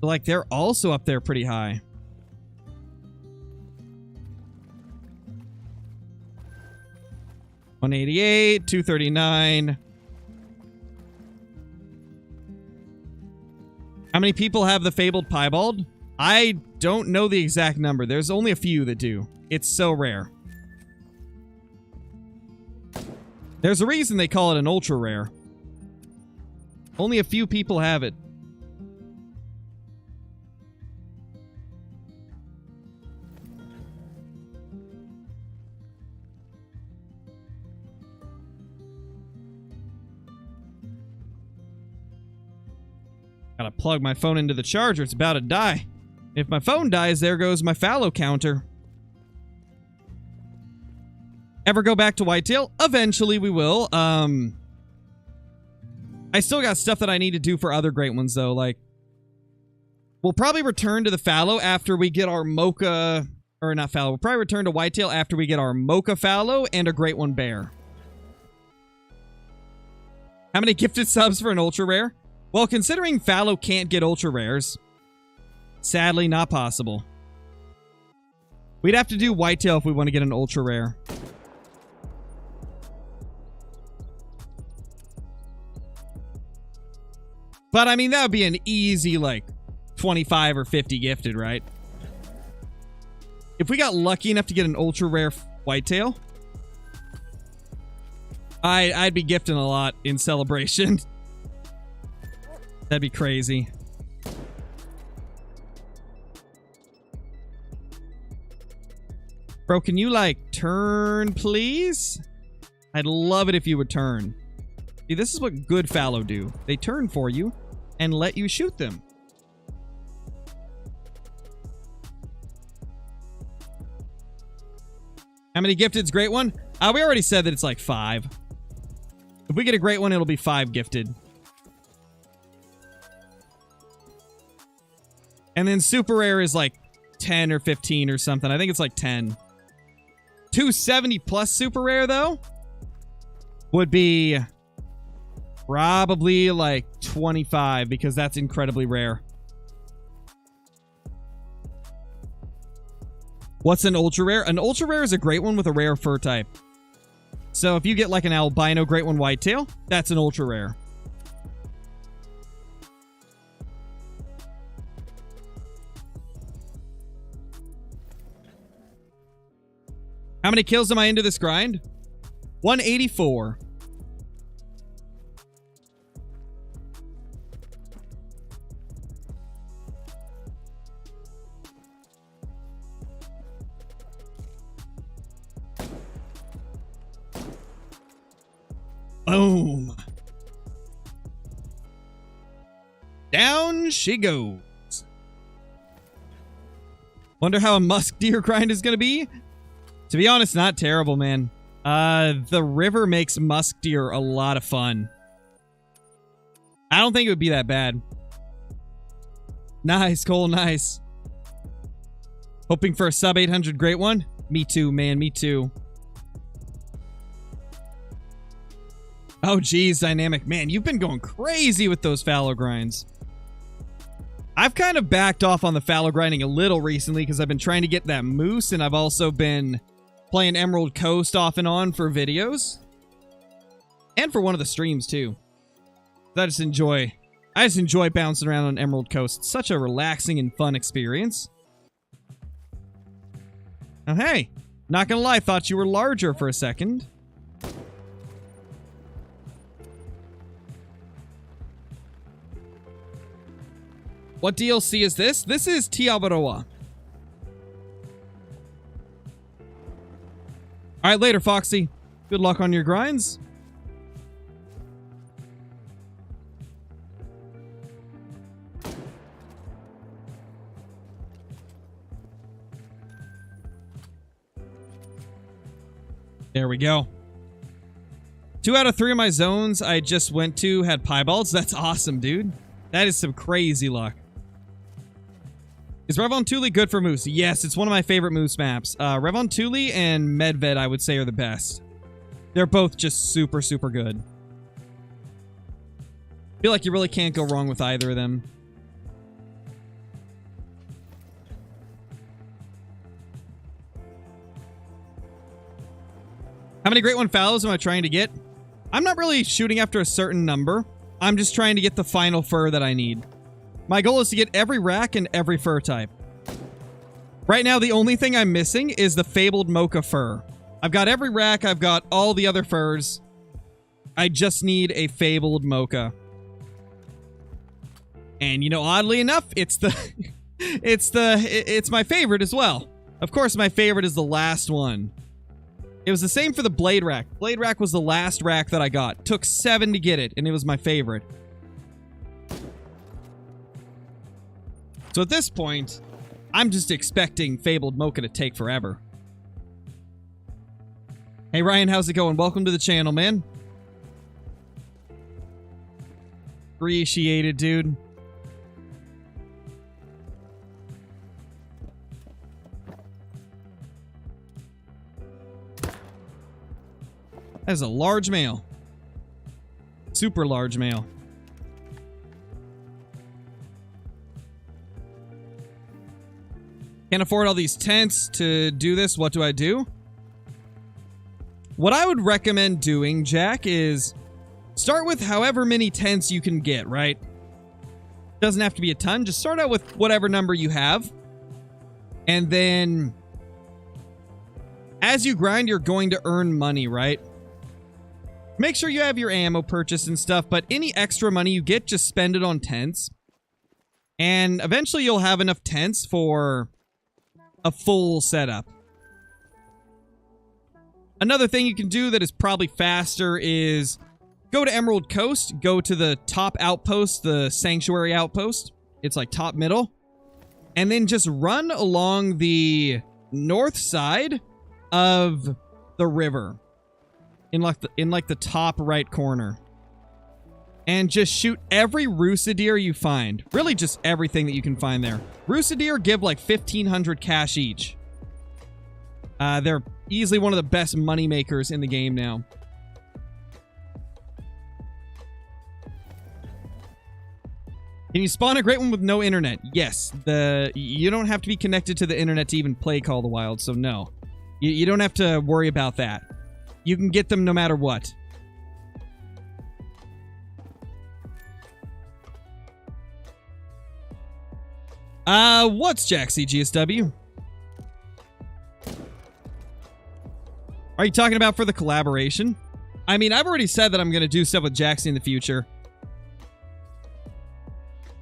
Speaker 1: But, like, they're also up there pretty high. $188, $239. How many people have the fabled piebald? I don't know the exact number. There's only a few that do. It's so rare. There's a reason they call it an ultra rare. Only a few people have it. Gotta plug my phone into the charger. It's about to die. If my phone dies, there goes my fallow counter. Ever go back to Whitetail? Eventually we will. I still got stuff that I need to do for other great ones, though. Like, we'll probably return to the fallow after we get our mocha... Or not fallow. We'll probably return to Whitetail after we get our mocha fallow and a great one bear. How many gifted subs for an ultra rare? Well, considering fallow can't get ultra rares, sadly not possible. We'd have to do Whitetail if we want to get an ultra rare. But, I mean, that would be an easy, like, 25 or 50 gifted, right? If we got lucky enough to get an ultra rare Whitetail, I'd be gifting a lot in celebration. That'd be crazy. Bro, can you, like, turn, please? I'd love it if you would turn. See, this is what good fallow do. They turn for you and let you shoot them. How many gifted's great one? We already said that it's like 5. If we get a great one, it'll be 5 gifted. And then super rare is like 10 or 15 or something. I think it's like 10. 270 plus super rare, though, would be probably like 25 because that's incredibly rare. What's an ultra rare? An ultra rare is a great one with a rare fur type. So if you get like an albino great one whitetail, that's an ultra rare. How many kills am I into this grind? 184. Boom. Down she goes. Wonder how a musk deer grind is going to be? To be honest, not terrible, man. The river makes musk deer a lot of fun. I don't think it would be that bad. Nice, Cole, nice. Hoping for a sub 800 great one? Me too, man, me too. Oh, geez, Dynamic. Man, you've been going crazy with those fallow grinds. I've kind of backed off on the fallow grinding a little recently because I've been trying to get that moose, and I've also been playing Emerald Coast off and on for videos. And for one of the streams, too. I just enjoy bouncing around on Emerald Coast. It's such a relaxing and fun experience. Oh, hey. Not gonna lie, thought you were larger for a second. What DLC is this? This is Tiabaroa. Alright, later, Foxy. Good luck on your grinds. There we go. 2 out of 3 of my zones I just went to had piebalds. That's awesome, dude. That is some crazy luck. Is Revon Tuli good for moose? Yes, it's one of my favorite moose maps. Revon Tuli and Medved, I would say, are the best. They're both just super, super good. I feel like you really can't go wrong with either of them. How many Great One Fallows am I trying to get? I'm not really shooting after a certain number. I'm just trying to get the final fur that I need. My goal is to get every rack and every fur type. Right now, the only thing I'm missing is the Fabled Mocha fur. I've got every rack. I've got all the other furs. I just need a Fabled Mocha. And, you know, oddly enough, it's my favorite as well. Of course, my favorite is the last one. It was the same for the Blade Rack. Blade Rack was the last rack that I got. Took 7 to get it, and it was my favorite. So at this point, I'm just expecting Fabled Mocha to take forever. Hey Ryan, how's it going? Welcome to the channel, man. Appreciate it, dude. That is a large male. Super large male. Can't afford all these tents to do this. What do I do? What I would recommend doing, Jack, is start with however many tents you can get, right? Doesn't have to be a ton. Just start out with whatever number you have. And then as you grind, you're going to earn money, right? Make sure you have your ammo purchase and stuff, but any extra money you get, just spend it on tents. And eventually you'll have enough tents for a full setup. Another thing you can do that is probably faster is go to Emerald Coast, go to the top outpost, the Sanctuary outpost. It's like top middle. And then just run along the north side of the river. In like the top right corner. And just shoot every Roosadeer you find. Really just everything that you can find there. Roosadeer give like 1,500 cash each. They're easily one of the best money makers in the game now. Can you spawn a great one with no internet? Yes. You don't have to be connected to the internet to even play Call of the Wild, so no. You don't have to worry about that. You can get them no matter what. What's Jaxie GSW? Are you talking about for the collaboration? I mean, I've already said that I'm going to do stuff with Jaxie in the future.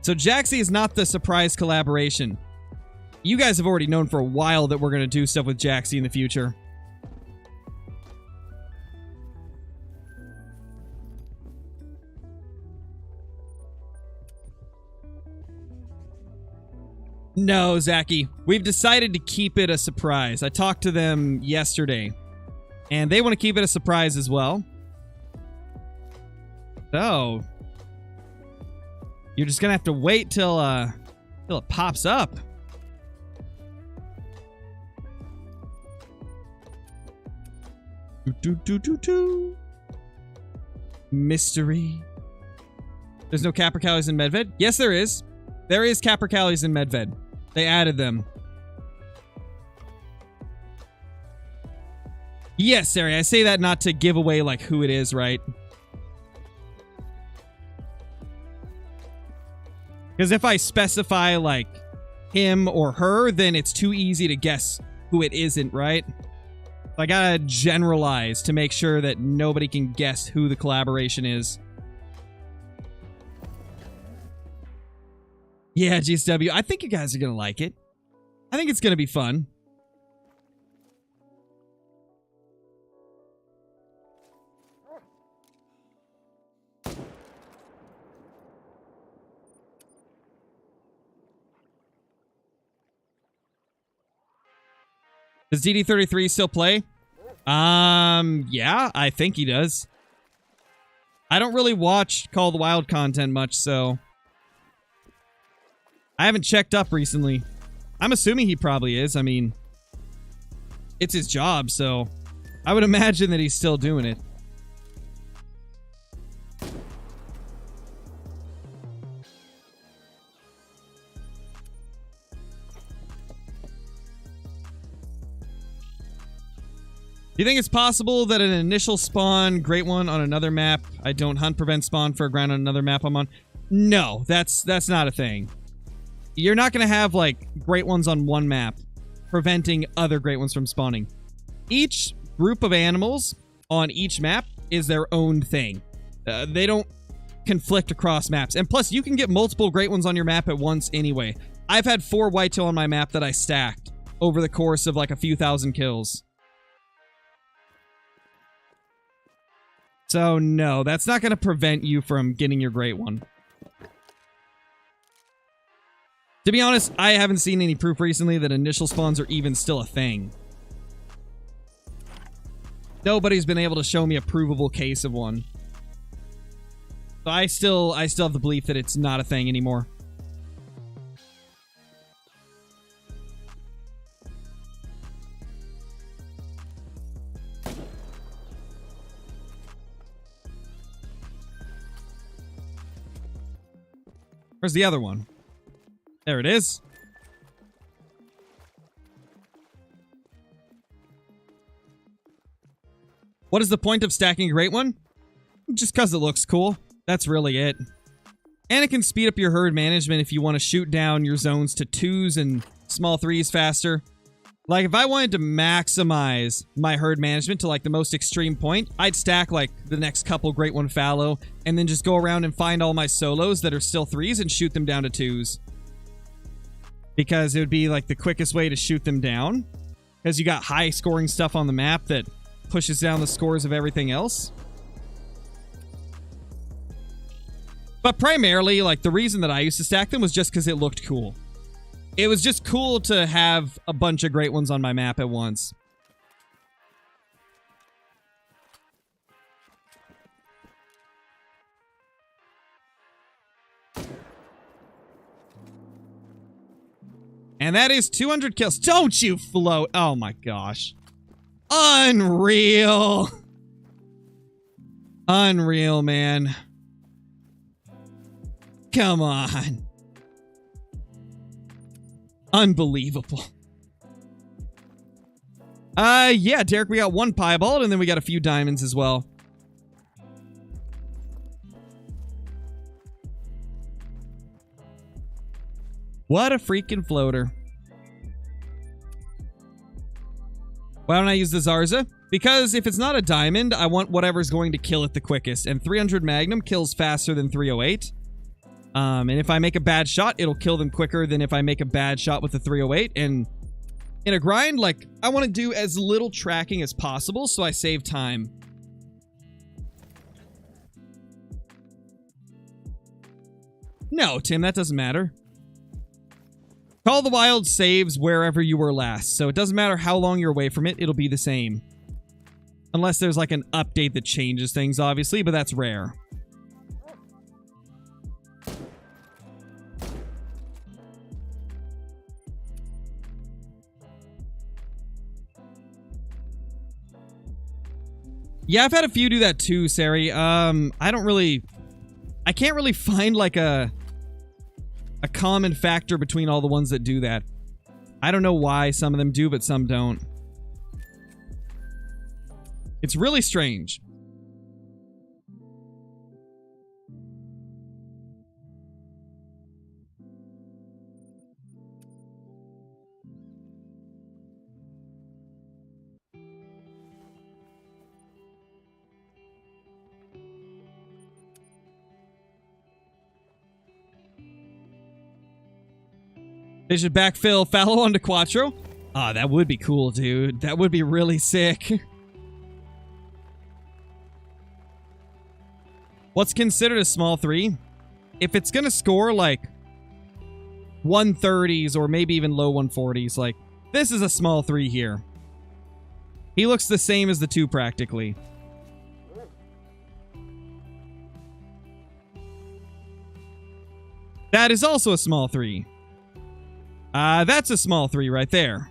Speaker 1: So Jaxie is not the surprise collaboration. You guys have already known for a while that we're going to do stuff with Jaxie in the future. No, Zachy. We've decided to keep it a surprise. I talked to them yesterday, and they want to keep it a surprise as well. So, you're just gonna have to wait till it pops up. Mystery. There's no Capercaillies in Medved? Yes, there is. There is Capercaillies in Medved. They added them. Yes, Sari, I say that not to give away like who it is, right? Because if I specify like him or her, then it's too easy to guess who it isn't, right? I gotta generalize to make sure that nobody can guess who the collaboration is. Yeah, GSW, I think you guys are gonna like it. I think it's gonna be fun. Does DD33 still play? Yeah, I think he does. I don't really watch Call of the Wild content much, so I haven't checked up recently. I'm assuming he probably is. I mean, it's his job, so I would imagine that he's still doing it. Do you think it's possible that an initial spawn great one on another map? I don't hunt prevent spawn for a ground on another map I'm on. No, that's not a thing. You're not going to have like great ones on one map preventing other great ones from spawning. Each group of animals on each map is their own thing. They don't conflict across maps. And plus, you can get multiple great ones on your map at once anyway. I've had 4 whitetail on my map that I stacked over the course of like a few thousand kills. So no, that's not going to prevent you from getting your great one. To be honest, I haven't seen any proof recently that initial spawns are even still a thing. Nobody's been able to show me a provable case of one. So I still have the belief that it's not a thing anymore. Where's the other one? There it is. What is the point of stacking a great one? Just because it looks cool. That's really it. And it can speed up your herd management if you want to shoot down your zones to 2s and small 3s faster. Like, if I wanted to maximize my herd management to, like, the most extreme point, I'd stack, like, the next couple Great One Fallow, and then just go around and find all my solos that are still 3s and shoot them down to 2s. Because it would be, like, the quickest way to shoot them down. Because you got high-scoring stuff on the map that pushes down the scores of everything else. But primarily, like, the reason that I used to stack them was just because it looked cool. It was just cool to have a bunch of great ones on my map at once. And that is 200 kills. Don't you float. Oh my gosh. Unreal. Unreal, man. Come on. Unbelievable. Yeah, Derek, we got 1 piebald, and then we got a few diamonds as well. What a freaking floater. Why don't I use the Zarza? Because if it's not a diamond, I want whatever's going to kill it the quickest, and 300 Magnum kills faster than 308. And if I make a bad shot, it'll kill them quicker than if I make a bad shot with the 308. And in a grind, like, I want to do as little tracking as possible so I save time. No, Tim, that doesn't matter. Call of the Wild saves wherever you were last, so it doesn't matter how long you're away from it, it'll be the same. Unless there's like an update that changes things, obviously, but that's rare. Yeah, I've had a few do that too, I can't really find like a common factor between all the ones that do that. I don't know why some of them do, but some don't. It's really strange. They should backfill Fallow onto Quattro. Ah, that would be cool, dude. That would be really sick. What's considered a small 3? If it's gonna score like 130s or maybe even low 140s, like this is a small 3 here. He looks the same as the 2 practically. That is also a small 3. That's a small 3 right there.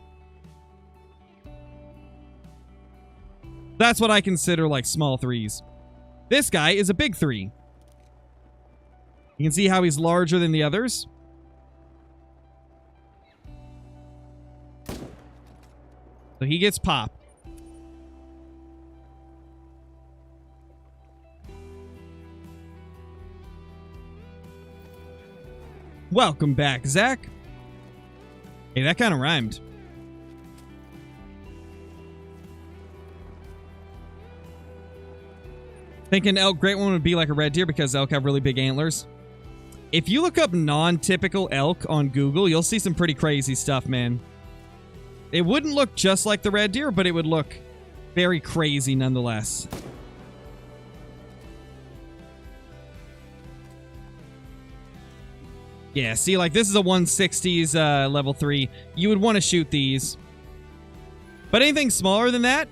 Speaker 1: That's what I consider like small 3s. This guy is a big 3. You can see how he's larger than the others. So he gets popped. Welcome back, Zach. Hey, that kind of rhymed. Thinking elk great one would be like a red deer because elk have really big antlers. If you look up non-typical elk on Google, you'll see some pretty crazy stuff, man. It wouldn't look just like the red deer, but it would look very crazy nonetheless. Yeah, see, like, this is a 160s level 3. You would want to shoot these. But anything smaller than that,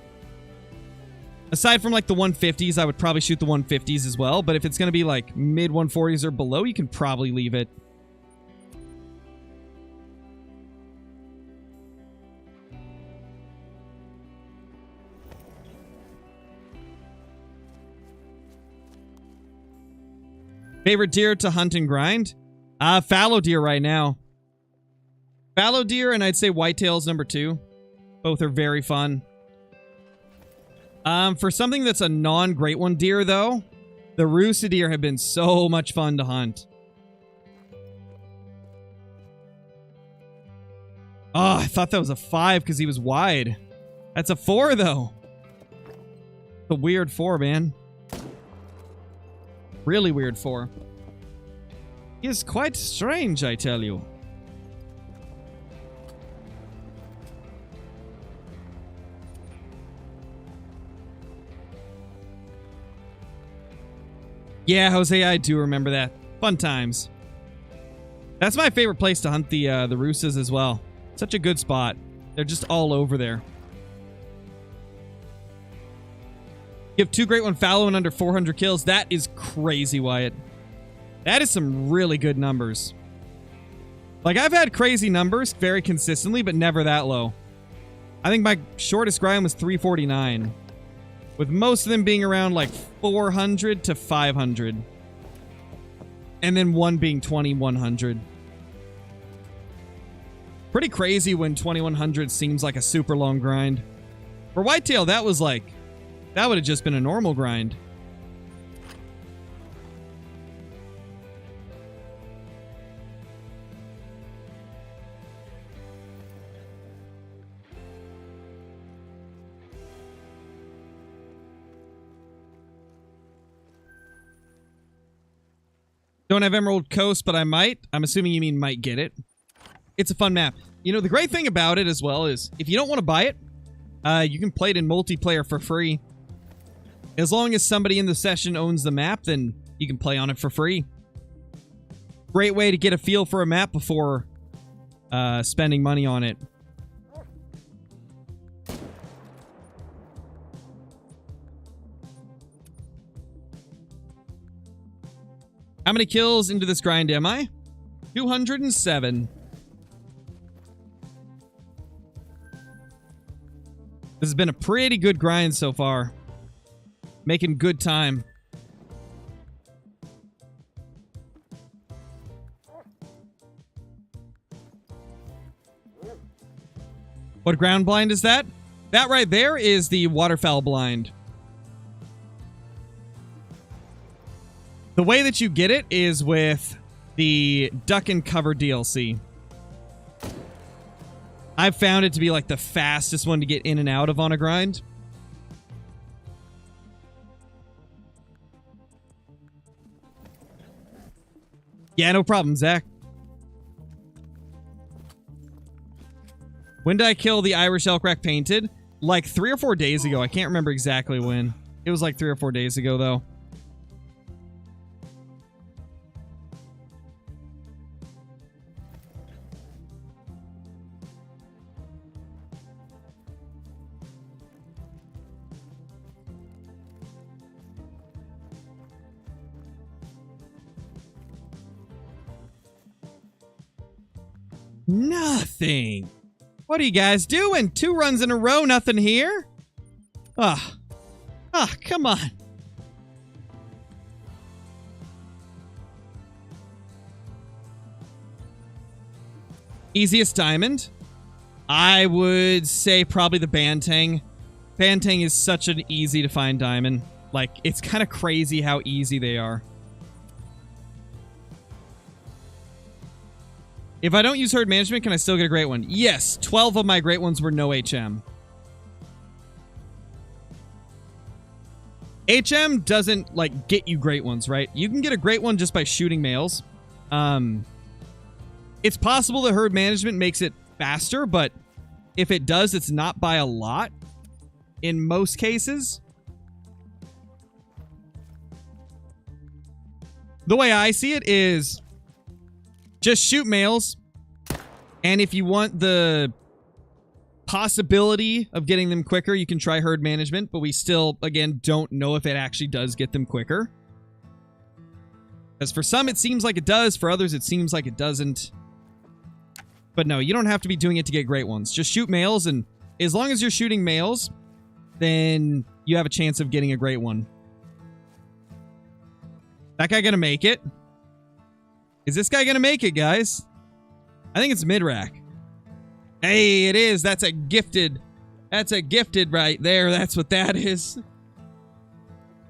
Speaker 1: aside from, like, the 150s, I would probably shoot the 150s as well. But if it's going to be, like, mid-140s or below, you can probably leave it. Favorite deer to hunt and grind? Fallow deer right now. Fallow deer, and I'd say whitetails number 2. Both are very fun. For something that's a non-great one deer, though, the rooster deer have been so much fun to hunt. Oh, I thought that was a 5 because he was wide. That's a 4, though. It's a weird 4, man. Really weird 4. He is quite strange, I tell you. Yeah, Jose, I do remember that. Fun times. That's my favorite place to hunt the roosters as well. Such a good spot. They're just all over there. You have 2 great one fallow and under 400 kills. That is crazy, Wyatt. That is some really good numbers. Like, I've had crazy numbers very consistently, but never that low. I think my shortest grind was 349. With most of them being around, like, 400 to 500. And then one being 2100. Pretty crazy when 2100 seems like a super long grind. For whitetail, that was like... that would have just been a normal grind. Don't have Emerald Coast, but I might. I'm assuming you mean might get it. It's a fun map. You know, the great thing about it as well is if you don't want to buy it, you can play it in multiplayer for free. As long as somebody in the session owns the map, then you can play on it for free. Great way to get a feel for a map before spending money on it. How many kills into this grind am I? 207. This has been a pretty good grind so far. Making good time. What ground blind is that? That right there is the waterfowl blind. The way that you get it is with the Duck and Cover DLC. I've found it to be like the fastest one to get in and out of on a grind. Yeah, no problem, Zach. When did I kill the Irish elk rack painted? Like 3 or 4 days ago. I can't remember exactly when. It was like 3 or 4 days ago, though. Nothing. What are you guys doing? 2 runs in a row, nothing here? Ah, come on. Easiest diamond? I would say probably the Bantang. Bantang is such an easy to find diamond. Like, it's kind of crazy how easy they are. If I don't use herd management, can I still get a great one? Yes, 12 of my great ones were no HM. HM doesn't, like, get you great ones, right? You can get a great one just by shooting males. It's possible that herd management makes it faster, but if it does, it's not by a lot in most cases. The way I see it is just shoot males, and if you want the possibility of getting them quicker, you can try herd management, but we still, again, don't know if it actually does get them quicker. Because for some, it seems like it does. For others, it seems like it doesn't. But no, you don't have to be doing it to get great ones. Just shoot males, and as long as you're shooting males, then you have a chance of getting a great one. That guy gonna make it? Is this guy gonna make it, guys? I think it's mid-rack. Hey, it is. That's a gifted. That's a gifted right there. That's what that is.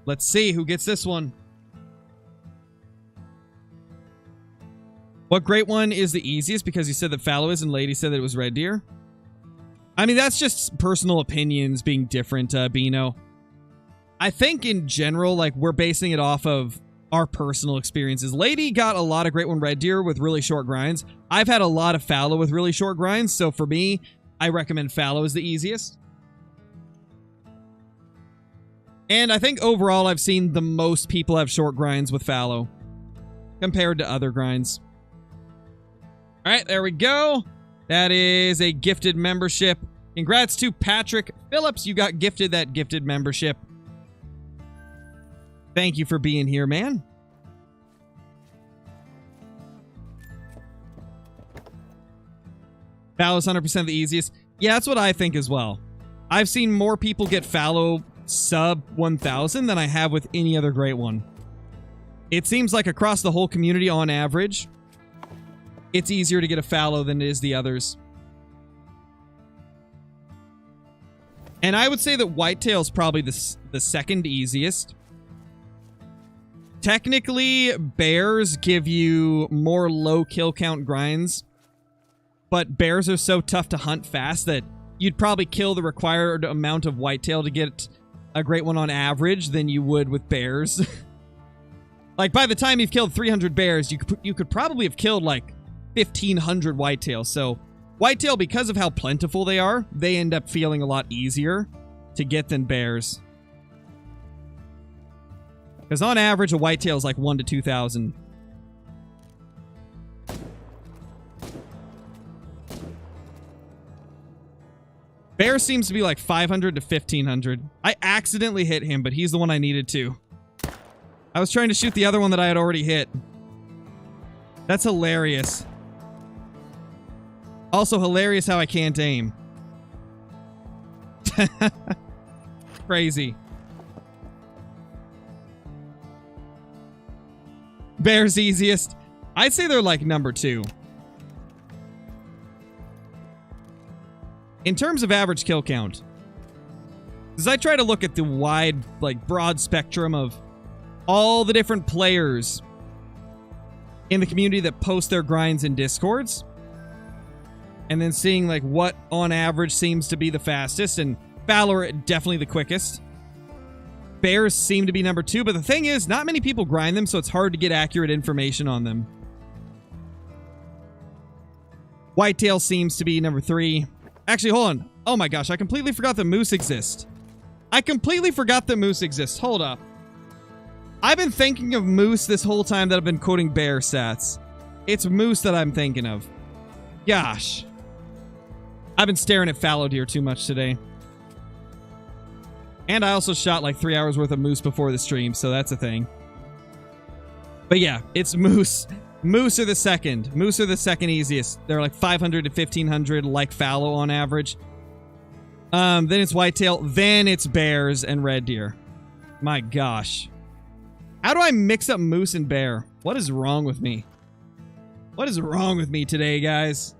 Speaker 1: Let's see who gets this one. What great one is the easiest? Because you said that Fallow is and Lady said that it was red deer. I mean, that's just personal opinions being different, Bino. I think in general, like, we're basing it off of our personal experiences. Lady got a lot of great one red deer with really short grinds. I've had a lot of Fallow with really short grinds, so for me, I recommend Fallow as the easiest. And I think overall I've seen the most people have short grinds with Fallow compared to other grinds. Alright, there we go. That is a gifted membership. Congrats to Patrick Phillips. You got gifted that gifted membership. Thank you for being here, man. Fallow's 100% the easiest. Yeah, that's what I think as well. I've seen more people get Fallow sub 1,000 than I have with any other great one. It seems like across the whole community, on average, it's easier to get a Fallow than it is the others. And I would say that Whitetail's probably the second easiest. Technically, bears give you more low kill count grinds, but bears are so tough to hunt fast that you'd probably kill the required amount of whitetail to get a great one on average than you would with bears. Like, by the time you've killed 300 bears, you could probably have killed, like, 1,500 whitetail. So, whitetail, because of how plentiful they are, they end up feeling a lot easier to get than bears. Because on average, a whitetail is like 1 to 2,000. Bear seems to be like 500 to 1,500. I accidentally hit him, but he's the one I needed to. I was trying to shoot the other one that I had already hit. That's hilarious. Also hilarious how I can't aim. Crazy. Bear's easiest. I'd say they're like number 2. in terms of average kill count, as I try to look at the wide, like, broad spectrum of all the different players in the community that post their grinds in Discords, and then seeing, like, what on average seems to be the fastest, and Fallow definitely the quickest. Bears seem to be number 2, but the thing is, not many people grind them, so it's hard to get accurate information on them. Whitetail seems to be number 3. Actually, hold on. Oh my gosh, I completely forgot that moose exist. I completely forgot that moose exists. Hold up. I've been thinking of moose this whole time that I've been quoting bear stats. It's moose that I'm thinking of. Gosh. I've been staring at fallow deer too much today. And I also shot like 3 hours worth of moose before the stream, so that's a thing. But yeah, it's moose. Moose are the second. Moose are the second easiest. They're like 500 to 1500 like fallow on average. Then it's whitetail. Then it's bears and red deer. My gosh. How do I mix up moose and bear? What is wrong with me? What is wrong with me today, guys?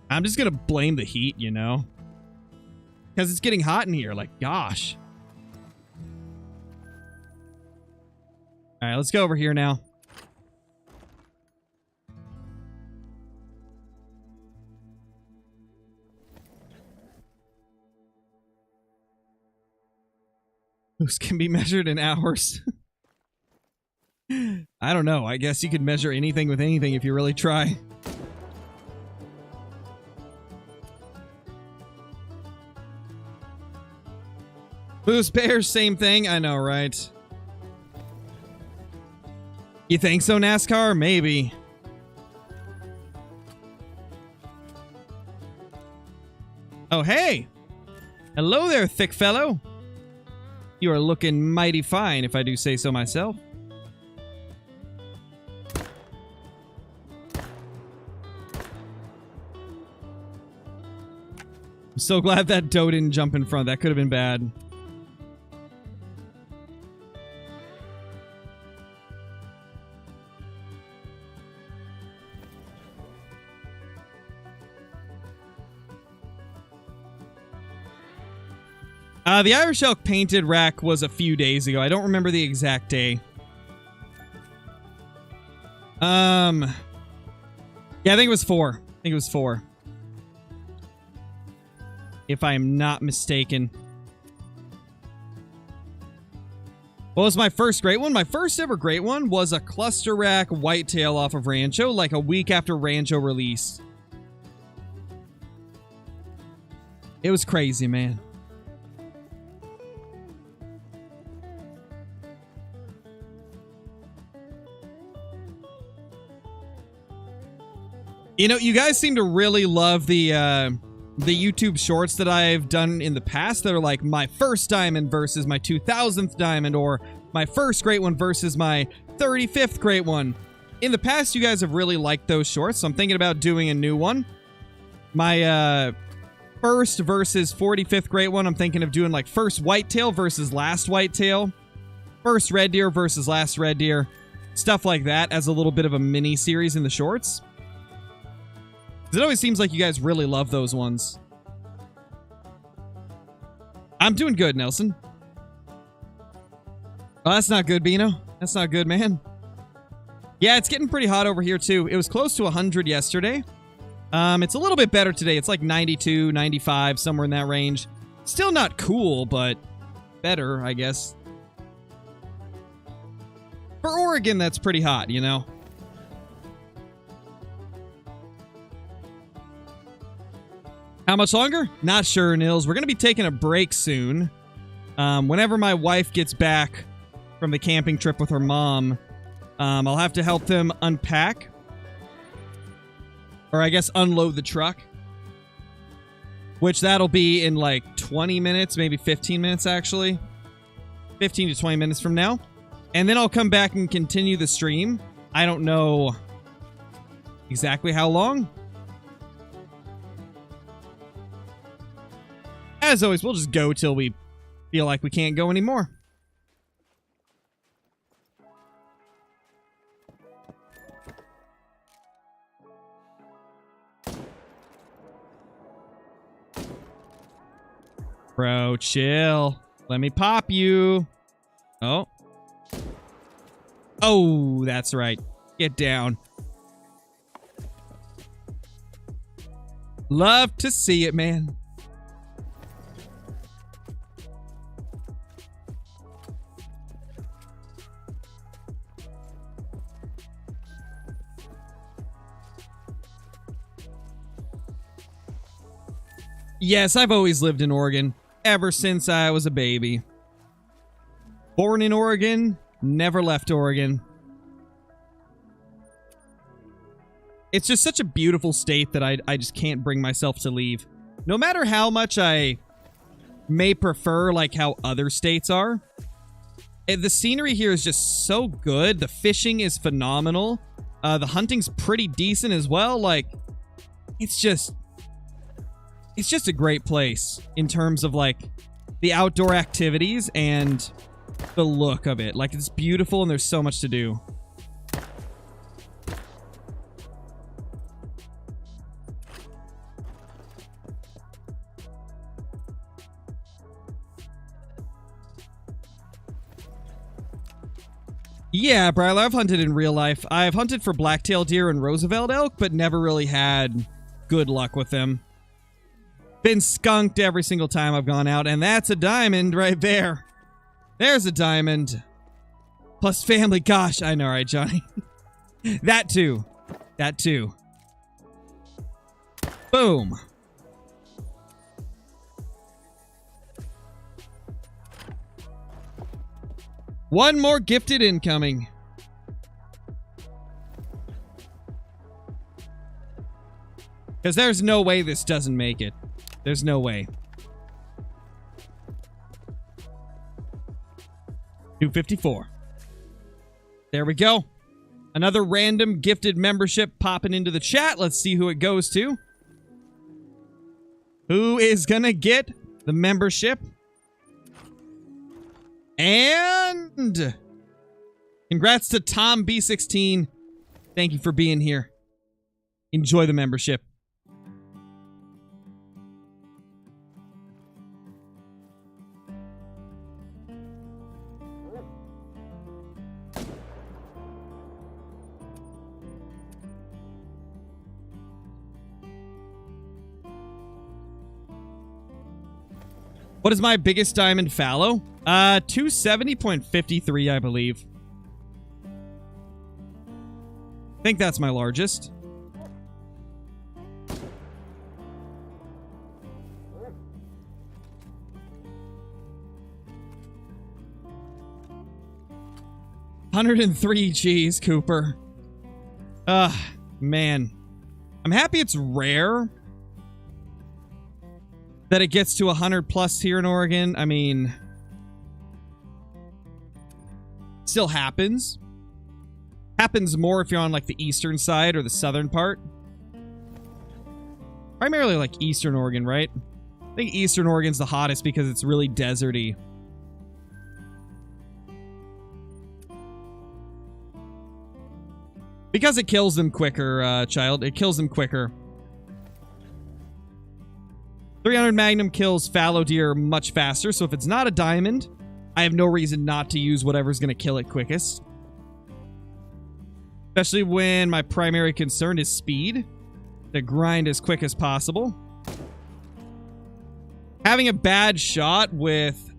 Speaker 1: I'm just gonna blame the heat, you know? Because it's getting hot in here, like, gosh. Alright, let's go over here now. Moose can be measured in hours. I don't know. I guess you could measure anything with anything if you really try. Moose, bears, same thing. I know, right? You think so, NASCAR? Maybe. Oh, hey! Hello there, thick fellow. You are looking mighty fine, if I do say so myself. I'm so glad that doe didn't jump in front. That could have been bad. The Irish elk painted rack was a few days ago. I don't remember the exact day. Yeah, I think it was 4. I think it was 4. If I am not mistaken. What was my first great one? My first ever great one was a cluster rack whitetail off of Rancho, like a week after Rancho released. It was crazy, man. You know, you guys seem to really love the YouTube shorts that I've done in the past that are like my first diamond versus my 2000th diamond, or my first great one versus my 35th great one. In the past, you guys have really liked those shorts, so I'm thinking about doing a new one. My first versus 45th great one, I'm thinking of doing like first whitetail versus last whitetail, first red deer versus last red deer, stuff like that as a little bit of a mini series in the shorts. It always seems like you guys really love those ones. I'm doing good, Nelson. Oh, that's not good, Bino. That's not good, man. Yeah, it's getting pretty hot over here, too. It was close to 100 yesterday. It's a little bit better today. It's like 92, 95, somewhere in that range. Still not cool, but better, I guess. For Oregon, that's pretty hot, you know? How much longer? Not sure, Nils. We're going to be taking a break soon. Whenever my wife gets back from the camping trip with her mom, I'll have to help them unpack. Or I guess unload the truck. Which that'll be in like 20 minutes, maybe 15 minutes actually. 15 to 20 minutes from now. And then I'll come back and continue the stream. I don't know exactly how long. As always, we'll just go till we feel like we can't go anymore. Bro, chill. Let me pop you. Oh. Oh, that's right. Get down. Love to see it, man. Yes, I've always lived in Oregon, ever since I was a baby. Born in Oregon, never left Oregon. It's just such a beautiful state that I just can't bring myself to leave. No matter how much I may prefer, like, how other states are, the scenery here is just so good. The fishing is phenomenal. The hunting's pretty decent as well. Like, it's just a great place in terms of, like, the outdoor activities and the look of it. Like, it's beautiful and there's so much to do. Yeah, Bryler, I've hunted in real life. I've hunted for blacktail deer and Roosevelt elk, but never really had good luck with them. Been skunked every single time I've gone out, and that's a diamond right there. There's a diamond. Plus family. Gosh, I know, right, Johnny? That too. That too. Boom. One more gifted incoming. Because there's no way this doesn't make it. There's no way. 254. There we go. Another random gifted membership popping into the chat. Let's see who it goes to. Who is gonna get the membership? And congrats to Tom B16. Thank you for being here. Enjoy the membership. What is my biggest diamond fallow? 270.53, I believe. I think that's my largest. $103 G's, Cooper. Man. I'm happy it's rare that it gets to 100 plus here in Oregon. I mean, still happens. Happens more if you're on, like, the eastern side or the southern part. Primarily, like, eastern Oregon, right? I think eastern Oregon's the hottest because it's really deserty. Because it kills them quicker, child. It kills them quicker. 300 Magnum kills fallow deer much faster, so if it's not a diamond, I have no reason not to use whatever's going to kill it quickest. Especially when my primary concern is speed. To grind as quick as possible. Having a bad shot with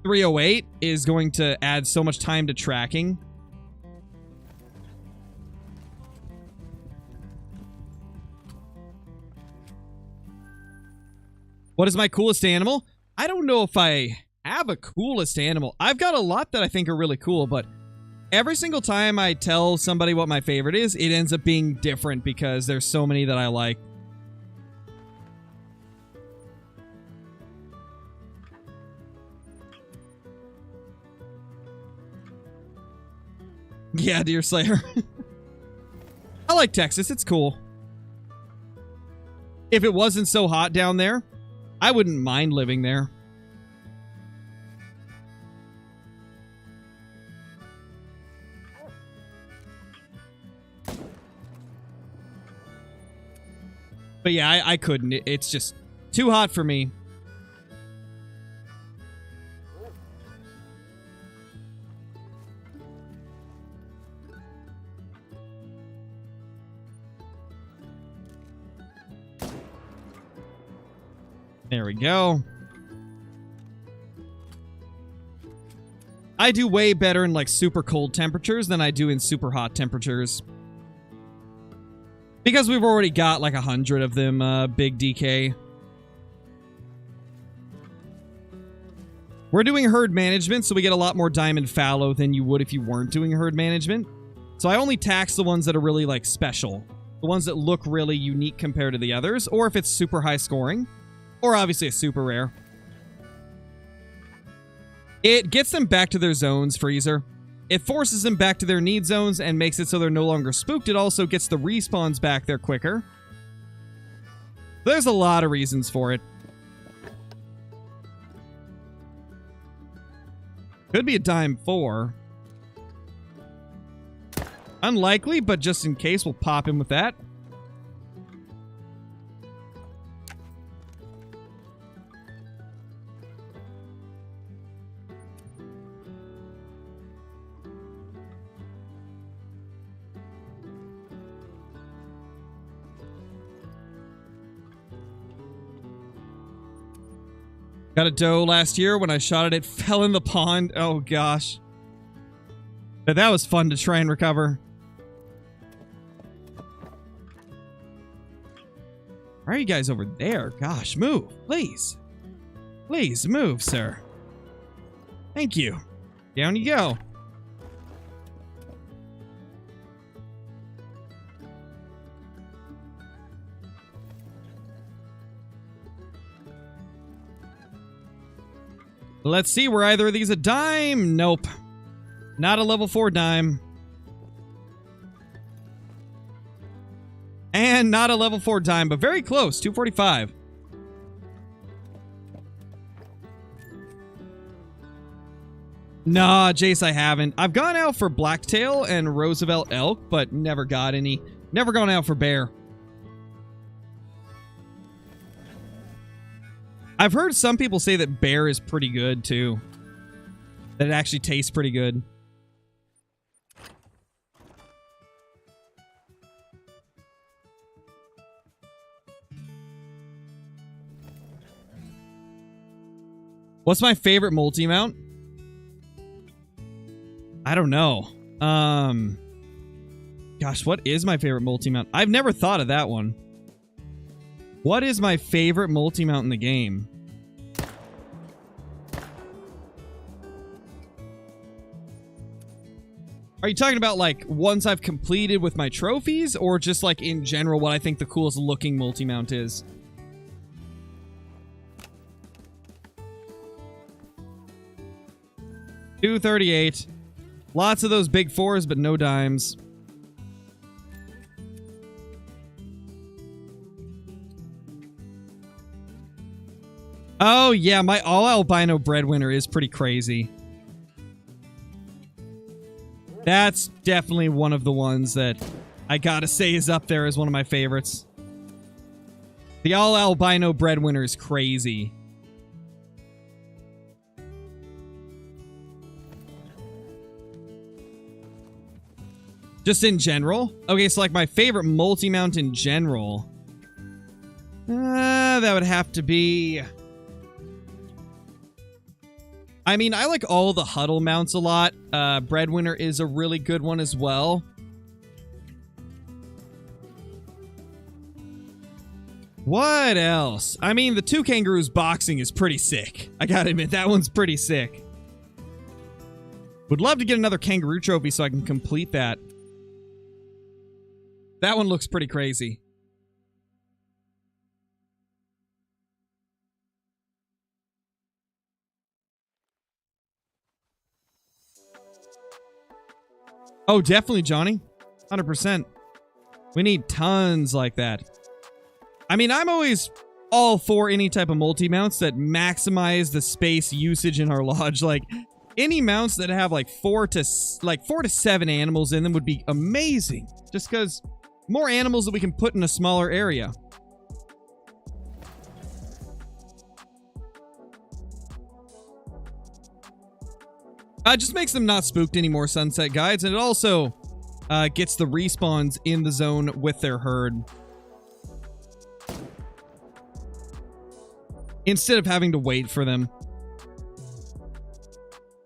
Speaker 1: 308 is going to add so much time to tracking. What is my coolest animal? I don't know if I have a coolest animal. I've got a lot that I think are really cool, but every single time I tell somebody what my favorite is, it ends up being different because there's so many that I like. Yeah, Deer Slayer. I like Texas. It's cool. If it wasn't so hot down there, I wouldn't mind living there. But yeah, I couldn't. It's just too hot for me. There we go. I do way better in like super cold temperatures than I do in super hot temperatures. Because we've already got like 100 of them, big DK. We're doing herd management, so we get a lot more diamond fallow than you would if you weren't doing herd management. So I only tax the ones that are really like special. The ones that look really unique compared to the others, or if it's super high scoring, or obviously a super rare. It gets them back to their zones, Freezer. It forces them back to their need zones and makes it so they're no longer spooked. It also gets the respawns back there quicker. There's a lot of reasons for it. Could be a dime 4. Unlikely, but just in case, we'll pop in with that. Got a doe last year. When I shot it fell in the pond. Oh, gosh. But that was fun to try and recover. Why are you guys over there? Gosh, move. Please. Please, move, sir. Thank you. Down you go. Let's see, were either of these a dime? Nope. Not a level 4 dime. And not a level 4 dime, but very close. 245. Nah, Jace, I haven't. I've gone out for blacktail and Roosevelt elk, but never got any. Never gone out for bear. I've heard some people say that bear is pretty good, too. That it actually tastes pretty good. What's my favorite multi-mount? I don't know. Gosh, what is my favorite multi-mount? I've never thought of that one. What is my favorite multi-mount in the game? Are you talking about, like, ones I've completed with my trophies, or just, like, in general, what I think the coolest looking multi-mount is? $238. Lots of those big 4s, but no dimes. Oh, yeah, my all-albino breadwinner is pretty crazy. That's definitely one of the ones that I gotta say is up there as one of my favorites. The all-albino breadwinner is crazy. Just in general? Okay, so like my favorite multi-mount in general. That would have to be... I mean, I like all the huddle mounts a lot. Breadwinner is a really good one as well. What else? I mean, the 2 kangaroos boxing is pretty sick. I gotta admit, that one's pretty sick. Would love to get another kangaroo trophy so I can complete that. That one looks pretty crazy. Oh, definitely, Johnny. 100%. We need tons like that. I mean, I'm always all for any type of multi-mounts that maximize the space usage in our lodge. Like, any mounts that have like 4 to 7 animals in them would be amazing. Just because more animals that we can put in a smaller area. Just makes them not spooked anymore, Sunset Guides, and it also gets the respawns in the zone with their herd. instead of having to wait for them.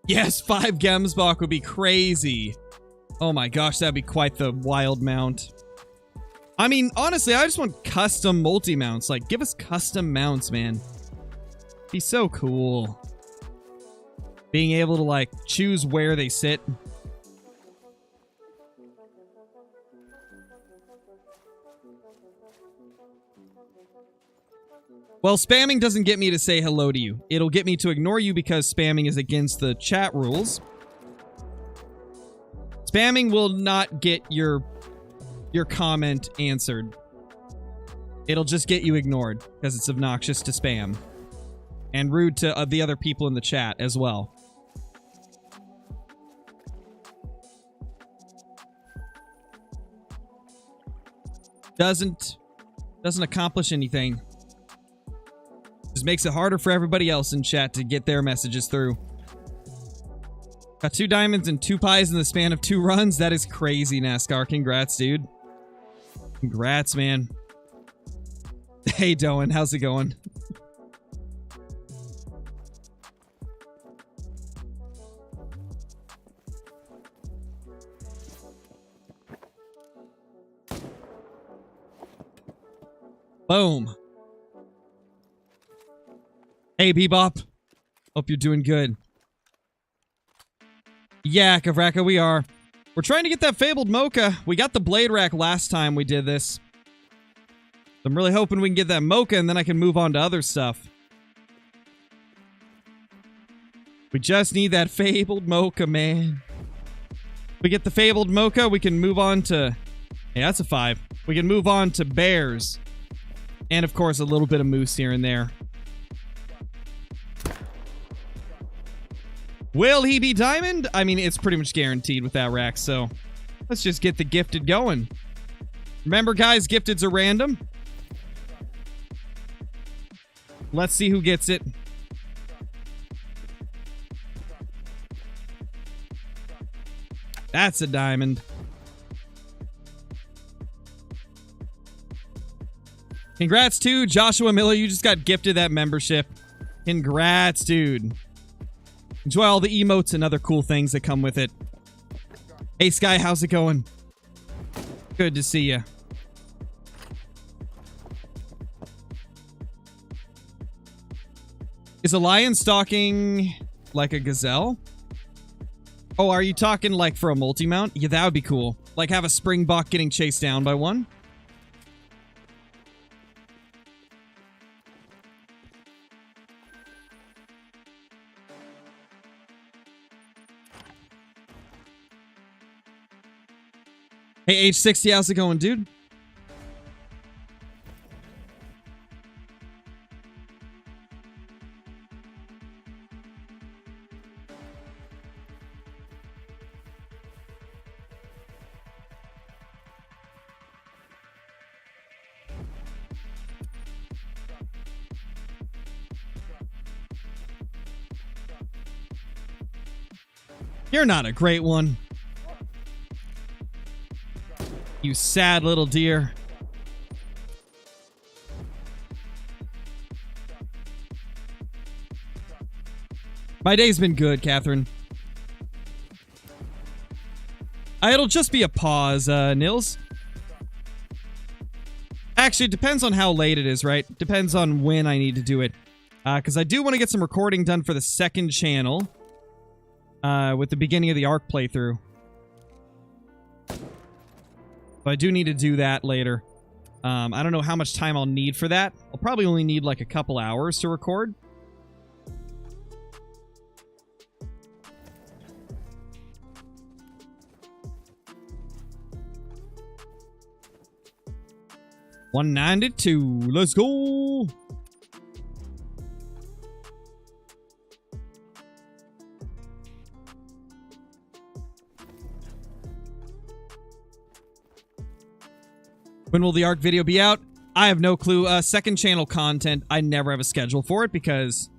Speaker 1: Yes, 5 Gemsbach would be crazy. Oh my gosh, that'd be quite the wild mount. I mean, honestly, I just want custom multi-mounts. Like, give us custom mounts, man. Be so cool. Being able to, like, choose where they sit. Well, spamming doesn't get me to say hello to you. It'll get me to ignore you because spamming is against the chat rules. Spamming will not get your comment answered. It'll just get you ignored because it's obnoxious to spam. And rude to the other people in the chat as well. Doesn't accomplish anything. Just makes it harder for everybody else in chat to get their messages through. Got 2 diamonds and 2 pies in the span of 2 runs. That is crazy, NASCAR. Congrats, dude. Congrats, man. Hey, Doan. How's it going? Boom. Hey, Bebop. Hope you're doing good. Yeah, Kavraka, we are. We're trying to get that fabled mocha. We got the blade rack last time we did this. I'm really hoping we can get that mocha and then I can move on to other stuff. We just need that fabled mocha, man. We get the fabled mocha, we can move on to... Yeah, that's a 5. We can move on to bears. And, of course, a little bit of moose here and there. Will he be diamond? I mean, it's pretty much guaranteed with that rack, so let's just get the gifted going. Remember, guys, gifteds are random. Let's see who gets it. That's a diamond. Congrats to Joshua Miller. You just got gifted that membership. Congrats, dude. Enjoy all the emotes and other cool things that come with it. Hey, Sky, how's it going? Good to see you. Is a lion stalking like a gazelle? Oh, are you talking like for a multi-mount? Yeah, that would be cool. Like have a springbok getting chased down by one. Hey, H60, how's it going, dude? You're not a great one. You sad little deer. My day's been good, Catherine. It'll just be a pause, Nils. Actually, it depends on how late it is, right? Depends on when I need to do it. Because I do want to get some recording done for the second channel. With the beginning of the ARC playthrough. So I do need to do that later. I don't know how much time I'll need for that. I'll probably only need like a couple hours to record. $192. Let's go. When will the ARC video be out? I have no clue. Second channel content, I never have a schedule for it because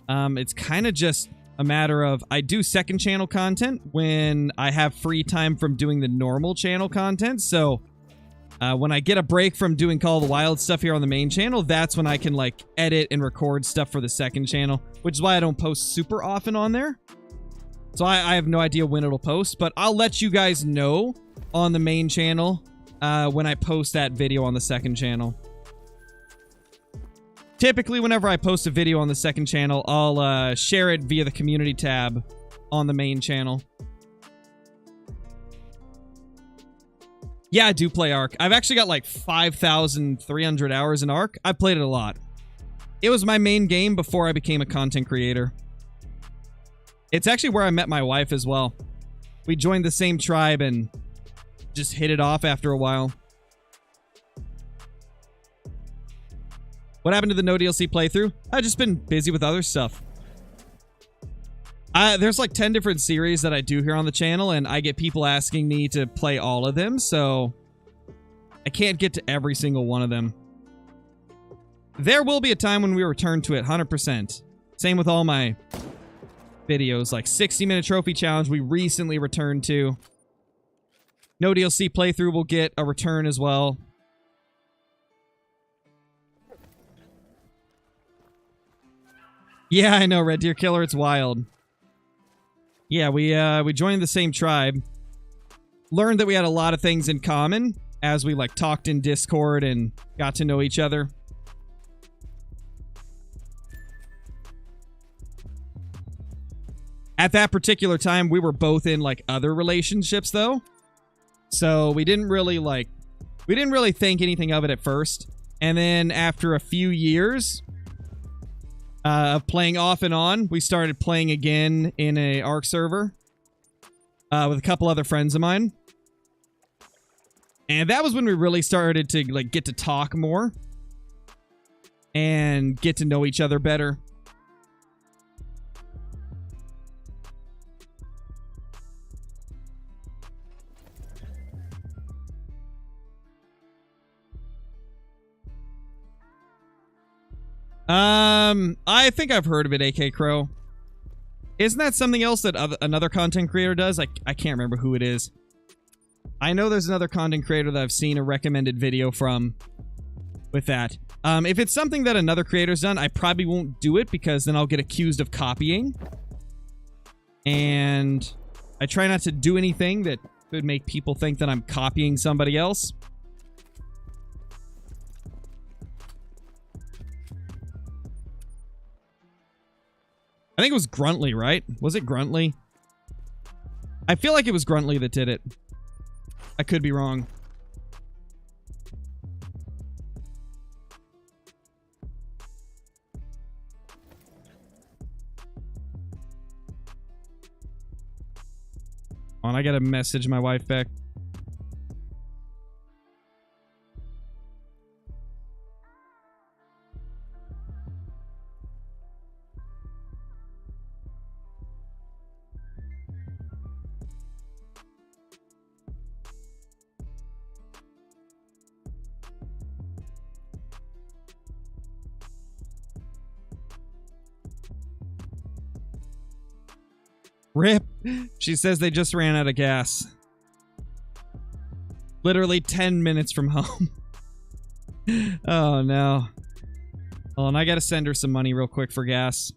Speaker 1: it's kind of just a matter of I do second channel content when I have free time from doing the normal channel content. So When I get a break from doing Call of the Wild stuff here on the main channel, that's when I can, like, edit and record stuff for the second channel, which is why I don't post super often on there. So I have no idea when it'll post, but I'll let you guys know on the main channel when I post that video on the second channel. Typically, whenever I post a video on the second channel, I'll share it via the community tab on the main channel. Yeah, I do play Ark. I've actually got like 5,300 hours in Ark. I played it a lot. It was my main game before I became a content creator. It's actually where I met my wife as well. We joined the same tribe and just hit it off after a while. What happened to the no DLC playthrough? I've just been busy with other stuff. There's like 10 different series that I do here on the channel, and I get people asking me to play all of them, so I can't get to every single one of them. There will be a time when we return to it, 100%. Same with all my videos, like 60-minute trophy challenge we recently returned to. No DLC playthrough will get a return as well. Yeah, I know, Red Deer Killer, it's wild. Yeah, we joined the same tribe. Learned that we had a lot of things in common as we, like, talked in Discord and got to know each other. At that particular time, we were both in, like, other relationships, though. So we didn't really, like... We didn't really think anything of it at first. And then after a few years of playing off and on, we started playing again in a Ark server with a couple other friends of mine. And that was when we really started to, like, get to talk more and get to know each other better. I think I've heard of it, AK Crow. Isn't that something else that another content creator does? I can't remember who it is. I know there's another content creator that I've seen a recommended video from with that. If it's something that another creator's done, I probably won't do it because then I'll get accused of copying. And I try not to do anything that could make people think that I'm copying somebody else. I think it was Gruntly, right? Was it Gruntly? I feel like it was Gruntly that did it. I could be wrong. Hold on, I gotta message my wife back. Rip. She says they just ran out of gas. Literally 10 minutes from home. Oh, no. Hold on, I gotta send her some money real quick for gas.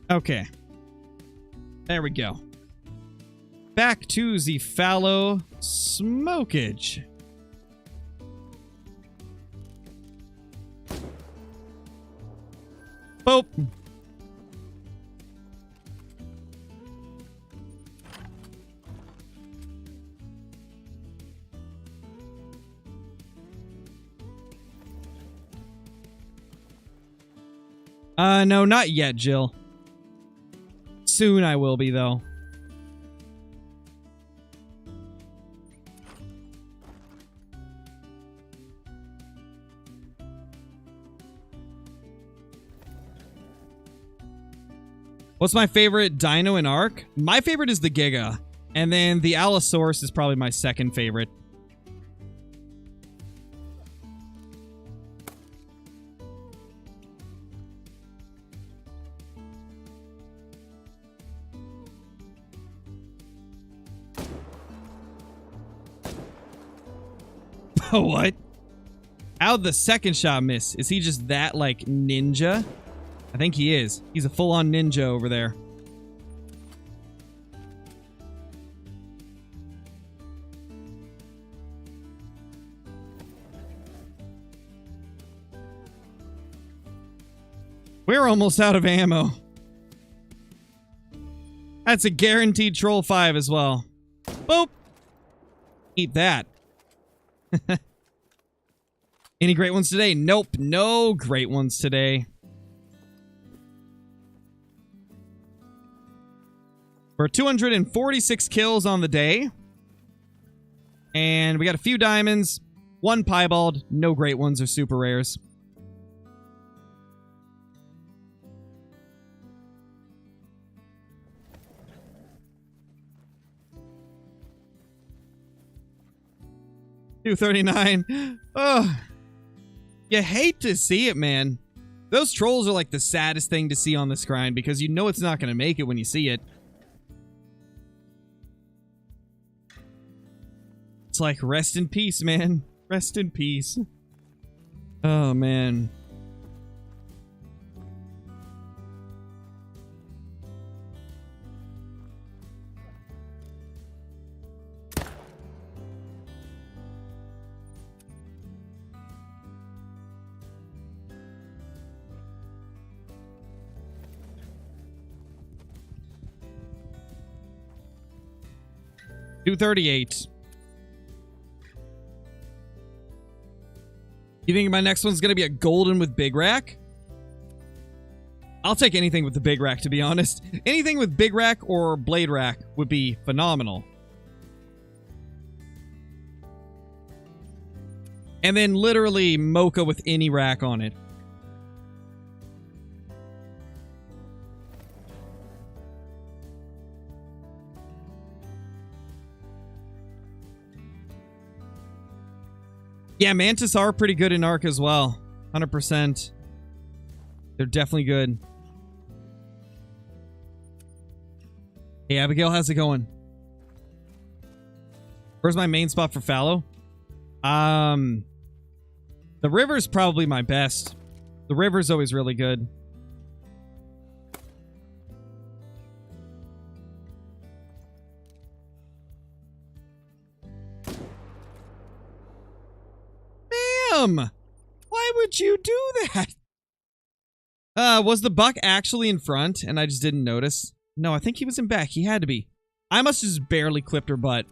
Speaker 1: Okay. There we go. Back to the fallow smokage. Boop. No, not yet, Jill. Soon I will be, though. What's my favorite dino in Ark? My favorite is the Giga. And then the Allosaurus is probably my second favorite. What? How'd the second shot miss? Is he just that, like, ninja? I think he is. He's a full-on ninja over there. We're almost out of ammo. That's a guaranteed Troll 5 as well. Boop! Eat that. Any great ones today? Nope, no great ones today. For 246 kills on the day. And we got a few diamonds, one piebald, no great ones or super rares. $239. Oh, you hate to see it, man. Those trolls are like the saddest thing to see on this grind because you know it's not going to make it when you see it. It's like, rest in peace, man. Rest in peace. Oh, man. $238. You think my next one's gonna be a golden with big rack? I'll take anything with the big rack, to be honest. Anything with big rack or blade rack would be phenomenal. And then literally mocha with any rack on it. Yeah, Mantis are pretty good in Ark as well. 100%. They're definitely good. Hey, Abigail, how's it going? Where's my main spot for Fallow? The river's probably my best. The river's always really good. Why would you do that? Was the buck actually in front and I just didn't notice? No, I think he was in back. He had to be. I must have just barely clipped her butt.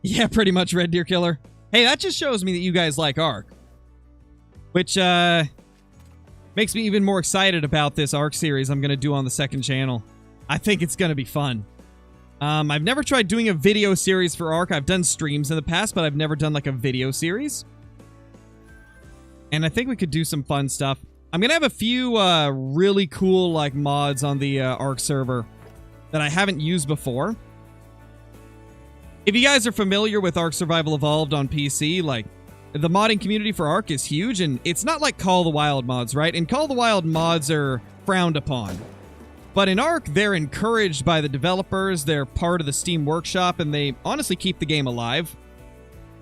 Speaker 1: Yeah, pretty much, Red Deer Killer. Hey, that just shows me that you guys like Ark. Which, makes me even more excited about this Ark series I'm going to do on the second channel. I think it's going to be fun. I've never tried doing a video series for Ark. I've done streams in the past, but I've never done, like, a video series. And I think we could do some fun stuff. I'm going to have a few, really cool, like, mods on the, Ark server that I haven't used before. If you guys are familiar with Ark Survival Evolved on PC, like, the modding community for Ark is huge, and it's not like Call of the Wild mods, right? In Call of the Wild, mods are frowned upon. But in Ark, they're encouraged by the developers, they're part of the Steam Workshop, and they honestly keep the game alive.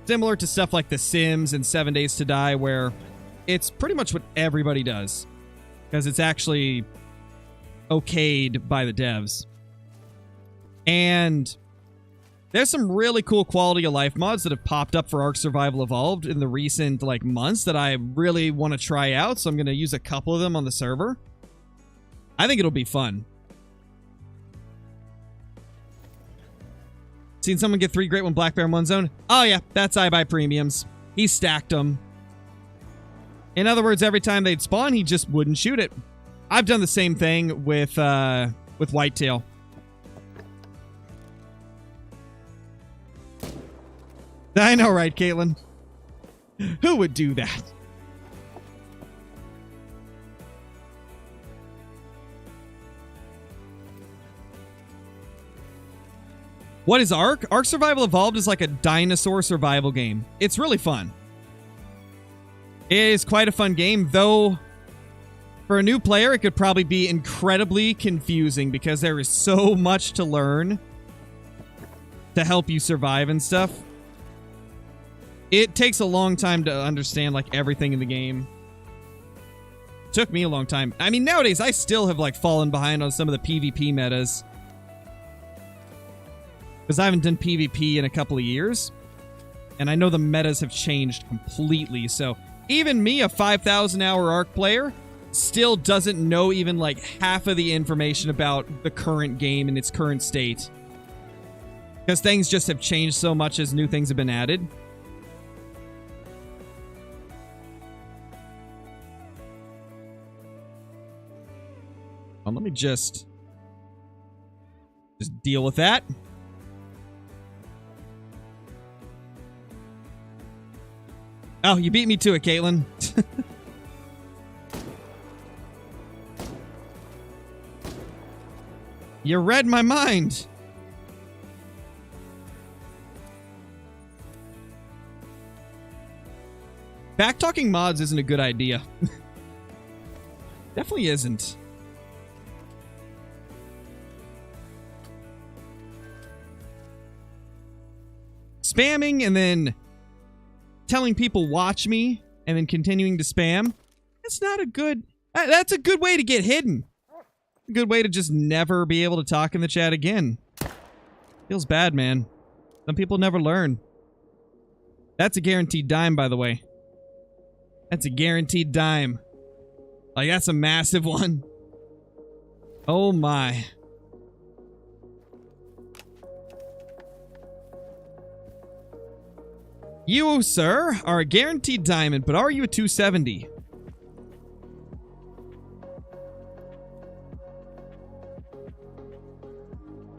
Speaker 1: Similar to stuff like The Sims and 7 Days to Die, where it's pretty much what everybody does. Because it's actually okayed by the devs. And there's some really cool quality of life mods that have popped up for Ark Survival Evolved in the recent, like, months that I really want to try out, so I'm going to use a couple of them on the server. I think it'll be fun. Seen someone get 3 Great One Black Bear in one zone? Oh yeah, that's I buy premiums. He stacked them. In other words, every time they'd spawn, he just wouldn't shoot it. I've done the same thing with whitetail. I know, right, Caitlin? Who would do that? What is Ark? Ark Survival Evolved is like a dinosaur survival game. It's really fun. It is quite a fun game, though for a new player, it could probably be incredibly confusing because there is so much to learn to help you survive and stuff. It takes a long time to understand like everything in the game. Took me a long time. I mean, nowadays I still have like fallen behind on some of the PvP metas. Because I haven't done PvP in a couple of years. And I know the metas have changed completely. So even me, a 5,000 hour Ark player, still doesn't know even like half of the information about the current game in its current state. Because things just have changed so much as new things have been added. Well, let me just deal with that. Oh, you beat me to it, Caitlin. You read my mind. Backtalking mods isn't a good idea. Definitely isn't. Spamming and then telling people watch me and then continuing to spam. That's not a good... That's a good way to get hidden. A good way to just never be able to talk in the chat again. Feels bad, man. Some people never learn. That's a guaranteed dime, by the way. That's a guaranteed dime. Like, that's a massive one. Oh my. You, sir, are a guaranteed diamond, but are you a 270?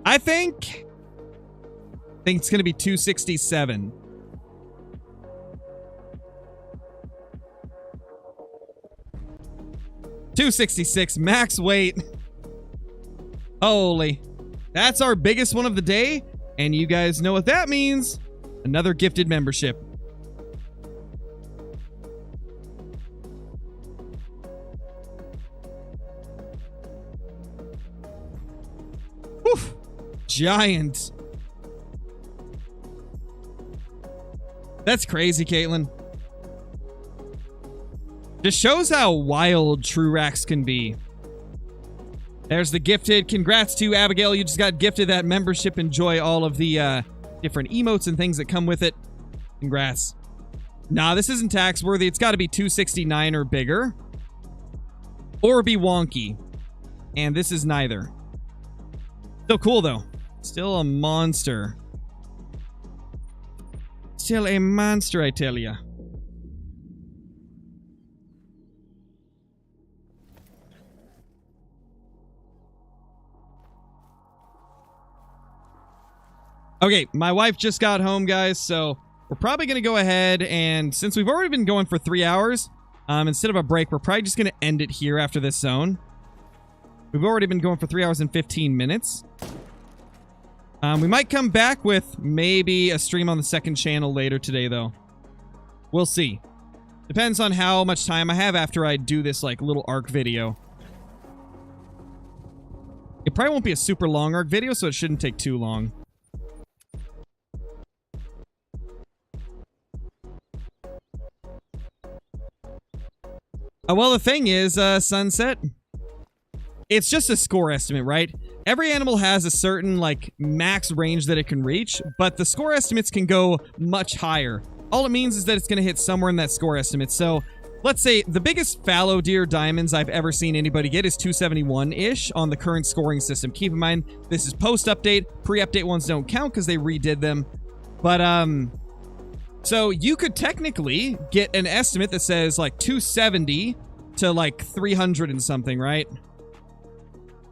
Speaker 1: I think it's going to be 267. $266 max weight. Holy. That's our biggest one of the day. And you guys know what that means. Another gifted membership. Woof. Giant. That's crazy, Caitlin. Just shows how wild True Racks can be. There's the gifted. Congrats to Abigail. You just got gifted that membership. Enjoy all of the different emotes and things that come with it. Congrats. Nah, this isn't tax worthy. It's got to be 269 or bigger. Or be wonky. And this is neither. Still cool, though. Still a monster. Still a monster, I tell ya. Okay, my wife just got home, guys, so we're probably going to go ahead and, since we've already been going for 3 hours, instead of a break, we're probably just going to end it here after this zone. We've already been going for 3 hours and 15 minutes. We might come back with maybe a stream on the second channel later today, though. We'll see. Depends on how much time I have after I do this, like, little Ark video. It probably won't be a super long Ark video, so it shouldn't take too long. Well, the thing is, Sunset, it's just a score estimate, right? Every animal has a certain, like, max range that it can reach, but the score estimates can go much higher. All it means is that it's going to hit somewhere in that score estimate. So, let's say the biggest fallow deer diamonds I've ever seen anybody get is 271-ish on the current scoring system. Keep in mind, this is post-update. Pre-update ones don't count because they redid them. But, so you could technically get an estimate that says, like, 270 to, like, 300 and something, right?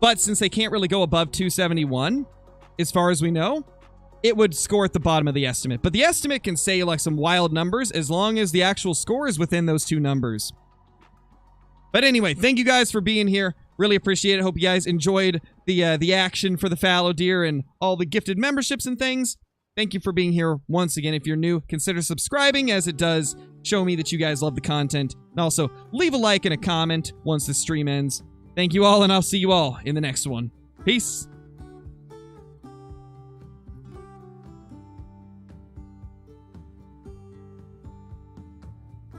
Speaker 1: But since they can't really go above 271, as far as we know, it would score at the bottom of the estimate. But the estimate can say, like, some wild numbers as long as the actual score is within those two numbers. But anyway, thank you guys for being here. Really appreciate it. Hope you guys enjoyed the action for the fallow deer and all the gifted memberships and things. Thank you for being here once again. If you're new, consider subscribing, as it does show me that you guys love the content. And also, leave a like and a comment once the stream ends. Thank you all, and I'll see you all in the next one. Peace.